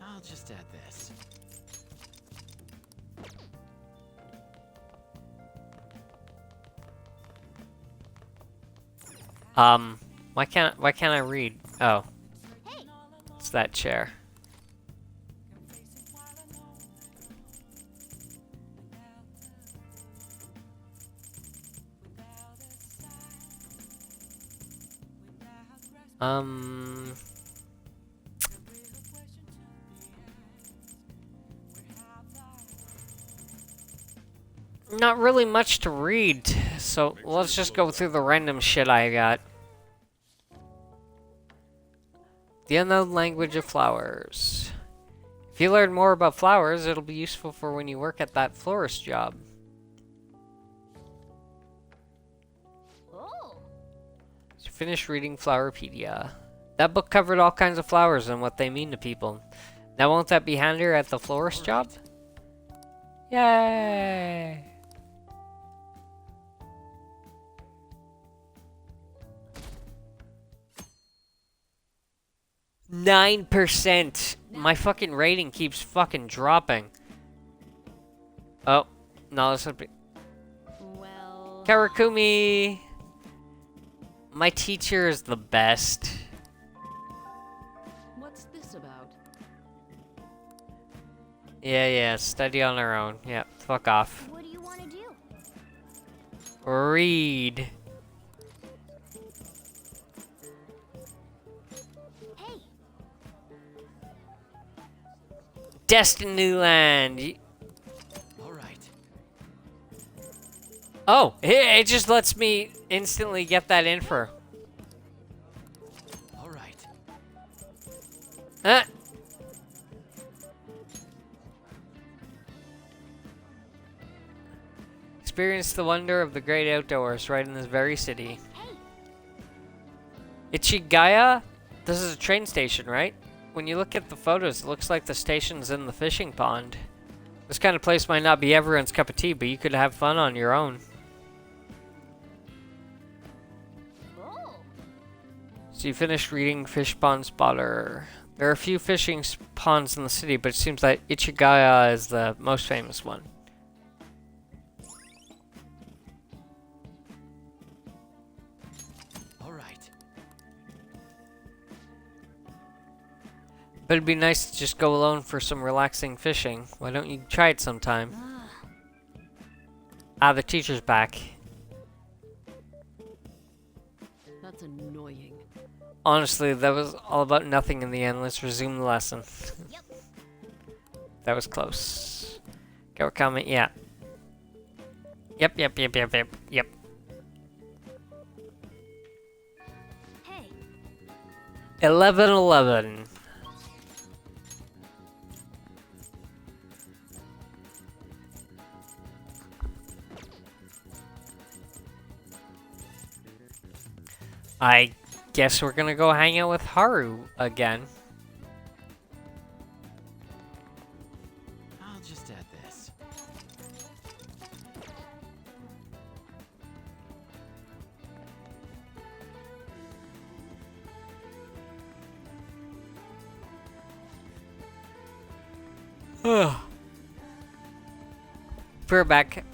I'll just add this. Why can't I read? Oh. Hey, It's that chair. Not really much to read, so let's just go through the random shit I got. The unknown language of flowers. If you learn more about flowers, it'll be useful for when you work at that florist job. oh, So finish reading Flowerpedia. That book covered all kinds of flowers and what they mean to people. Now won't that be handier at the florist job? Yay! %. My fucking rating keeps fucking dropping. Oh, no, this would be well. Karakumi. My teacher is the best. What's this about? Yeah, study on our own. Yeah, fuck off. What do you want to do? Read. Hey, Destiny Land. All right. Oh, it just lets me instantly get that info. All right. Huh? Experience the wonder of the great outdoors right in this very city. Ichigaya? This is a train station, right? When you look at the photos, it looks like the station's in the fishing pond. This kind of place might not be everyone's cup of tea, but you could have fun on your own. oh, So you finished reading Fish Pond Spotter. There are a few fishing ponds in the city, but it seems that Ichigaya is the most famous one. All right. But it'd be nice to just go alone for some relaxing fishing. Why don't you try it sometime? Ah, the teacher's back. That's annoying. Honestly, that was all about nothing in the end. Let's resume the lesson. Yep. That was close. Go comment, yeah. Yep. hey, 11:11. I guess we're gonna go hang out with Haru again. I'll just add this. We're back.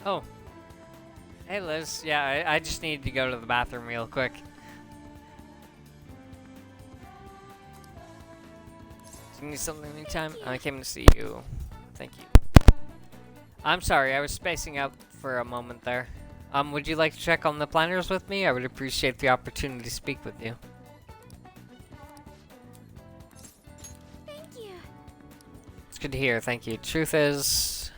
Oh. Hey, Liz. Yeah, I just need to go to the bathroom real quick. Do you need something anytime? I came to see you. Thank you. I'm sorry, I was spacing out for a moment there. Would you like to check on the planners with me? I would appreciate the opportunity to speak with you. Thank you. It's good to hear, thank you. Truth is...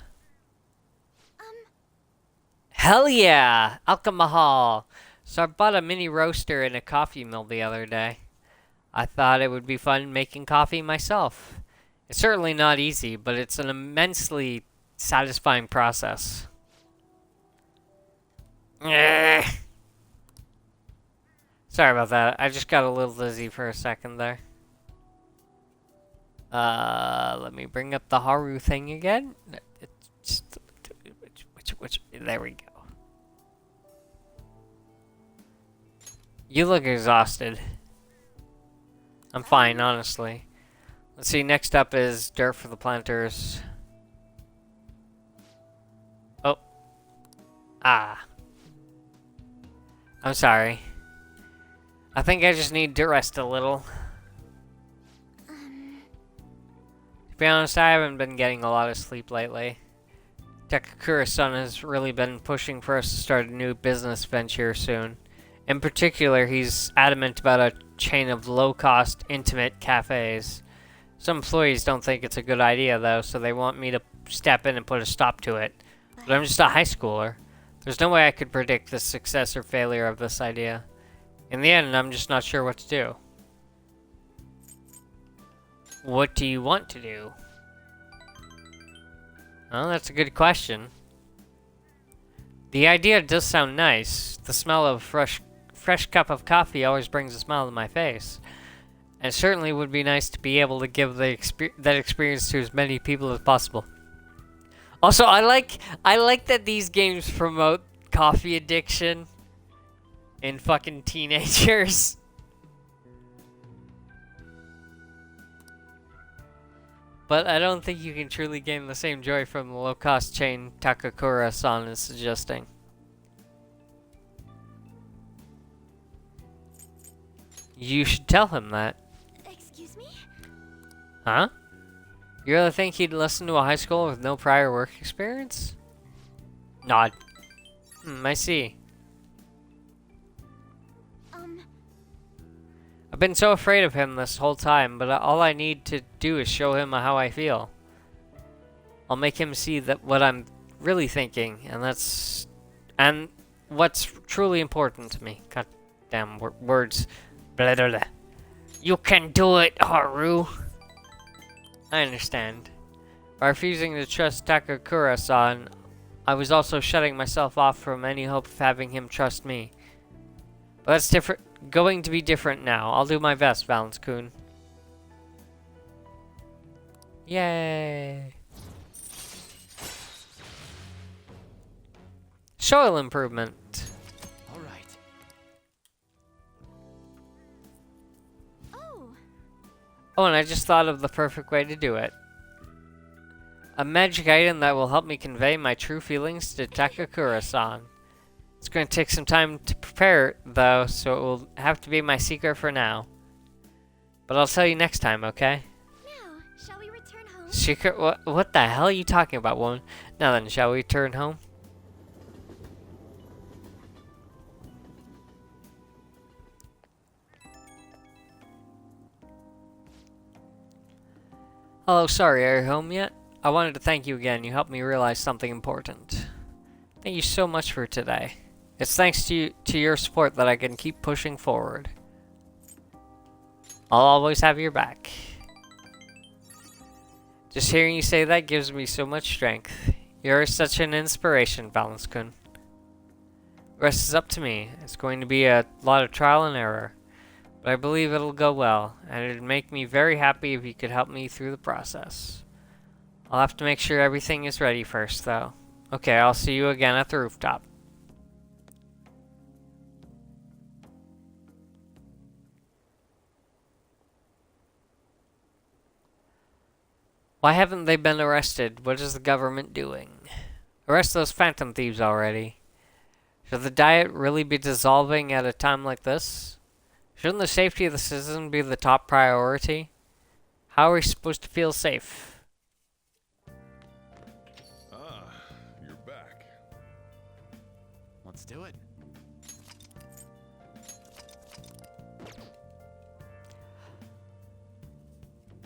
Hell yeah! Alcohol! So I bought a mini roaster and a coffee mill the other day. I thought it would be fun making coffee myself. It's certainly not easy, but it's an immensely satisfying process. Sorry about that. I just got a little dizzy for a second there. Let me bring up the Haru thing again. There we go. You look exhausted. I'm fine, honestly. Let's see, next up is dirt for the planters. Oh. Ah. I'm sorry. I think I just need to rest a little. To be honest, I haven't been getting a lot of sleep lately. Takakura-san has really been pushing for us to start a new business venture soon. In particular, he's adamant about a chain of low-cost, intimate cafes. Some employees don't think it's a good idea, though, so they want me to step in and put a stop to it. But I'm just a high schooler. There's no way I could predict the success or failure of this idea. In the end, I'm just not sure what to do. What do you want to do? Well, that's a good question. The idea does sound nice. The smell of fresh cup of coffee always brings a smile to my face. And it certainly would be nice to be able to give that experience to as many people as possible. Also, I like that these games promote coffee addiction in fucking teenagers. But I don't think you can truly gain the same joy from the low-cost chain Takakura-san is suggesting. You should tell him that. Excuse me? Huh? You really think he'd listen to a high schooler with no prior work experience? Nod. I see. I've been so afraid of him this whole time, but all I need to do is show him how I feel. I'll make him see that what I'm really thinking, and what's truly important to me. Goddamn words. Blah, blah, blah. You can do it, Haru. I understand. By refusing to trust Takakura-san, I was also shutting myself off from any hope of having him trust me. But that's going to be different now. I'll do my best, Valence-kun. Yay! Soil improvement. All right. Oh, and I just thought of the perfect way to do it. A magic item that will help me convey my true feelings to Takakura-san. It's going to take some time to prepare, though, so it will have to be my secret for now. But I'll tell you next time, okay? Now, shall we return home? Secret? What the hell are you talking about, woman? Now then, shall we return home? Hello, sorry, are you home yet? I wanted to thank you again. You helped me realize something important. Thank you so much for today. It's thanks to your support that I can keep pushing forward. I'll always have your back. Just hearing you say that gives me so much strength. You're such an inspiration, Valence-kun. The rest is up to me. It's going to be a lot of trial and error. But I believe it'll go well, and it'd make me very happy if you could help me through the process. I'll have to make sure everything is ready first, though. Okay, I'll see you again at the rooftop. Why haven't they been arrested? What is the government doing? Arrest those phantom thieves already. Should the diet really be dissolving at a time like this? Shouldn't the safety of the citizen be the top priority? How are we supposed to feel safe? Ah, you're back. Let's do it.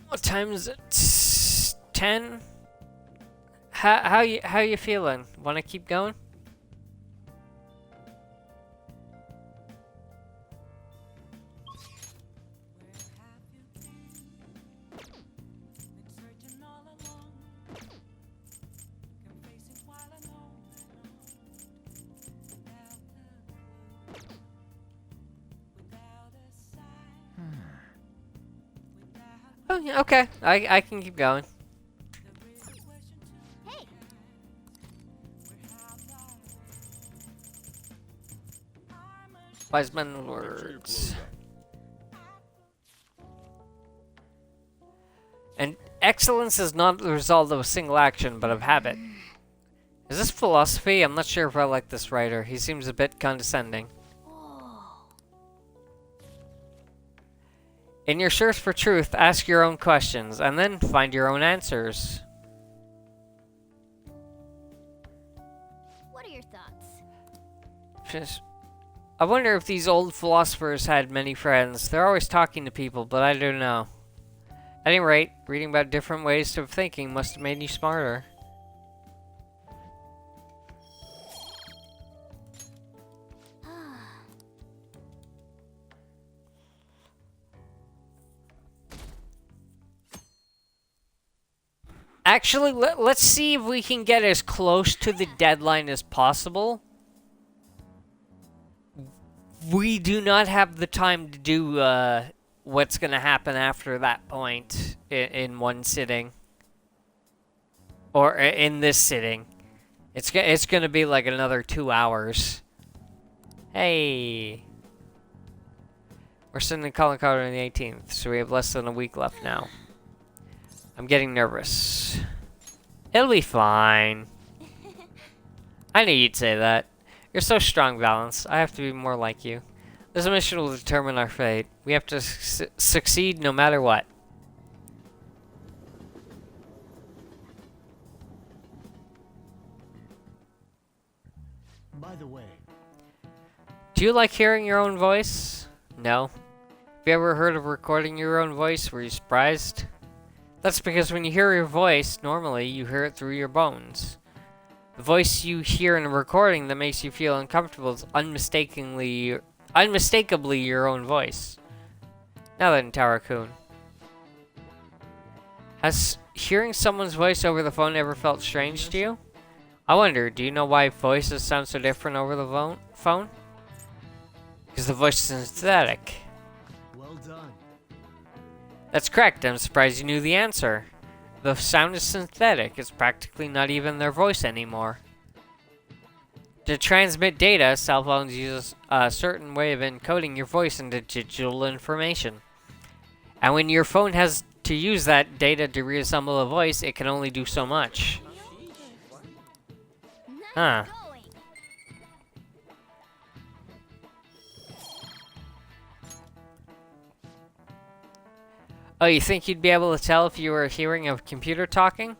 What time is it? 10? How you feeling? Want to keep going? Oh, yeah, okay. I can keep going. Hey! Wise men Make sure your words. clothes up. And excellence is not the result of a single action, but of habit. Is this philosophy? I'm not sure if I like this writer. He seems a bit condescending. In your search for truth, ask your own questions, and then find your own answers. What are your thoughts? I wonder if these old philosophers had many friends. They're always talking to people, but I don't know. At any rate, reading about different ways of thinking must have made you smarter. Actually, let's see if we can get as close to the deadline as possible. We do not have the time to do what's going to happen after that point in one sitting. Or in this sitting. It's going to be like another 2 hours. Hey. We're sending the calling card on the 18th, so we have less than a week left now. I'm getting nervous. It'll be fine. I knew you'd say that. You're so strong, Valance. I have to be more like you. This mission will determine our fate. We have to succeed no matter what. By the way, Do you like hearing your own voice? No. Have you ever heard of recording your own voice? Were you surprised? That's because when you hear your voice, normally you hear it through your bones. The voice you hear in a recording that makes you feel uncomfortable is unmistakably your own voice. Now then, Tara-kun. Has hearing someone's voice over the phone ever felt strange to you? I wonder, do you know why voices sound so different over the phone? Because the voice is synthetic. well done. That's correct. I'm surprised you knew the answer. The sound is synthetic. It's practically not even their voice anymore. To transmit data, cell phones use a certain way of encoding your voice into digital information. And when your phone has to use that data to reassemble a voice, it can only do so much. Huh. Going. Oh, you think you'd be able to tell if you were hearing a computer talking?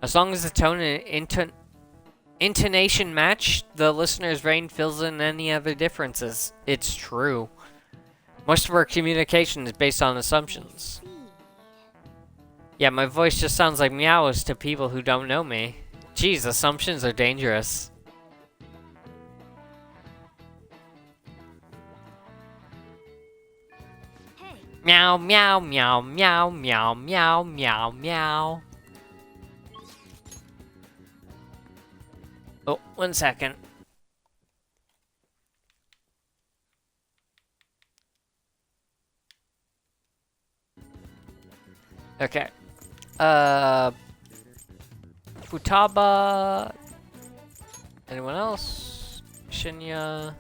As long as the tone and intonation match, the listener's brain fills in any other differences. It's true. Most of our communication is based on assumptions. Yeah, my voice just sounds like meows to people who don't know me. Geez, assumptions are dangerous. Hey, Meow, meow, meow, meow, meow, meow, meow, meow. Oh, 1 second. Okay. Futaba. Anyone else? Shinya.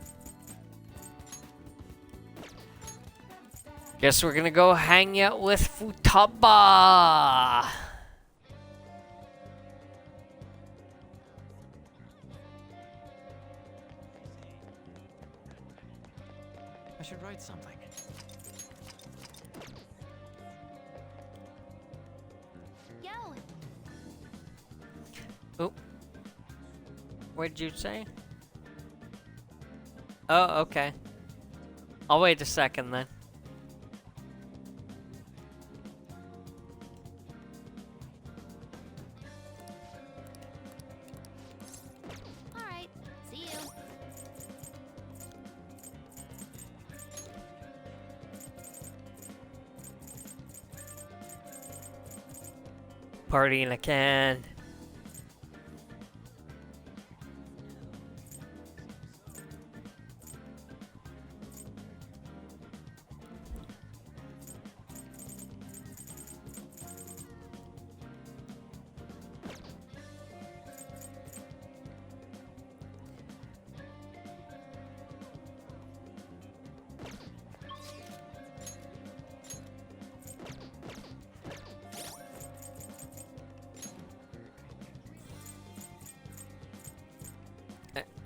Guess we're gonna go hang out with Futaba. I should write something. Yo, Oh. What'd you say? Oh, okay. I'll wait a second then. all right. See you. Party in a can.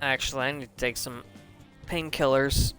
Actually, I need to take some painkillers.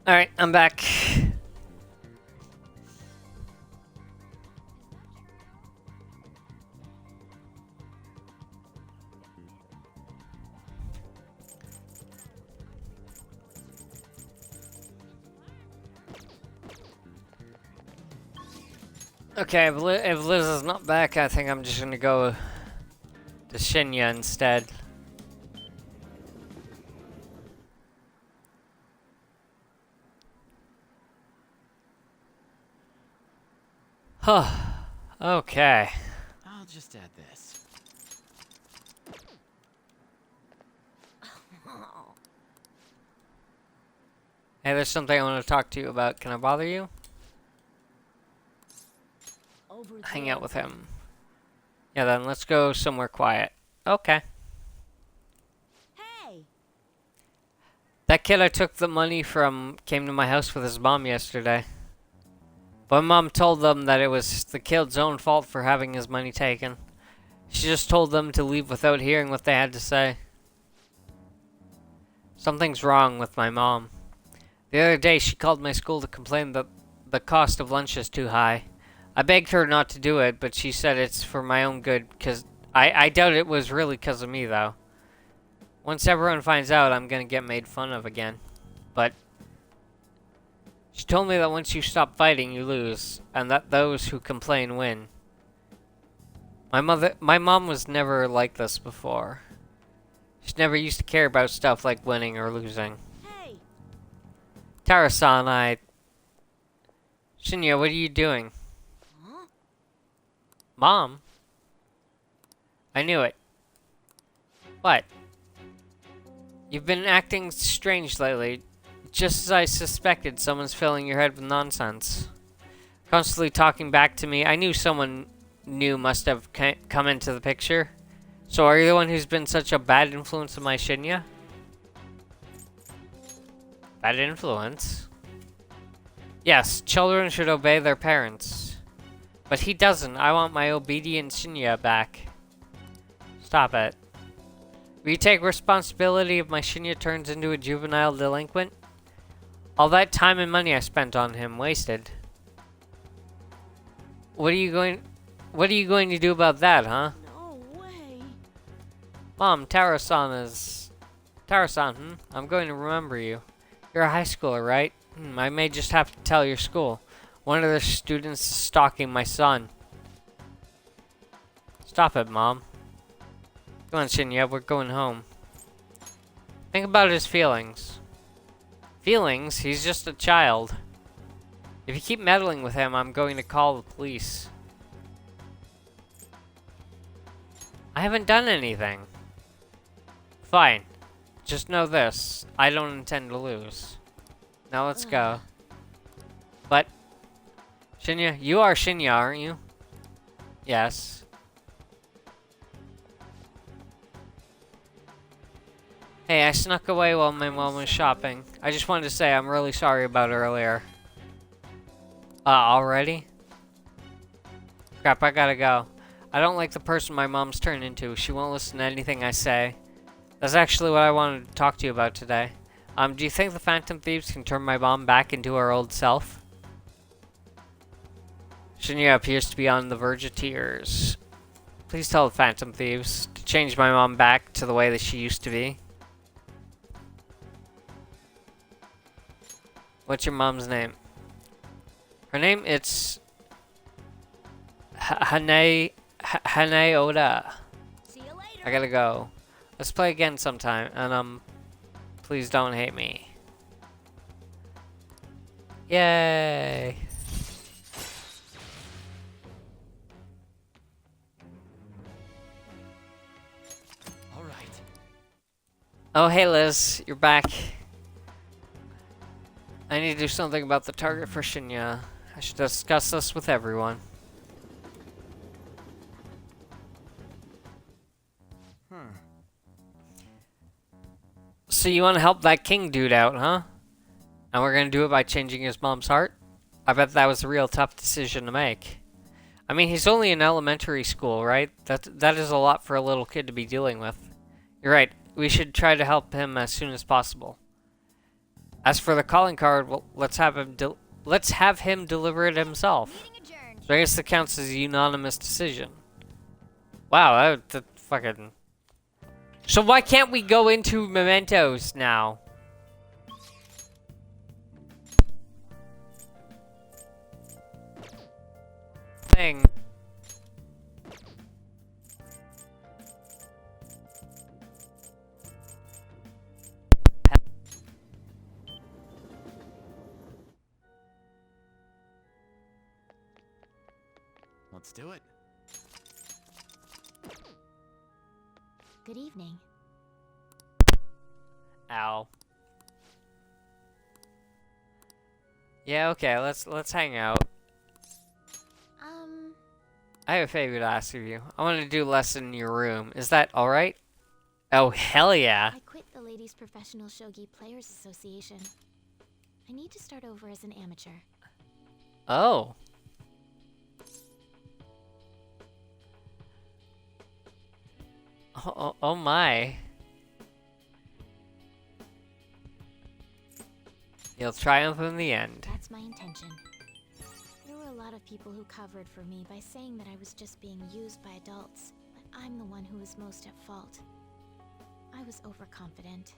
Alright, I'm back. Okay, if Liz is not back, I think I'm just gonna go to Shinya instead. Huh. Okay. I'll just add this. Hey, there's something I want to talk to you about. Can I bother you? Over Hang there. out with him. Yeah, then let's go somewhere quiet. Okay. Hey, That kid I took the money from came to my house with his mom yesterday. But mom told them that it was the kid's own fault for having his money taken. She just told them to leave without hearing what they had to say. Something's wrong with my mom. The other day she called my school to complain that the cost of lunch is too high. I begged her not to do it, but she said it's for my own good, because I doubt it was really because of me, though. Once everyone finds out, I'm gonna get made fun of again. But she told me that once you stop fighting, you lose, and that those who complain win. My mom was never like this before. She never used to care about stuff like winning or losing. Hey, Tara-san, Shinya, what are you doing? huh? Mom? I knew it. What? You've been acting strange lately. Just as I suspected, someone's filling your head with nonsense. Constantly talking back to me. I knew someone new must have come into the picture. So are you the one who's been such a bad influence on my Shinya? Bad influence? Yes, children should obey their parents. But he doesn't. I want my obedient Shinya back. Stop it. Will you take responsibility if my Shinya turns into a juvenile delinquent? All that time and money I spent on him wasted. What are you going to do about that, huh? No way. Mom, Tara-san, I'm going to remember you. You're a high schooler, right? I may just have to tell your school. One of the students is stalking my son. Stop it, Mom. Come on, Shinya, we're going home. Think about his feelings. Feelings? He's just a child. If you keep meddling with him, I'm going to call the police. I haven't done anything. Fine. Just know this. I don't intend to lose. Now let's go. But, Shinya, you are Shinya, aren't you? Yes. Hey, I snuck away while my mom was shopping. I just wanted to say I'm really sorry about earlier. Already? Crap, I gotta go. I don't like the person my mom's turned into. She won't listen to anything I say. That's actually what I wanted to talk to you about today. Do you think the Phantom Thieves can turn my mom back into her old self? Shinya appears to be on the verge of tears. Please tell the Phantom Thieves to change my mom back to the way that she used to be. What's your mom's name? Her name, it's Hane Oda. See you later. I gotta go. Let's play again sometime, and please don't hate me. Yay! All right. Oh, hey Liz, you're back. I need to do something about the target for Shinya. I should discuss this with everyone. So you want to help that king dude out, huh? And we're gonna do it by changing his mom's heart? I bet that was a real tough decision to make. I mean, he's only in elementary school, right? That is a lot for a little kid to be dealing with. You're right. We should try to help him as soon as possible. As for the calling card, well, let's have him deliver it himself. Meeting adjourned. So I guess that counts as a unanimous decision. Wow, that fucking... So why can't we go into mementos now? Thing. Let's do it. Good evening. Ow. Yeah, okay, let's hang out. I have a favor to ask of you. I want to do a lesson in your room. Is that alright? Oh, hell yeah. I quit the Ladies Professional Shogi Players Association. I need to start over as an amateur. Oh. Oh my. You'll triumph in the end. That's my intention. There were a lot of people who covered for me by saying that I was just being used by adults, but I'm the one who was most at fault. I was overconfident.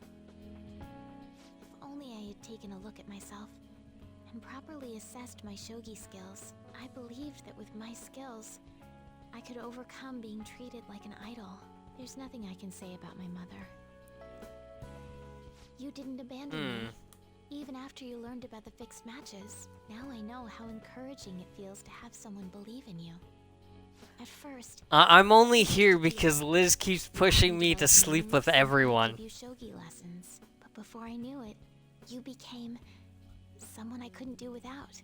If only I had taken a look at myself and properly assessed my shogi skills, I believed that with my skills, I could overcome being treated like an idol. There's nothing I can say about my mother. You didn't abandon me. Even after you learned about the fixed matches, now I know how encouraging it feels to have someone believe in you. At first, I'm only here because Liz keeps pushing me to sleep with everyone. give you shogi lessons, but before I knew it, you became someone I couldn't do without.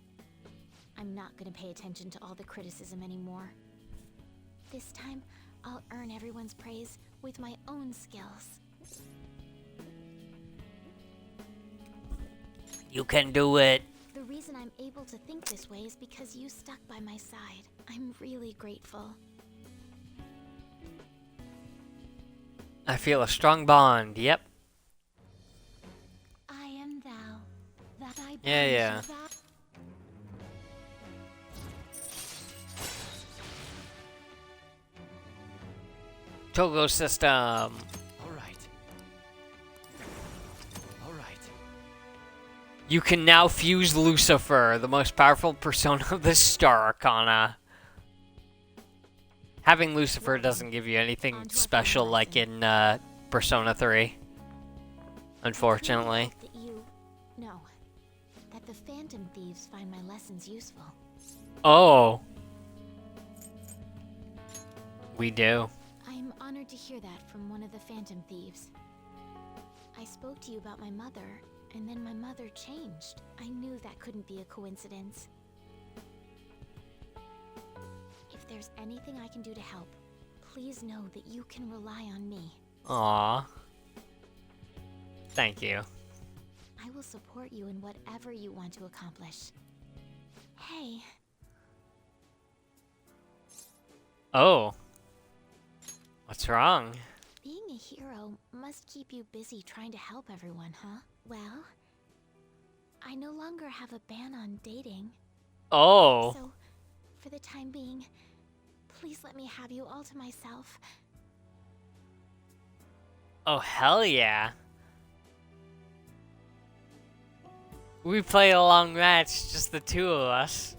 I'm not gonna pay attention to all the criticism anymore. This time, I'll earn everyone's praise with my own skills. You can do it. The reason I'm able to think this way is because you stuck by my side. I'm really grateful. I feel a strong bond. Yep. I am thou, that I Yeah. thou. Togo system. All right. You can now fuse Lucifer, the most powerful persona of the Star Arcana. Having Lucifer doesn't give you anything special like in Persona 3. Unfortunately. That the Phantom Thieves find my lessons useful. Oh. We do. I'm honored to hear that from one of the Phantom Thieves. I spoke to you about my mother, and then my mother changed. I knew that couldn't be a coincidence. If there's anything I can do to help, please know that you can rely on me. Aww. Thank you. I will support you in whatever you want to accomplish. Hey. Oh. What's wrong? Being a hero must keep you busy trying to help everyone, huh? Well, I no longer have a ban on dating. Oh. So, for the time being, please let me have you all to myself. Oh, hell yeah. We play a long match, just the two of us.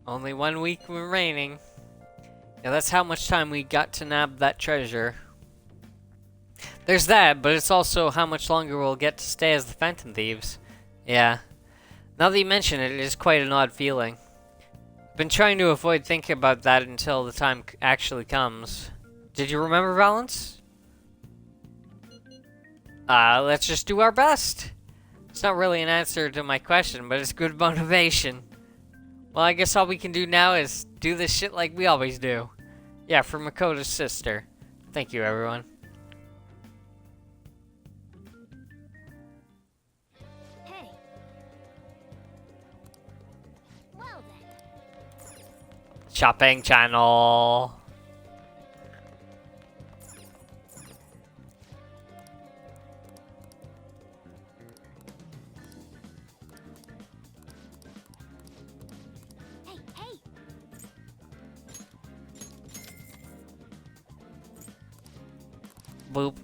Only 1 week remaining. Yeah, that's how much time we got to nab that treasure. There's that, but it's also how much longer we'll get to stay as the Phantom Thieves. Yeah. Now that you mention it, it is quite an odd feeling. Been trying to avoid thinking about that until the time actually comes. Did you remember, Valance? Let's just do our best. It's not really an answer to my question, but it's good motivation. Well, I guess all we can do now is do this shit like we always do. Yeah, for Makoto's sister. Thank you, everyone. Hey. Well then. Shopping channel. Hey. Boop.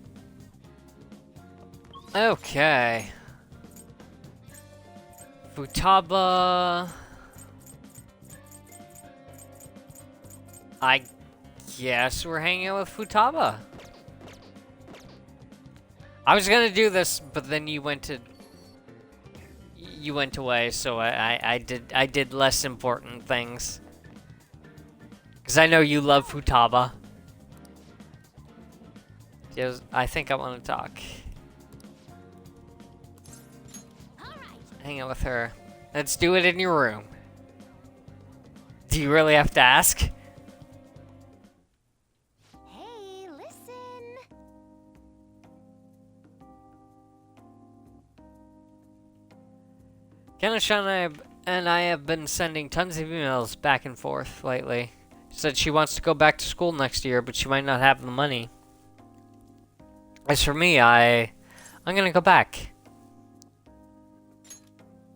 Okay. Futaba. I guess we're hanging out with Futaba. I was gonna do this, but then you went away, so I did less important things. Cause I know you love Futaba. Yes, I think I want to talk. Hang out with her. Let's do it in your room. Do you really have to ask? Hey, listen. Kanoshan and I have been sending tons of emails back and forth lately. She said she wants to go back to school next year, but she might not have the money. As for me, I'm gonna go back.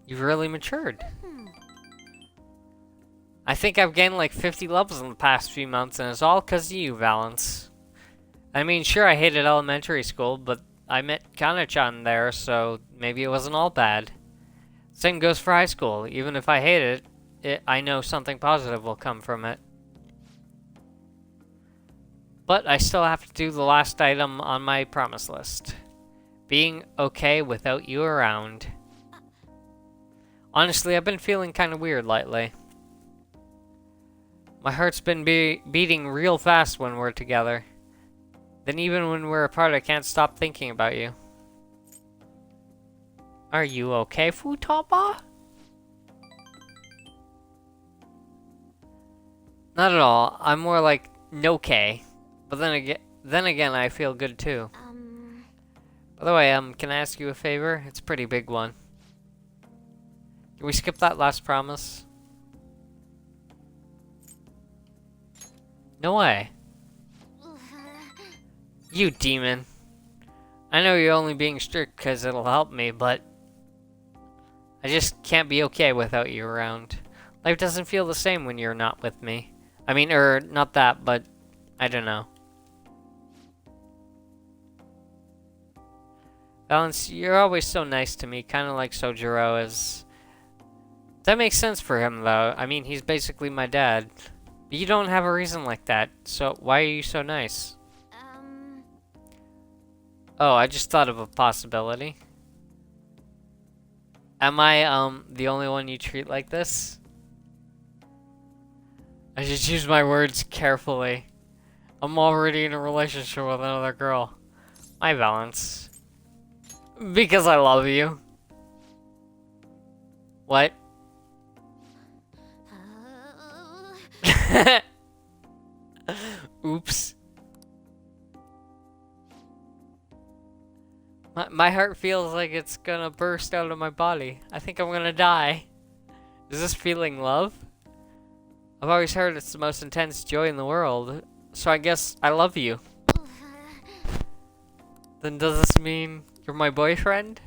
You've really matured. I think I've gained like 50 levels in the past few months, and it's all because of you, Valance. I mean, sure, I hated elementary school, but I met Kana-chan there, so maybe it wasn't all bad. Same goes for high school. Even if I hate it, I know something positive will come from it. But I still have to do the last item on my promise list. Being okay without you around. Honestly, I've been feeling kind of weird lately. My heart's been beating real fast when we're together. Then even when we're apart, I can't stop thinking about you. Are you okay, Futaba? Not at all. I'm more like no-K. But then again, I feel good too. By the way, can I ask you a favor? It's a pretty big one. Can we skip that last promise? No way. You demon. I know you're only being strict because it'll help me, but I just can't be okay without you around. Life doesn't feel the same when you're not with me. I mean, not that, but I don't know. Balance, you're always so nice to me, kind of like Sojiro is. That makes sense for him, though. I mean, he's basically my dad. But you don't have a reason like that, so why are you so nice? Oh, I just thought of a possibility. Am I, the only one you treat like this? I should choose my words carefully. I'm already in a relationship with another girl. My balance. Because I love you. What? Oops. My heart feels like it's gonna burst out of my body. I think I'm gonna die. Is this feeling love? I've always heard it's the most intense joy in the world, so I guess I love you. Then does this mean you're my boyfriend?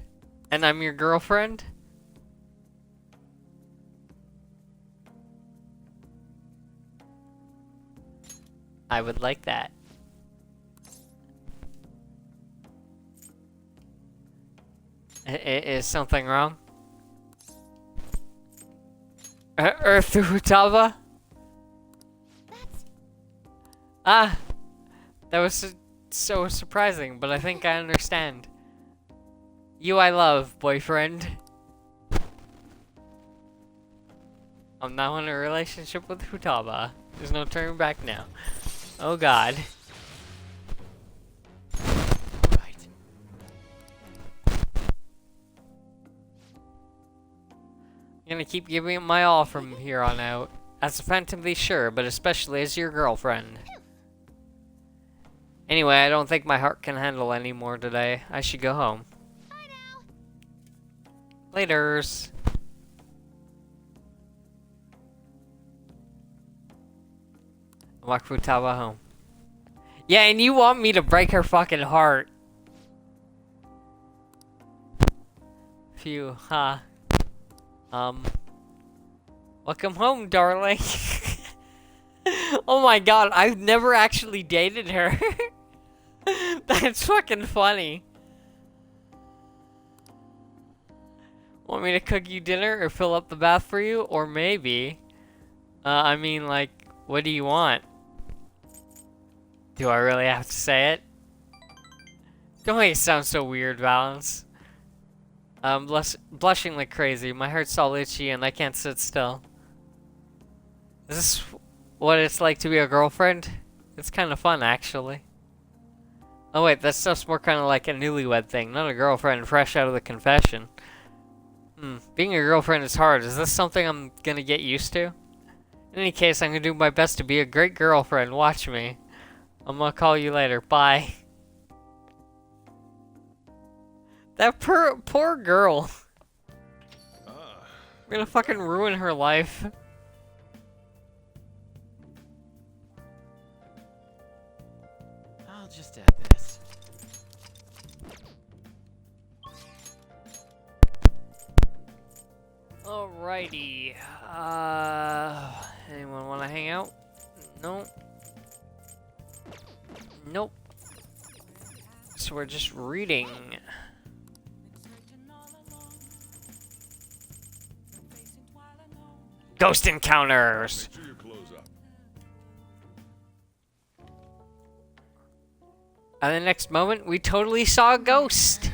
And I'm your girlfriend? I would like that. Is something wrong? Earth Futaba? Ah! That was so surprising, but I think I understand. You I love, boyfriend. I'm now in a relationship with Futaba. There's no turning back now. Oh god. Right. I'm gonna keep giving it my all from here on out. As a Phantom Thief, sure, but especially as your girlfriend. Anyway, I don't think my heart can handle any more today. I should go home. Bye now. Laters. Walk Futaba home. Yeah, and you want me to break her fucking heart. Phew, huh. Welcome home, darling. Oh my god, I've never actually dated her. That's fucking funny. Want me to cook you dinner or fill up the bath for you? Or maybe. I mean, like, what do you want? Do I really have to say it? Don't make it sound so weird, Valence. I'm blushing like crazy. My heart's all itchy and I can't sit still. Is this what it's like to be a girlfriend? It's kind of fun, actually. Oh wait, that stuff's more kind of like a newlywed thing, not a girlfriend fresh out of the confession. Being a girlfriend is hard. Is this something I'm gonna get used to? In any case, I'm gonna do my best to be a great girlfriend. Watch me. I'm gonna call you later. Bye. That poor girl. I'm gonna fucking ruin her life. I'll just add this. Alrighty. Anyone want to hang out? No. Nope. so we're just reading. Ghost encounters! Make sure you close up. And the next moment, we totally saw a ghost!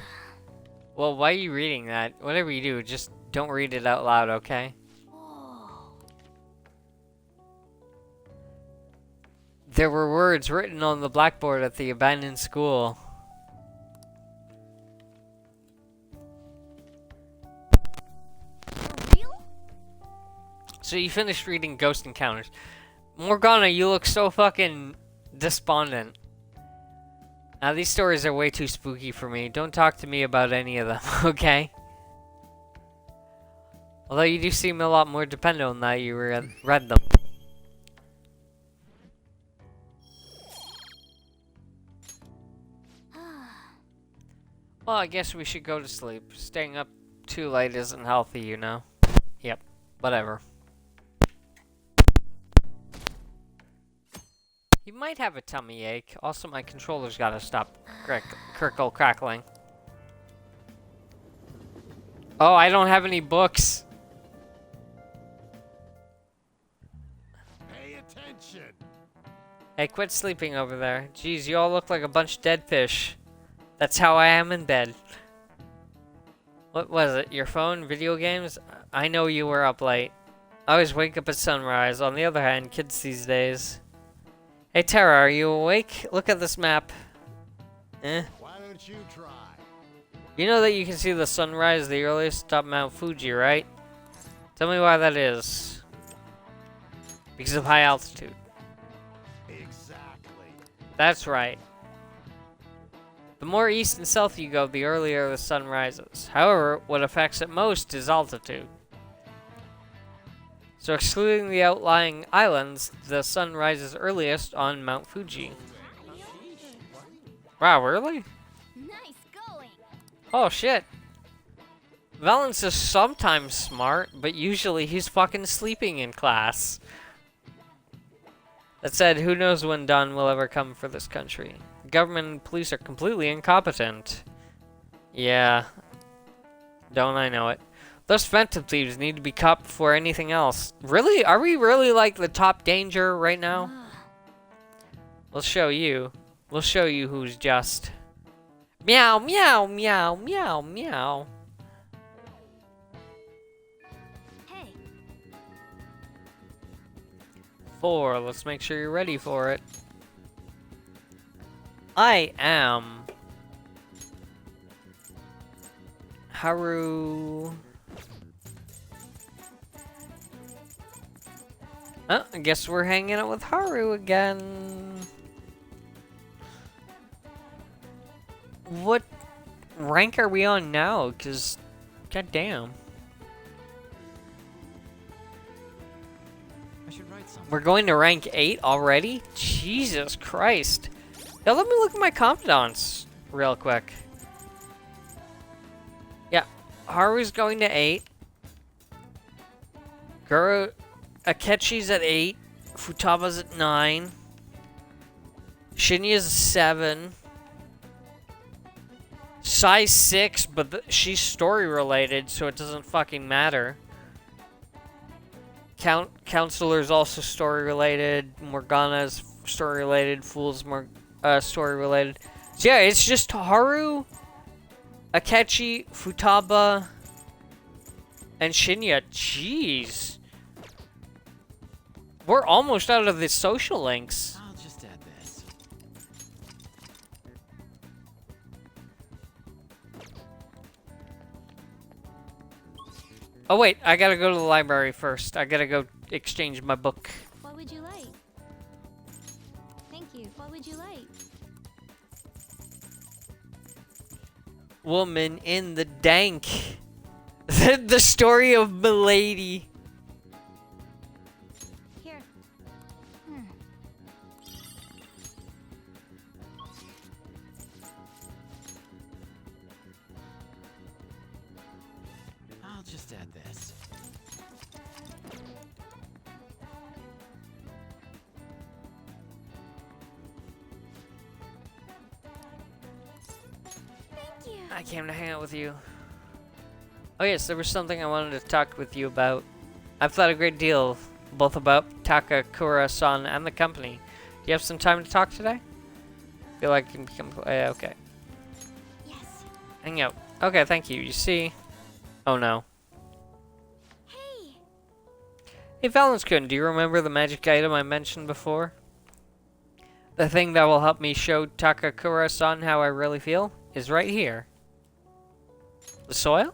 Well, why are you reading that? Whatever you do, just don't read it out loud, okay? There were words written on the blackboard at the abandoned school. For real? So you finished reading Ghost Encounters. Morgana, you look so fucking despondent. Now these stories are way too spooky for me. Don't talk to me about any of them, okay? Although you do seem a lot more dependent now you read them. Well, I guess we should go to sleep. Staying up too late isn't healthy, you know? Yep, whatever. You might have a tummy ache. Also, my controller's gotta stop crackling. Oh, I don't have any books. Pay attention. Hey, quit sleeping over there. Jeez, you all look like a bunch of dead fish. That's how I am in bed. What was it? Your phone? Video games? I know you were up late. I always wake up at sunrise. On the other hand, kids these days. Hey Tara, are you awake? Look at this map. Eh? Why don't you try? You know that you can see the sunrise the earliest atop Mount Fuji, right? Tell me why that is. Because of high altitude. Exactly. That's right. The more east and south you go, the earlier the sun rises. However, what affects it most is altitude. So excluding the outlying islands, the sun rises earliest on Mount Fuji. Wow, really? Nice going. Oh shit. Valence is sometimes smart, but usually he's fucking sleeping in class. That said, who knows when dawn will ever come for this country. Government and police are completely incompetent. Yeah. Don't I know it. Those phantom thieves need to be caught before anything else. Really? Are we really like the top danger right now? We'll show you. We'll show you who's just. Meow, meow, meow, meow, meow. Hey, 4. Let's make sure you're ready for it. I am Haru. Oh, I guess we're hanging out with Haru again. What rank are we on now? Cause, goddamn, I should write something. we're going to rank 8 already. Jesus Christ! Now let me look at my confidants real quick. Yeah, Haru's going to 8. Akechi's at 8. Futaba's at 9. Shinya's 7. Sai's 6, but she's story related, so it doesn't fucking matter. Counselor's also story related. Morgana's story related. Fool's story related. So yeah, it's just Haru, Akechi, Futaba, and Shinya. Jeez. We're almost out of the social links. I'll just add this. Oh wait, I gotta go to the library first. I gotta go exchange my book. what would you like? Thank you. What would you like? Woman in the dank. The story of Milady. Here. I'll just add this. I came to hang out with you. Oh yes, there was something I wanted to talk with you about. I've thought a great deal, both about Takakura-san and the company. Do you have some time to talk today? Feel like I can become... okay. Yes. Hang out. Okay, thank you. You see... Oh no. Hey. Hey, Valence-kun, do you remember the magic item I mentioned before? The thing that will help me show Takakura-san how I really feel is right here. The soil?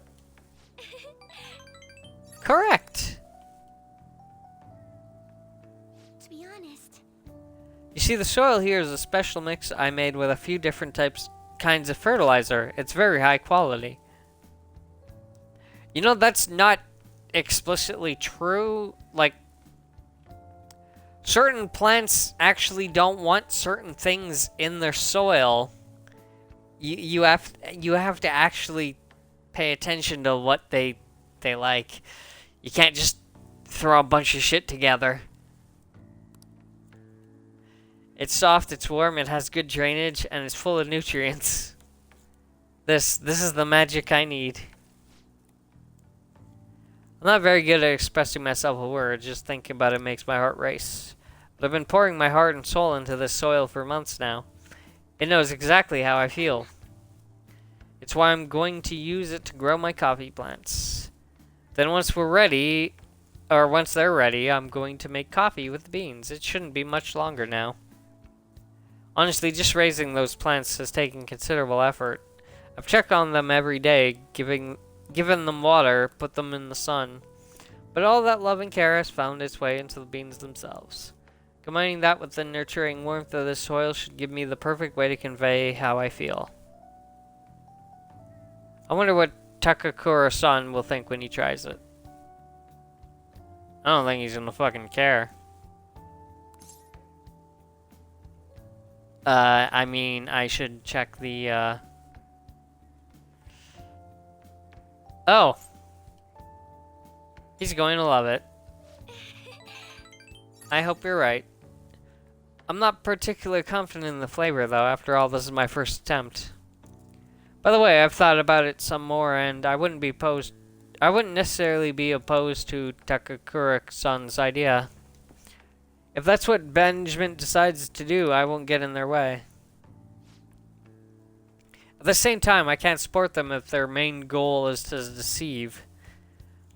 Correct! To be honest, You see, the soil here is a special mix I made with a few different kinds of fertilizer. It's very high quality. You know, that's not explicitly true. Like, certain plants actually don't want certain things in their soil. You have to actually pay attention to what they like. You can't just throw a bunch of shit together. It's soft, it's warm, it has good drainage, and it's full of nutrients. This is the magic I need. I'm not very good at expressing myself with words. Just thinking about it makes my heart race. But I've been pouring my heart and soul into this soil for months now. It knows exactly how I feel. It's why I'm going to use it to grow my coffee plants. Then once they're ready, I'm going to make coffee with the beans. It shouldn't be much longer now. Honestly, just raising those plants has taken considerable effort. I've checked on them every day, given them water, put them in the sun. But all that love and care has found its way into the beans themselves. Combining that with the nurturing warmth of this soil should give me the perfect way to convey how I feel. I wonder what Takakura-san will think when he tries it. I don't think he's gonna fucking care. I mean, I should check the, Oh! He's going to love it. I hope you're right. I'm not particularly confident in the flavor, though. After all, this is my first attempt. By the way, I've thought about it some more, and I wouldn't necessarily be opposed to Takakura-san's idea. If that's what management decides to do, I won't get in their way. At the same time, I can't support them if their main goal is to deceive.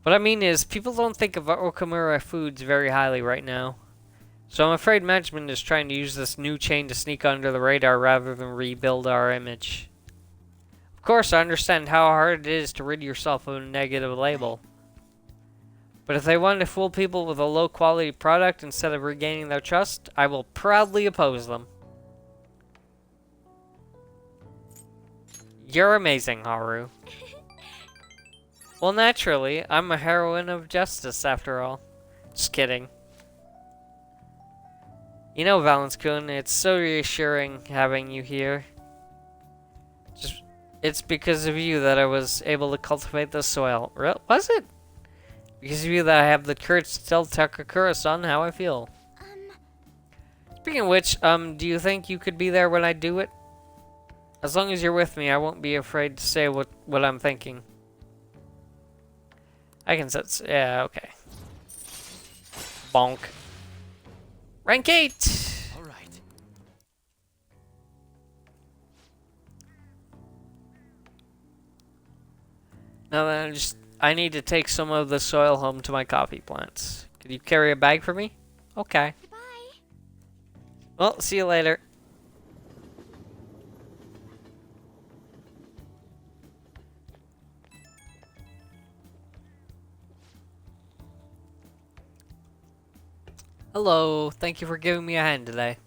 What I mean is, people don't think of Okamura Foods very highly right now. So I'm afraid management is trying to use this new chain to sneak under the radar rather than rebuild our image. Of course, I understand how hard it is to rid yourself of a negative label. But if they want to fool people with a low-quality product instead of regaining their trust, I will proudly oppose them. You're amazing, Haru. Well, naturally, I'm a heroine of justice, after all. Just kidding. You know, Valence-kun, it's so reassuring having you here. It's because of you that I was able to cultivate the soil. Was it? Because of you that I have the courage to tell Takakura-san how I feel. Speaking of which, do you think you could be there when I do it? As long as you're with me, I won't be afraid to say what I'm thinking. I can sense... Yeah, okay. Bonk. Rank 8! Alright. Now then, I need to take some of the soil home to my coffee plants. Could you carry a bag for me? Okay. bye. Well, see you later. Hello, thank you for giving me a hand today.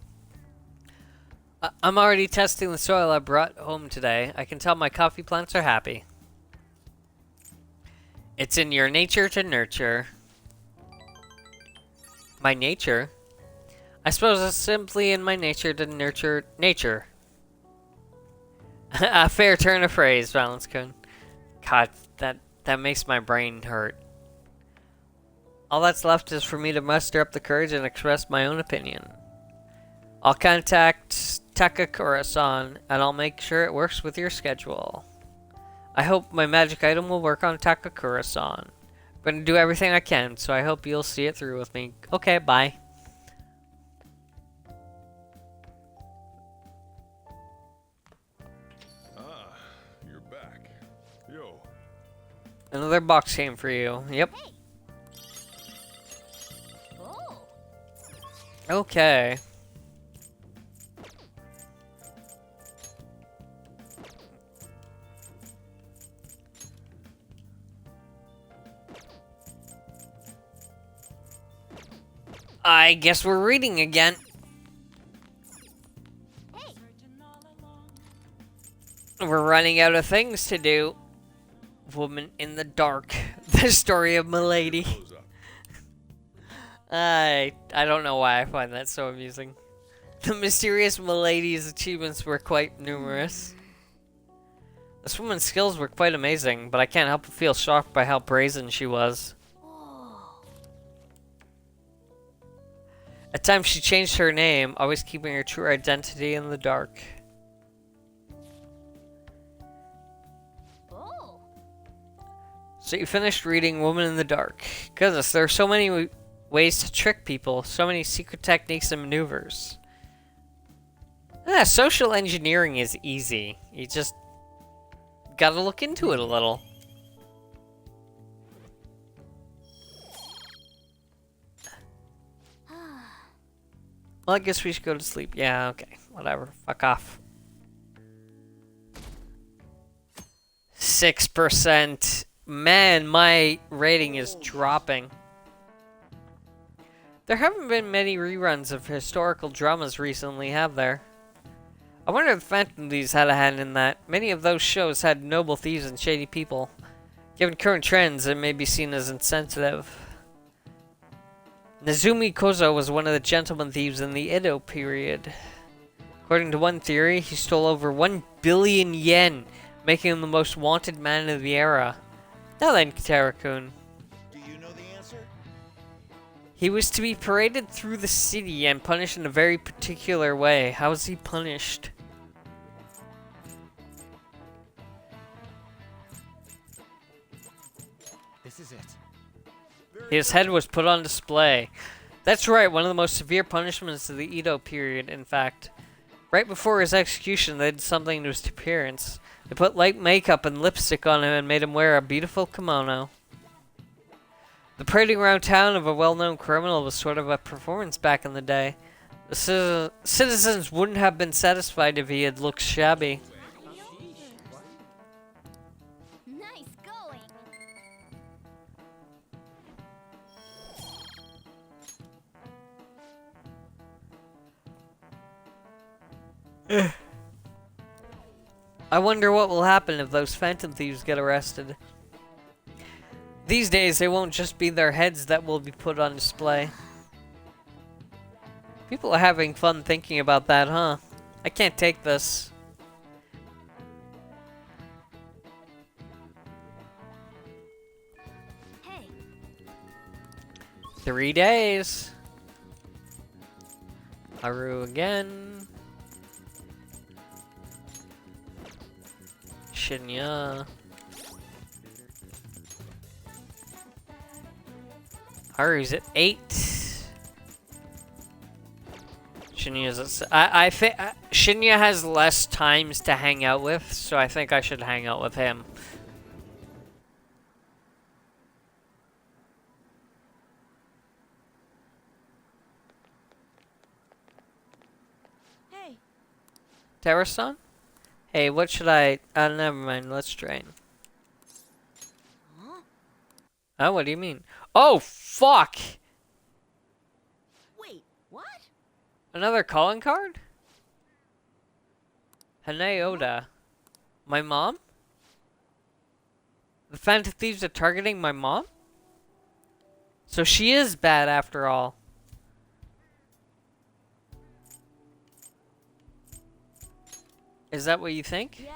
I'm already testing the soil I brought home today. I can tell my coffee plants are happy. It's in your nature to nurture. My nature? I suppose it's simply in my nature to nurture nature. A fair turn of phrase, Valence-kun. God, that makes my brain hurt. All that's left is for me to muster up the courage and express my own opinion. I'll contact Takakura-san, and I'll make sure it works with your schedule. I hope my magic item will work on Takakura-san. I'm gonna do everything I can, so I hope you'll see it through with me. Okay, bye. Ah, you're back. Yo. Another box came for you. Yep. Oh. Okay. I guess we're reading again. We're running out of things to do. Woman in the Dark. The story of Milady. Close up. I don't know why I find that so amusing. The mysterious Milady's achievements were quite numerous. This woman's skills were quite amazing, but I can't help but feel shocked by how brazen she was. At times she changed her name, always keeping her true identity in the dark. Oh. So you finished reading Woman in the Dark. Goodness, there are so many ways to trick people, so many secret techniques and maneuvers. Yeah, social engineering is easy. You just gotta look into it a little. Well, I guess we should go to sleep. Yeah, okay. Whatever. Fuck off. 6%. Man, my rating is dropping. There haven't been many reruns of historical dramas recently, have there? I wonder if Phantom Thieves had a hand in that. Many of those shows had noble thieves and shady people. Given current trends, it may be seen as insensitive. Nezumi Kozo was one of the gentleman thieves in the Edo period. According to one theory, he stole over 1 billion yen, making him the most wanted man of the era. Now then, Kitara-kun. Do you know the answer? He was to be paraded through the city and punished in a very particular way. How was he punished? This is it. His head was put on display. That's right, one of the most severe punishments of the Edo period, in fact. Right before his execution, they did something to his appearance. They put light makeup and lipstick on him and made him wear a beautiful kimono. The parading around town of a well-known criminal was sort of a performance back in the day. The citizens wouldn't have been satisfied if he had looked shabby. Nice going. I wonder what will happen if those Phantom Thieves get arrested. These days, they won't just be their heads that will be put on display. People are having fun thinking about that, huh? I can't take this. Hey. 3 days. Haru again. Shinya. Haru's at 8. Shinya's at I think Shinya has less times to hang out with, so I think I should hang out with him. Hey. Terrason? Hey, what should I... never mind. Let's train. Huh? Oh, what do you mean? Oh, fuck! Wait, what? Another calling card? Hane Oda. My mom? The Phantom Thieves are targeting my mom? So she is bad after all. Is that what you think? Yeah.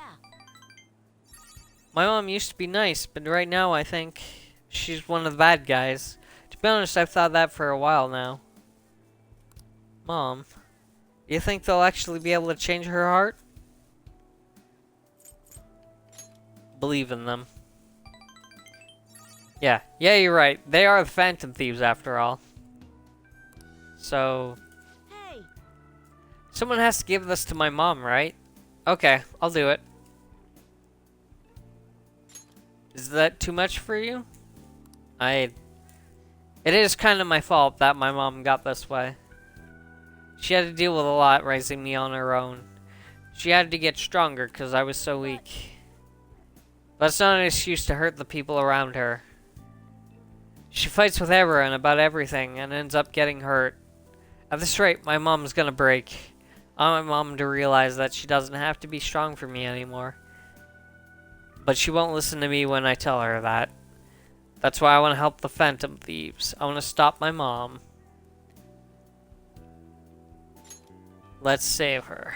My mom used to be nice, but right now I think she's one of the bad guys. To be honest, I've thought that for a while now. Mom, you think they'll actually be able to change her heart? believe in them. Yeah, you're right. They are the Phantom Thieves after all. So, Hey, someone has to give this to my mom, right? Okay, I'll do it. Is that too much for you? It is kind of my fault that my mom got this way. She had to deal with a lot raising me on her own. She had to get stronger because I was so weak. But it's not an excuse to hurt the people around her. She fights with everyone about everything and ends up getting hurt. At this rate, my mom's gonna break. I want my mom to realize that she doesn't have to be strong for me anymore. But she won't listen to me when I tell her that. That's why I want to help the Phantom Thieves. I want to stop my mom. Let's save her.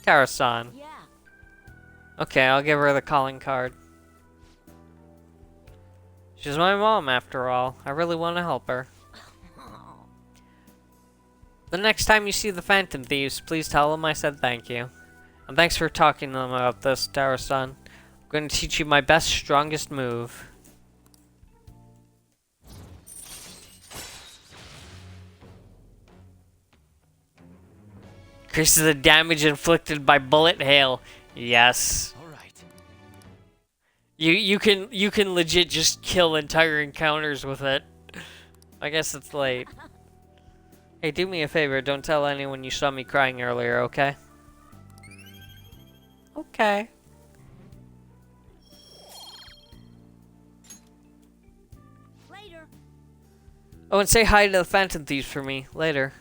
Tara-san. yeah. Okay, I'll give her the calling card. She's my mom, after all. I really want to help her. The next time you see the Phantom Thieves, please tell them I said thank you. And thanks for talking to them about this, Tara-san. I'm going to teach you my best, strongest move. Increases the damage inflicted by bullet hail. Yes. All right. You can legit just kill entire encounters with it. I guess it's late. Hey, do me a favor. Don't tell anyone you saw me crying earlier, okay? Okay. Later. Oh, and say hi to the Phantom Thieves for me later.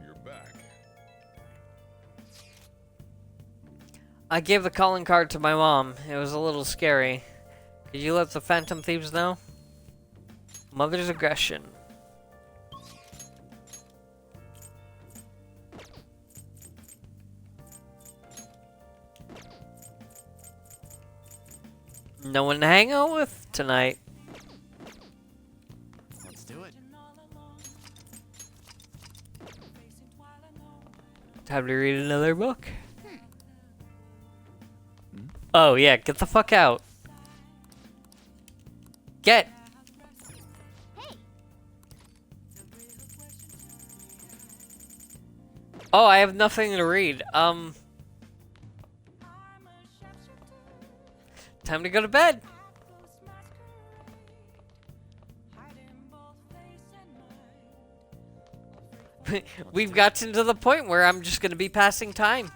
You're back. I gave the calling card to my mom. It was a little scary. Did you let the Phantom Thieves know? Mother's aggression. No one to hang out with tonight. Let's do it. Time to read another book. Oh yeah, get the fuck out. Get. Oh, I have nothing to read. Time to go to bed. We've gotten to the point where I'm just gonna be passing time.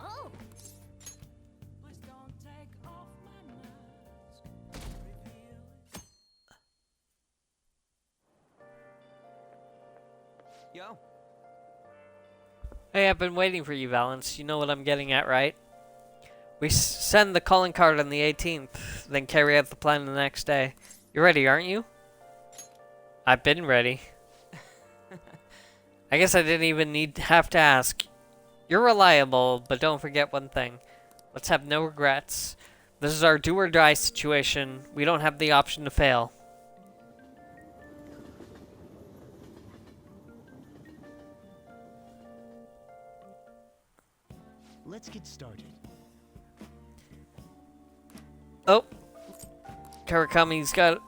Oh, Yo. Hey, I've been waiting for you, Valance. You know what I'm getting at, right? We send the calling card on the 18th, then carry out the plan the next day. You're ready, aren't you? I've been ready. I guess I didn't even have to ask. You're reliable, but don't forget one thing. Let's have no regrets. This is our do or die situation. We don't have the option to fail. Let's get started. Oh. Karakami's got...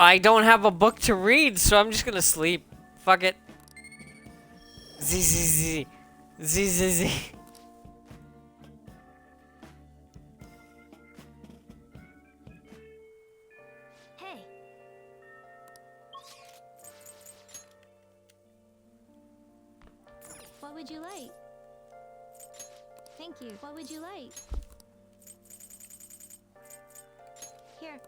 I don't have a book to read, so I'm just gonna sleep. Fuck it. Z z z. Z z z. Hey, what would you like? Thank you. What would you like? Here.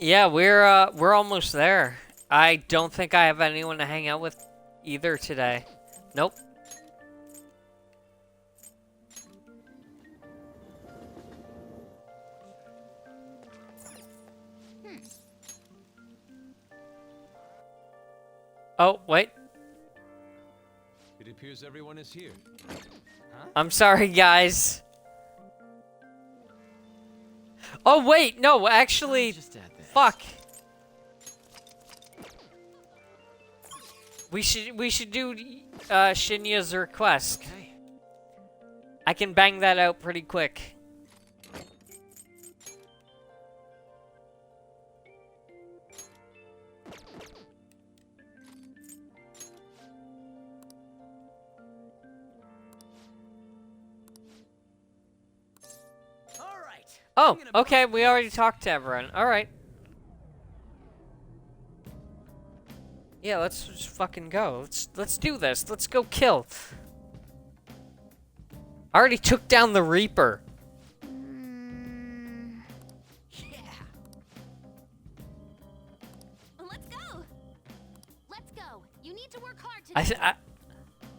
Yeah, we're almost there. I don't think I have anyone to hang out with either today. Nope. Oh, wait. It appears everyone is here. Huh? I'm sorry, guys. Oh, wait, no, actually, Just add this. fuck. We should do Shinya's request. Okay. I can bang that out pretty quick. All right. Oh, okay, we already talked to everyone. Alright. Yeah, let's just fucking go. Let's do this. Let's go kill. I already took down the Reaper. Yeah. Let's go. Let's go. You need to work hard I, today. th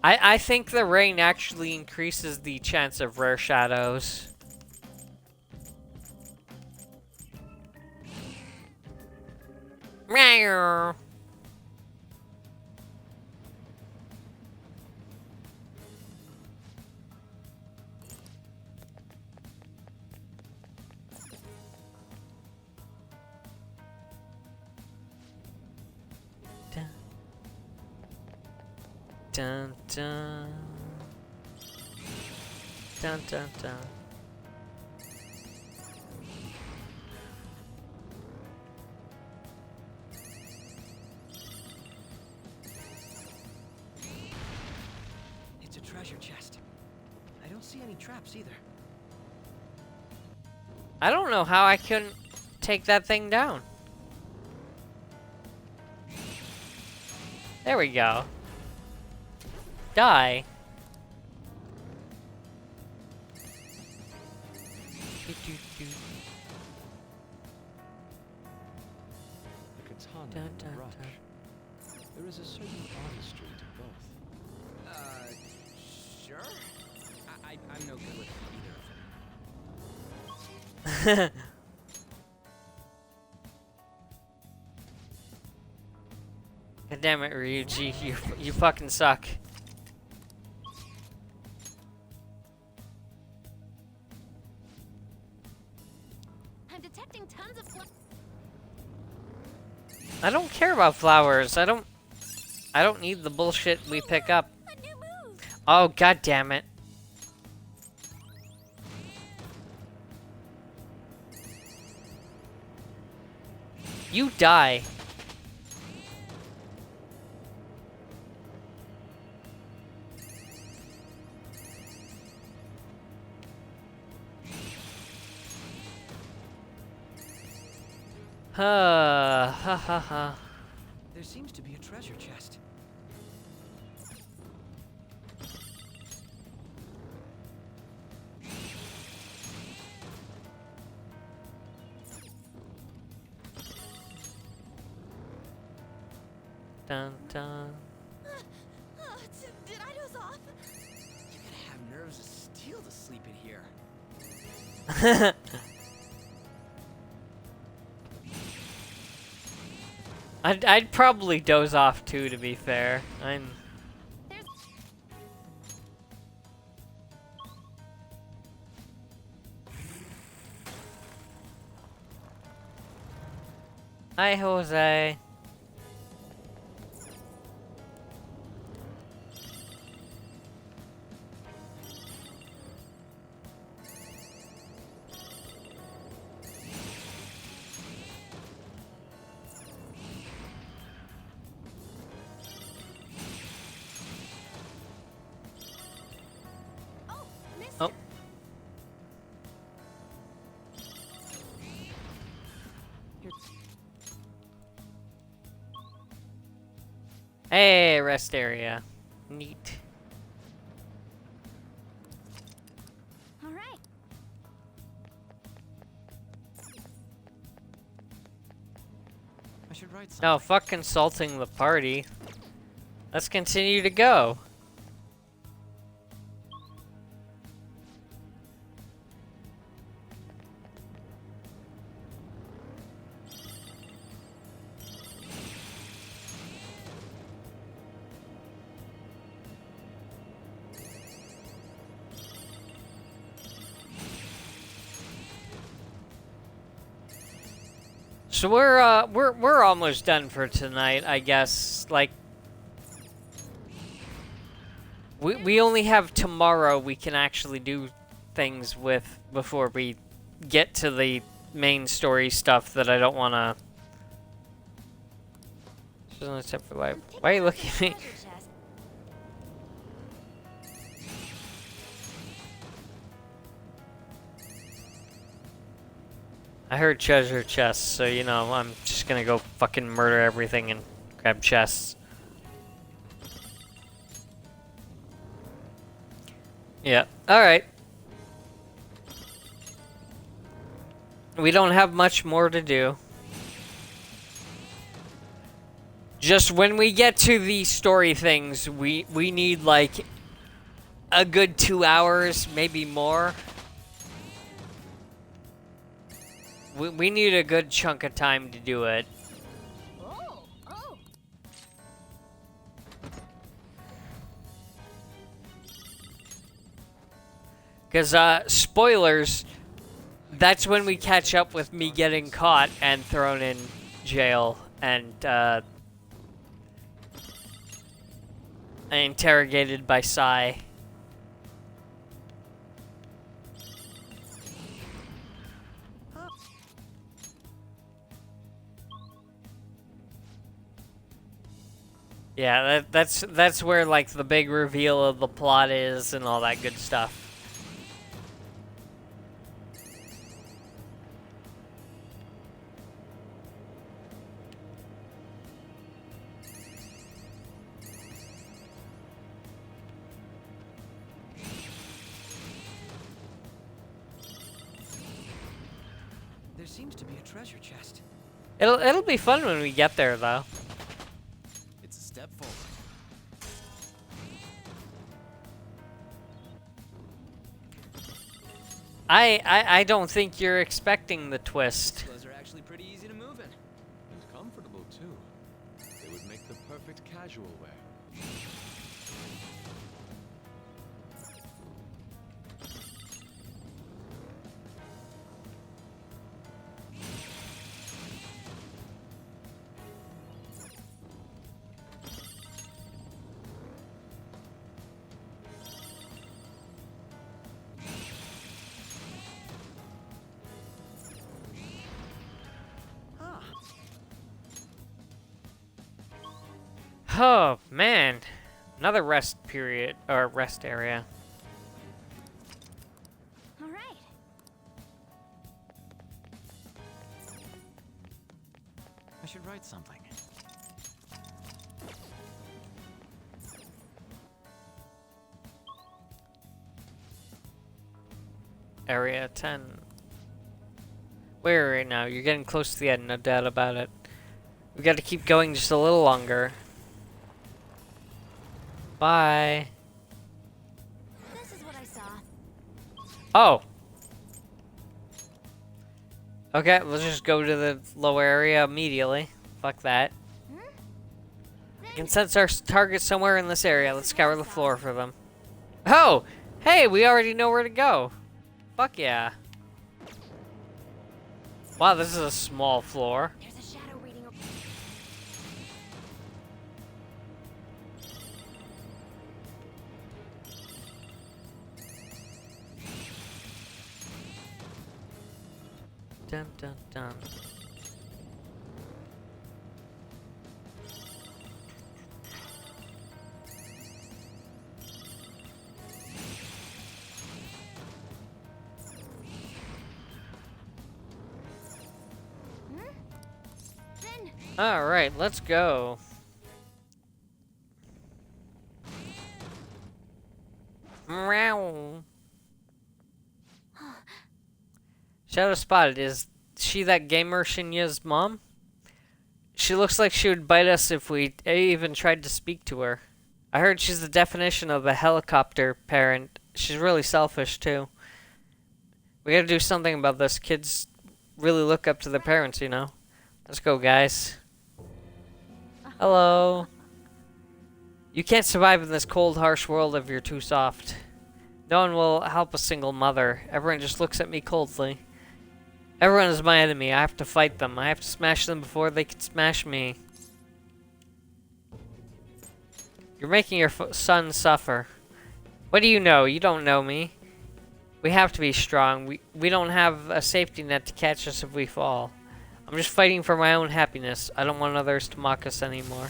I think the rain actually increases the chance of rare shadows. Meow. Dun dun. Dun dun dun. It's a treasure chest. I don't see any traps either. I don't know how I couldn't take that thing down. There we go. Die. The katana Dun, and the dun, brush. dun. There is a certain artistry to both. Sure. I'm no good with either of them. God damn it, Ryuji, you fucking suck. I'm detecting tons of I don't care about flowers. I don't need the bullshit we pick up. a new move. Oh, god damn it. You die. Ha ha ha. There seems to be a treasure chest. Dun dun. Did I doze off? You gotta have nerves of steel to sleep in here. I'd probably doze off too, to be fair. Hi, Jose. Oh, missed Oh. it. Hey, rest area. Neat. All right. I should write something. No, fuck consulting the party. Let's continue to go. So we're almost done for tonight, I guess. Like, we only have tomorrow we can actually do things with before we get to the main story stuff that I don't want to. Except for life. Why are you looking at me? I heard treasure chests, so you know, I'm just gonna go fucking murder everything and grab chests. Yeah, alright. We don't have much more to do. Just when we get to the story things, we need like a good 2 hours, maybe more. We need a good chunk of time to do it. Because, spoilers, that's when we catch up with me getting caught and thrown in jail and, interrogated by Sai. Yeah, that's where like the big reveal of the plot is and all that good stuff. There seems to be a treasure chest. It'll be fun when we get there though. It's a step forward. I don't think you're expecting the twist. Those are actually pretty easy to move in. And comfortable too. They would make the perfect casual wear. Oh man, another rest period or rest area. All right. I should write something. Area 10. Where right now? You're getting close to the end, no doubt about it. We got to keep going just a little longer. Bye. This is what I saw. Oh. Okay, let's just go to the lower area immediately. Fuck that. I can sense our target somewhere in this area. Let's scour the floor for them. Oh! Hey, we already know where to go. Fuck yeah. Wow, this is a small floor. There's a shadow reading. Dun dun dun. All right, let's go. Meow. Shadow spotted. Is she that gamer Shinya's mom? She looks like she would bite us if we even tried to speak to her. I heard she's the definition of a helicopter parent. She's really selfish, too. We gotta do something about this. Kids really look up to their parents, you know? Let's go, guys. Hello. You can't survive in this cold, harsh world if you're too soft. No one will help a single mother. Everyone just looks at me coldly. Everyone is my enemy. I have to fight them. I have to smash them before they can smash me. You're making your son suffer. What do you know? You don't know me. We have to be strong. We don't have a safety net to catch us if we fall. I'm just fighting for my own happiness. I don't want others to mock us anymore.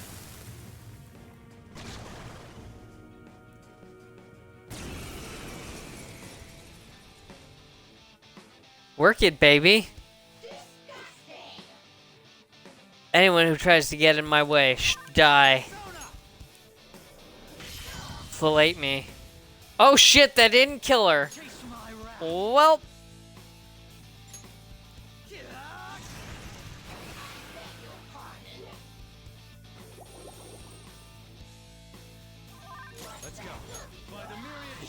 Work it, baby. Anyone who tries to get in my way should die. Fillet me. Oh shit, that didn't kill her. Well.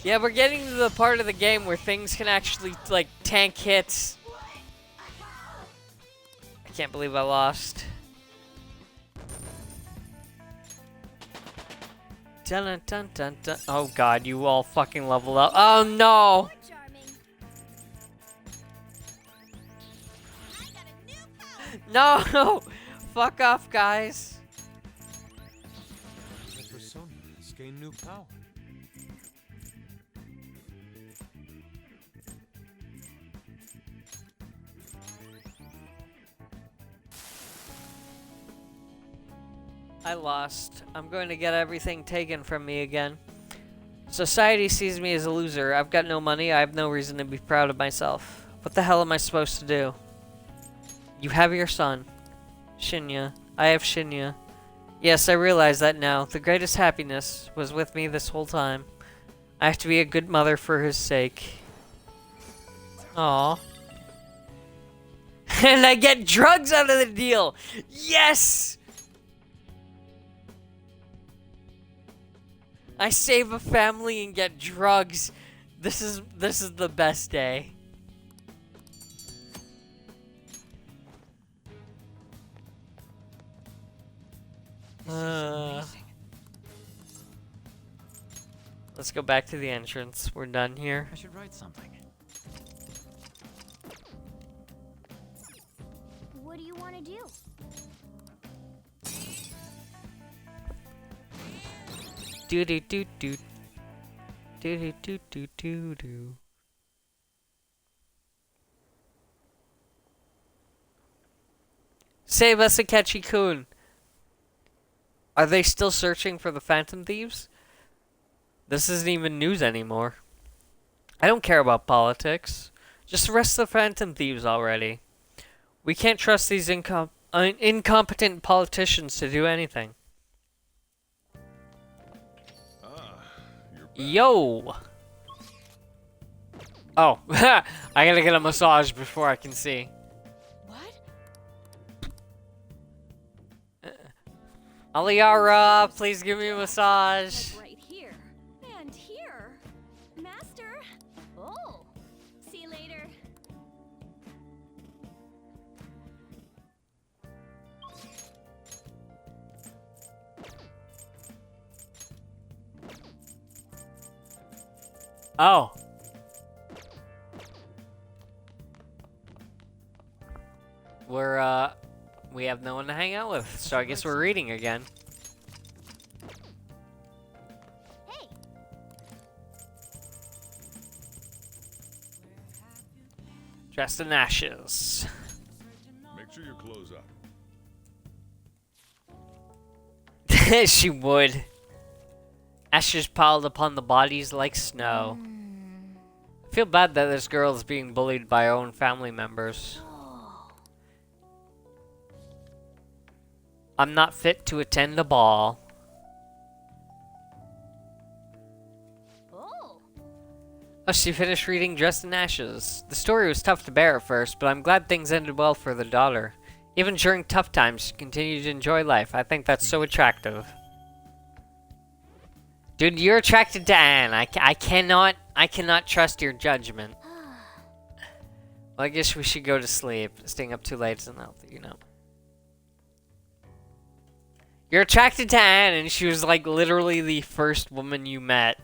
Yeah, we're getting to the part of the game where things can actually, like, tank hits. I can't believe I lost. Dun dun dun dun dun. Oh god, you all fucking leveled up. Oh no! No! Fuck off, guys. My persona has gained new power. I lost. I'm going to get everything taken from me again. Society sees me as a loser. I've got no money. I have no reason to be proud of myself. What the hell am I supposed to do? You have your son. Shinya. I have Shinya. Yes, I realize that now. The greatest happiness was with me this whole time. I have to be a good mother for his sake. Aww. And I get drugs out of the deal! Yes! I save a family and get drugs. This is the best day. Let's go back to the entrance. We're done here. I should write something. What do you want to do? Do do do do do do do do do do. Save us, Akechi-kun. Are they still searching for the Phantom Thieves? This isn't even news anymore. I don't care about politics. Just arrest the Phantom Thieves already. We can't trust these incompetent politicians to do anything. Yo! Oh, I gotta get a massage before I can see. What? Aliara, please give me a massage. Right here. And here. Master. Oh. See you later. Oh. We have no one to hang out with, so I guess we're reading again. Hey. Dressed in ashes. Make sure your clothes up. She would. Ashes piled upon the bodies like snow. I feel bad that this girl is being bullied by her own family members. I'm not fit to attend a ball. Oh, she finished reading Dressed in Ashes. The story was tough to bear at first, but I'm glad things ended well for the daughter. Even during tough times, she continued to enjoy life. I think that's so attractive. Dude, you're attracted to Anne. I cannot trust your judgment. Well, I guess we should go to sleep. Staying up too late isn't healthy, you know. You're attracted to Anne, and she was like literally the first woman you met.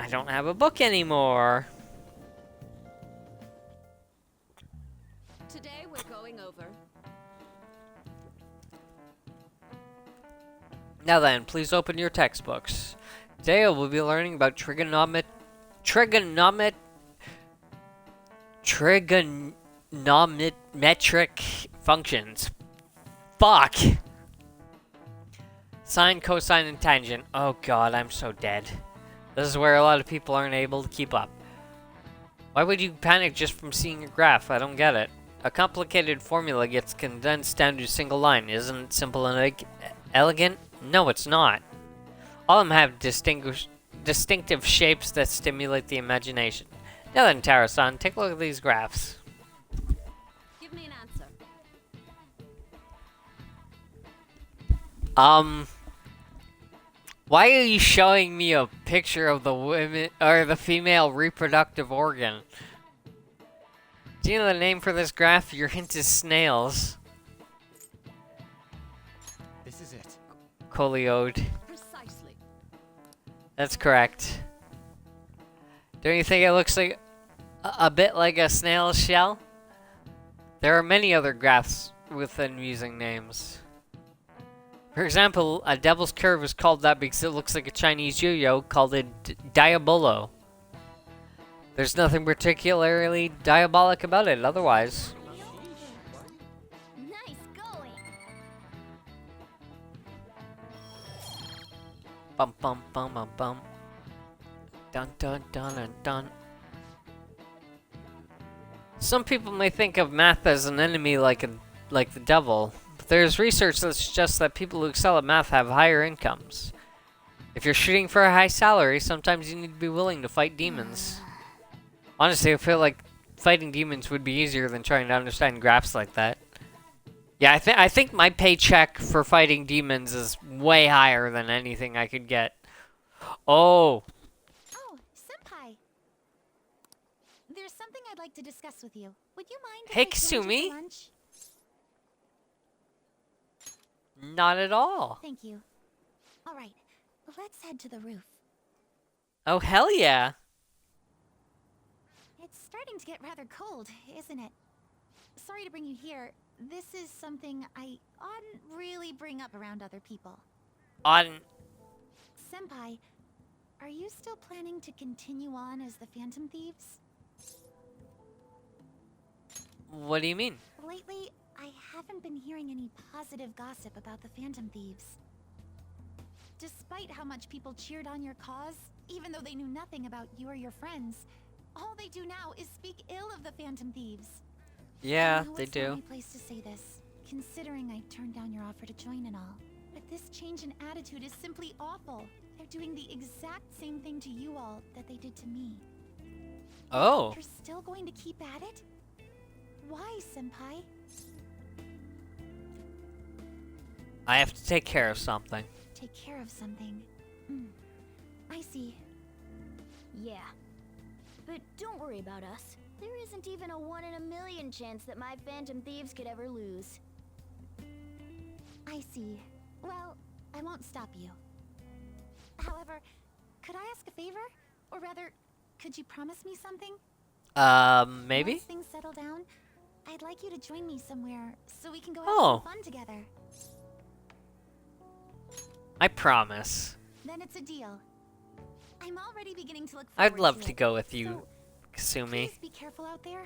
I don't have a book anymore. Today we're going over. Now then, please open your textbooks. Today we'll be learning about trigonometric functions. Fuck! Sine, cosine, and tangent. Oh god, I'm so dead. This is where a lot of people aren't able to keep up. Why would you panic just from seeing a graph? I don't get it. A complicated formula gets condensed down to a single line. Isn't it simple and elegant? No, it's not. All of them have distinctive shapes that stimulate the imagination. Now then, Tara-san, take a look at these graphs. Give me an answer. Why are you showing me a picture of the women or the female reproductive organ? Do you know the name for this graph? Your hint is snails. This is it. Coleode. Precisely. That's correct. Don't you think it looks like a bit like a snail's shell? There are many other graphs with amusing names. For example, a devil's curve is called that because it looks like a Chinese yo-yo called a diabolo. There's nothing particularly diabolic about it otherwise. Nice going. Bum bum bum bum bum. Dun dun dun dun dun. Some people may think of math as an enemy like the devil. There's research that suggests that people who excel at math have higher incomes. If you're shooting for a high salary, sometimes you need to be willing to fight demons. Honestly, I feel like fighting demons would be easier than trying to understand graphs like that. Yeah, I think my paycheck for fighting demons is way higher than anything I could get. Oh, Oh, Senpai. There's something I'd like to discuss with you. Would you mind if Hey, I joined you Kasumi. for lunch? not at all. Thank you. All right, let's head to the roof. Oh, hell yeah. It's starting to get rather cold, isn't it? Sorry to bring you here. This is something I oughtn't really bring up around other people. On. Senpai, are you still planning to continue on as the Phantom Thieves? What do you mean? Lately, I haven't been hearing any positive gossip about the Phantom Thieves. Despite how much people cheered on your cause, even though they knew nothing about you or your friends, all they do now is speak ill of the Phantom Thieves. Yeah, I know they it's not do. my place to say this, considering I turned down your offer to join and all. But this change in attitude is simply awful. They're doing the exact same thing to you all that they did to me. Oh. You're still going to keep at it? Why, Senpai? I have to take care of something. Take care of something. I see. Yeah. But don't worry about us. There isn't even a 1 in a million chance that my Phantom Thieves could ever lose. I see. Well, I won't stop you. However, could I ask a favor? Or rather, could you promise me something? Maybe? Once things settle down, I'd like you to join me somewhere so we can go have Oh. some fun together. I promise. Then it's a deal. I'm already beginning to look forward I'd love to to it. go with you, So, Kasumi. please be careful out there.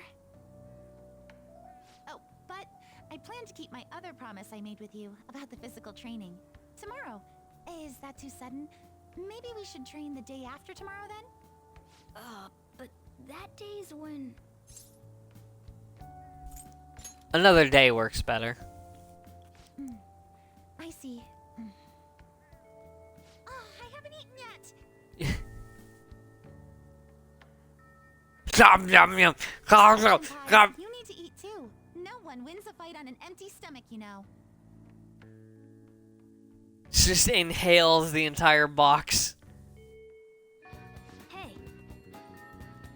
Oh, but I plan to keep my other promise I made with you about the physical training. Tomorrow. Is that too sudden? Maybe we should train the day after tomorrow then? But that day's when... Another day works better. I see. Oh, I haven't eaten yet! Yum, yum, yum. Senpai, you need to eat too. No one wins a fight on an empty stomach, you know. Just inhales the entire box. Hey,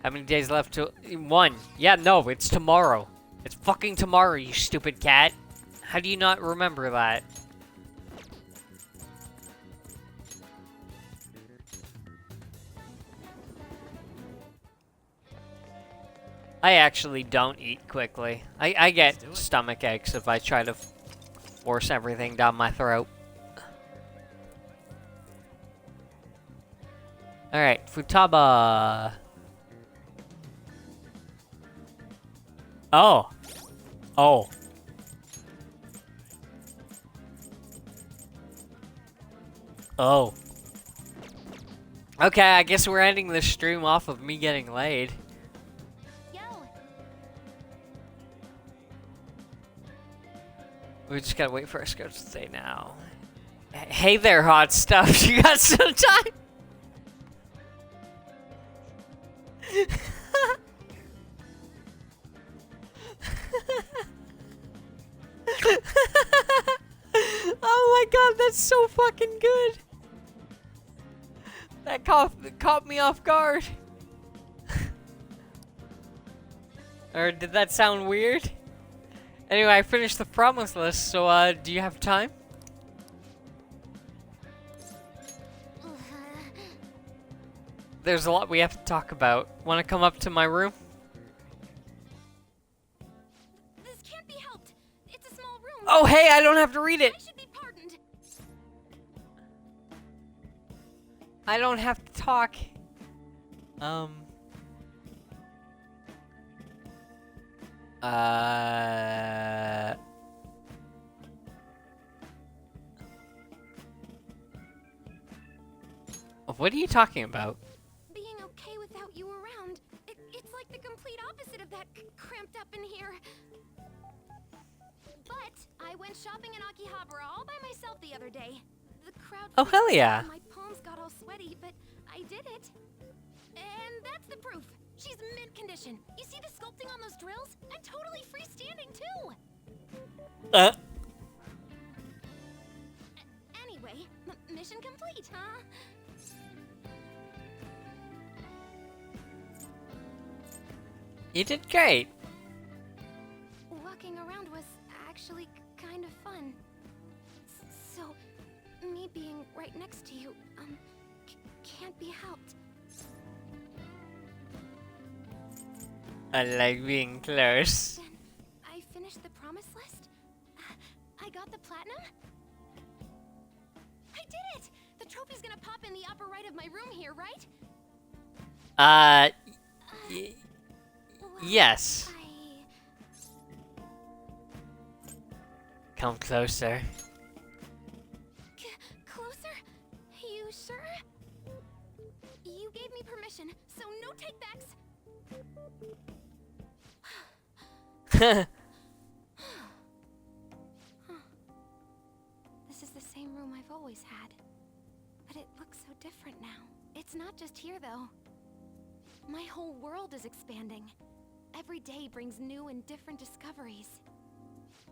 How many days left to... 1. Yeah, no, it's tomorrow. It's fucking tomorrow, you stupid cat. How do you not remember that? I actually don't eat quickly. I get stomach aches if I try to force everything down my throat. Alright, Futaba. Oh. Oh. Oh. Okay, I guess we're ending this stream off of me getting laid. Yo, We just gotta wait for our schedule to say now. Hey there, hot stuff. You got some time? Oh my god, that's so fucking good. That caught me off guard. Or did that sound weird? Anyway, I finished the promise list, so do you have time? There's a lot we have to talk about. Want to come up to my room? this can't be helped. It's a small room. Oh, hey, I don't have to read it. I should be pardoned. I don't have to talk. What are you talking about? Being okay without you around. It's like the complete opposite of that cramped up in here. But I went shopping in Akihabara all by myself the other day. The crowd. Oh, hell yeah. My palms got all sweaty, but I did it. And that's the proof. She's mint condition. You see the sculpting on those drills? And totally freestanding too. Anyway, mission complete, huh? You did great. Walking around was actually kind of fun. So, me being right next to you, can't be helped. I like being close. Then I finished the promise list. I got the platinum. I did it! The trophy's gonna pop in the upper right of my room here, right? Well, yes. Come closer. Closer? You sure? You gave me permission, so no takebacks. This is the same room I've always had. But it looks so different now. It's not just here, though. My whole world is expanding. Every day brings new and different discoveries.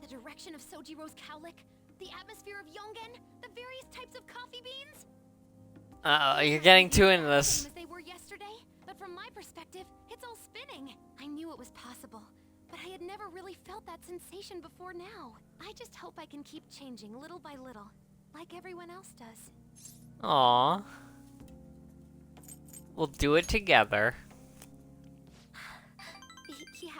The direction of Sojiro's cowlick, the atmosphere of Yongen, the various types of coffee beans. You're getting too into Same this. as they were yesterday, but from my perspective, it's all spinning. I knew it was possible, but I had never really felt that sensation before now. I just hope I can keep changing little by little, like everyone else does. Aww. We'll do it together. Yeah.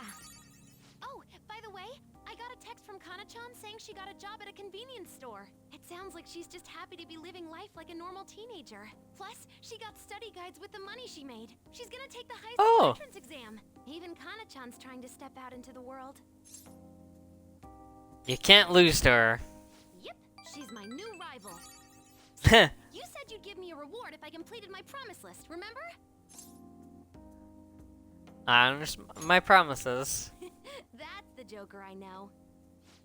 Oh, by the way, I got a text from Kana-chan saying she got a job at a convenience store. It sounds like she's just happy to be living life like a normal teenager. Plus, she got study guides with the money she made. She's gonna take the high school entrance exam. Even Kana-chan's trying to step out into the world. You can't lose to her. Yep, she's my new rival. You said you'd give me a reward if I completed my promise list, remember? My promises. That's the Joker I know.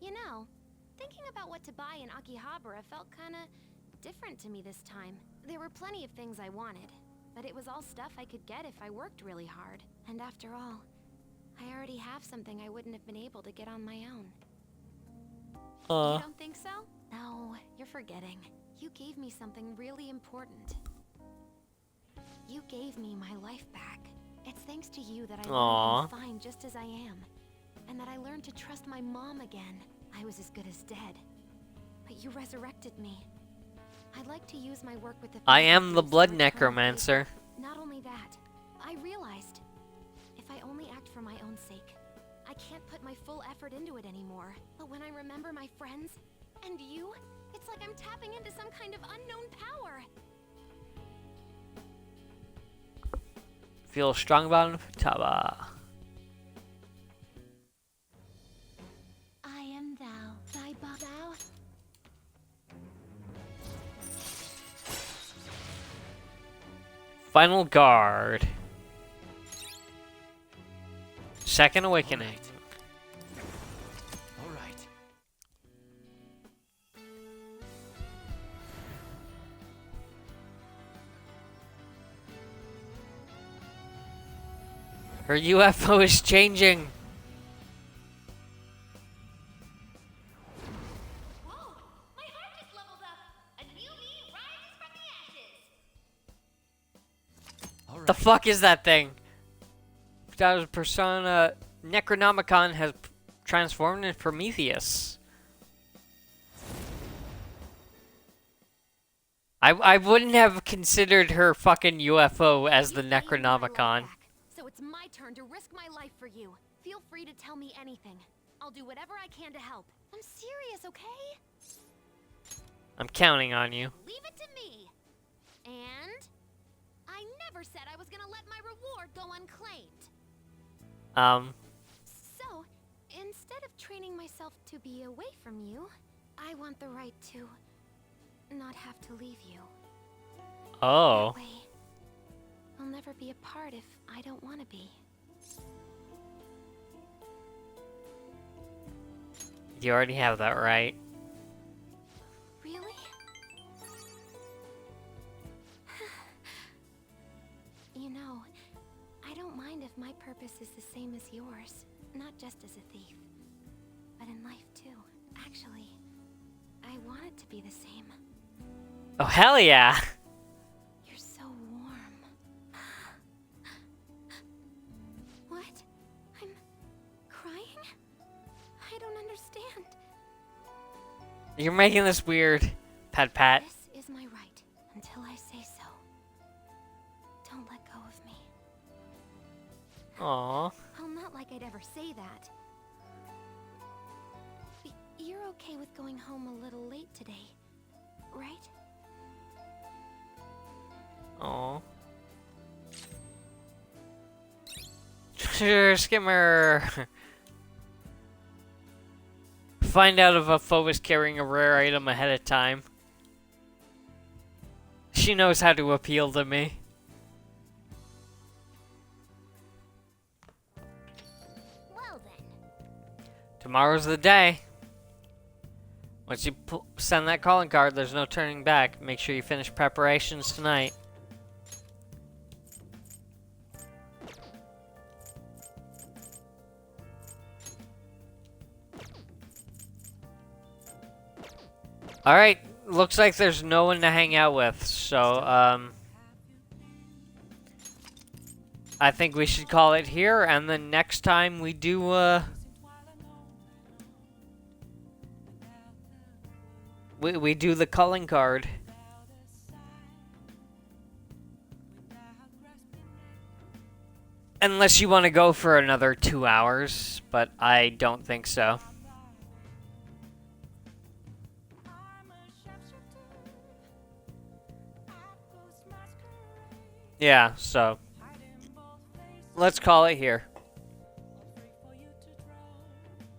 You know, thinking about what to buy in Akihabara felt kinda different to me this time. There were plenty of things I wanted, but it was all stuff I could get if I worked really hard. And after all, I already have something I wouldn't have been able to get on my own. You don't think so? No, you're forgetting. You gave me something really important. You gave me my life back. It's thanks to you that I learned to be fine just as I am. And that I learned to trust my mom again. I was as good as dead. But you resurrected me. I'd like to use my work with the... I am the blood necromancer. Not only that, I realized if if I only act for my own sake. I can't put my full effort into it anymore. But when I remember my friends, and you, it's like I'm tapping into some kind of unknown power. Feel strong about Futaba. I am thou, thy thou. Final guard. Second awakening. All right. Her UFO is changing. Whoa! My heart just leveled up. A new me rises from the ashes. All right. The fuck is that thing? Futaba's persona Necronomicon has transformed into Prometheus. I wouldn't have considered her fucking UFO as the You gained my life Necronomicon. back, so it's my turn to risk my life for you. Feel free to tell me anything. I'll do whatever I can to help. I'm serious, okay? I'm counting on you. Leave it to me. And I never said I was gonna let my reward go unclaimed. So, instead of training myself to be away from you, I want the right to not have to leave you. Oh. That way, I'll never be apart if I don't want to be. You already have that right. Really? You know, I don't mind if my purpose is the same as yours. Not just as a thief, but in life too. Actually, I want it to be the same. Oh, hell yeah. You're so warm. What? I'm crying? I don't understand. You're making this weird. Pat pat. This is my right until I say so. Don't let go of me. Aww. Well, not like I'd ever say that. You're okay with going home a little late today, right? Aww. Sure, Skimmer. Find out if a foe is carrying a rare item ahead of time. She knows how to appeal to me. Well then. Tomorrow's the day. Once you send that calling card, there's no turning back. Make sure you finish preparations tonight. Alright, looks like there's no one to hang out with, so, I think we should call it here, and then next time we do, we do the calling card. Unless you want to go for another 2 hours, but I don't think so. Yeah, so let's call it here.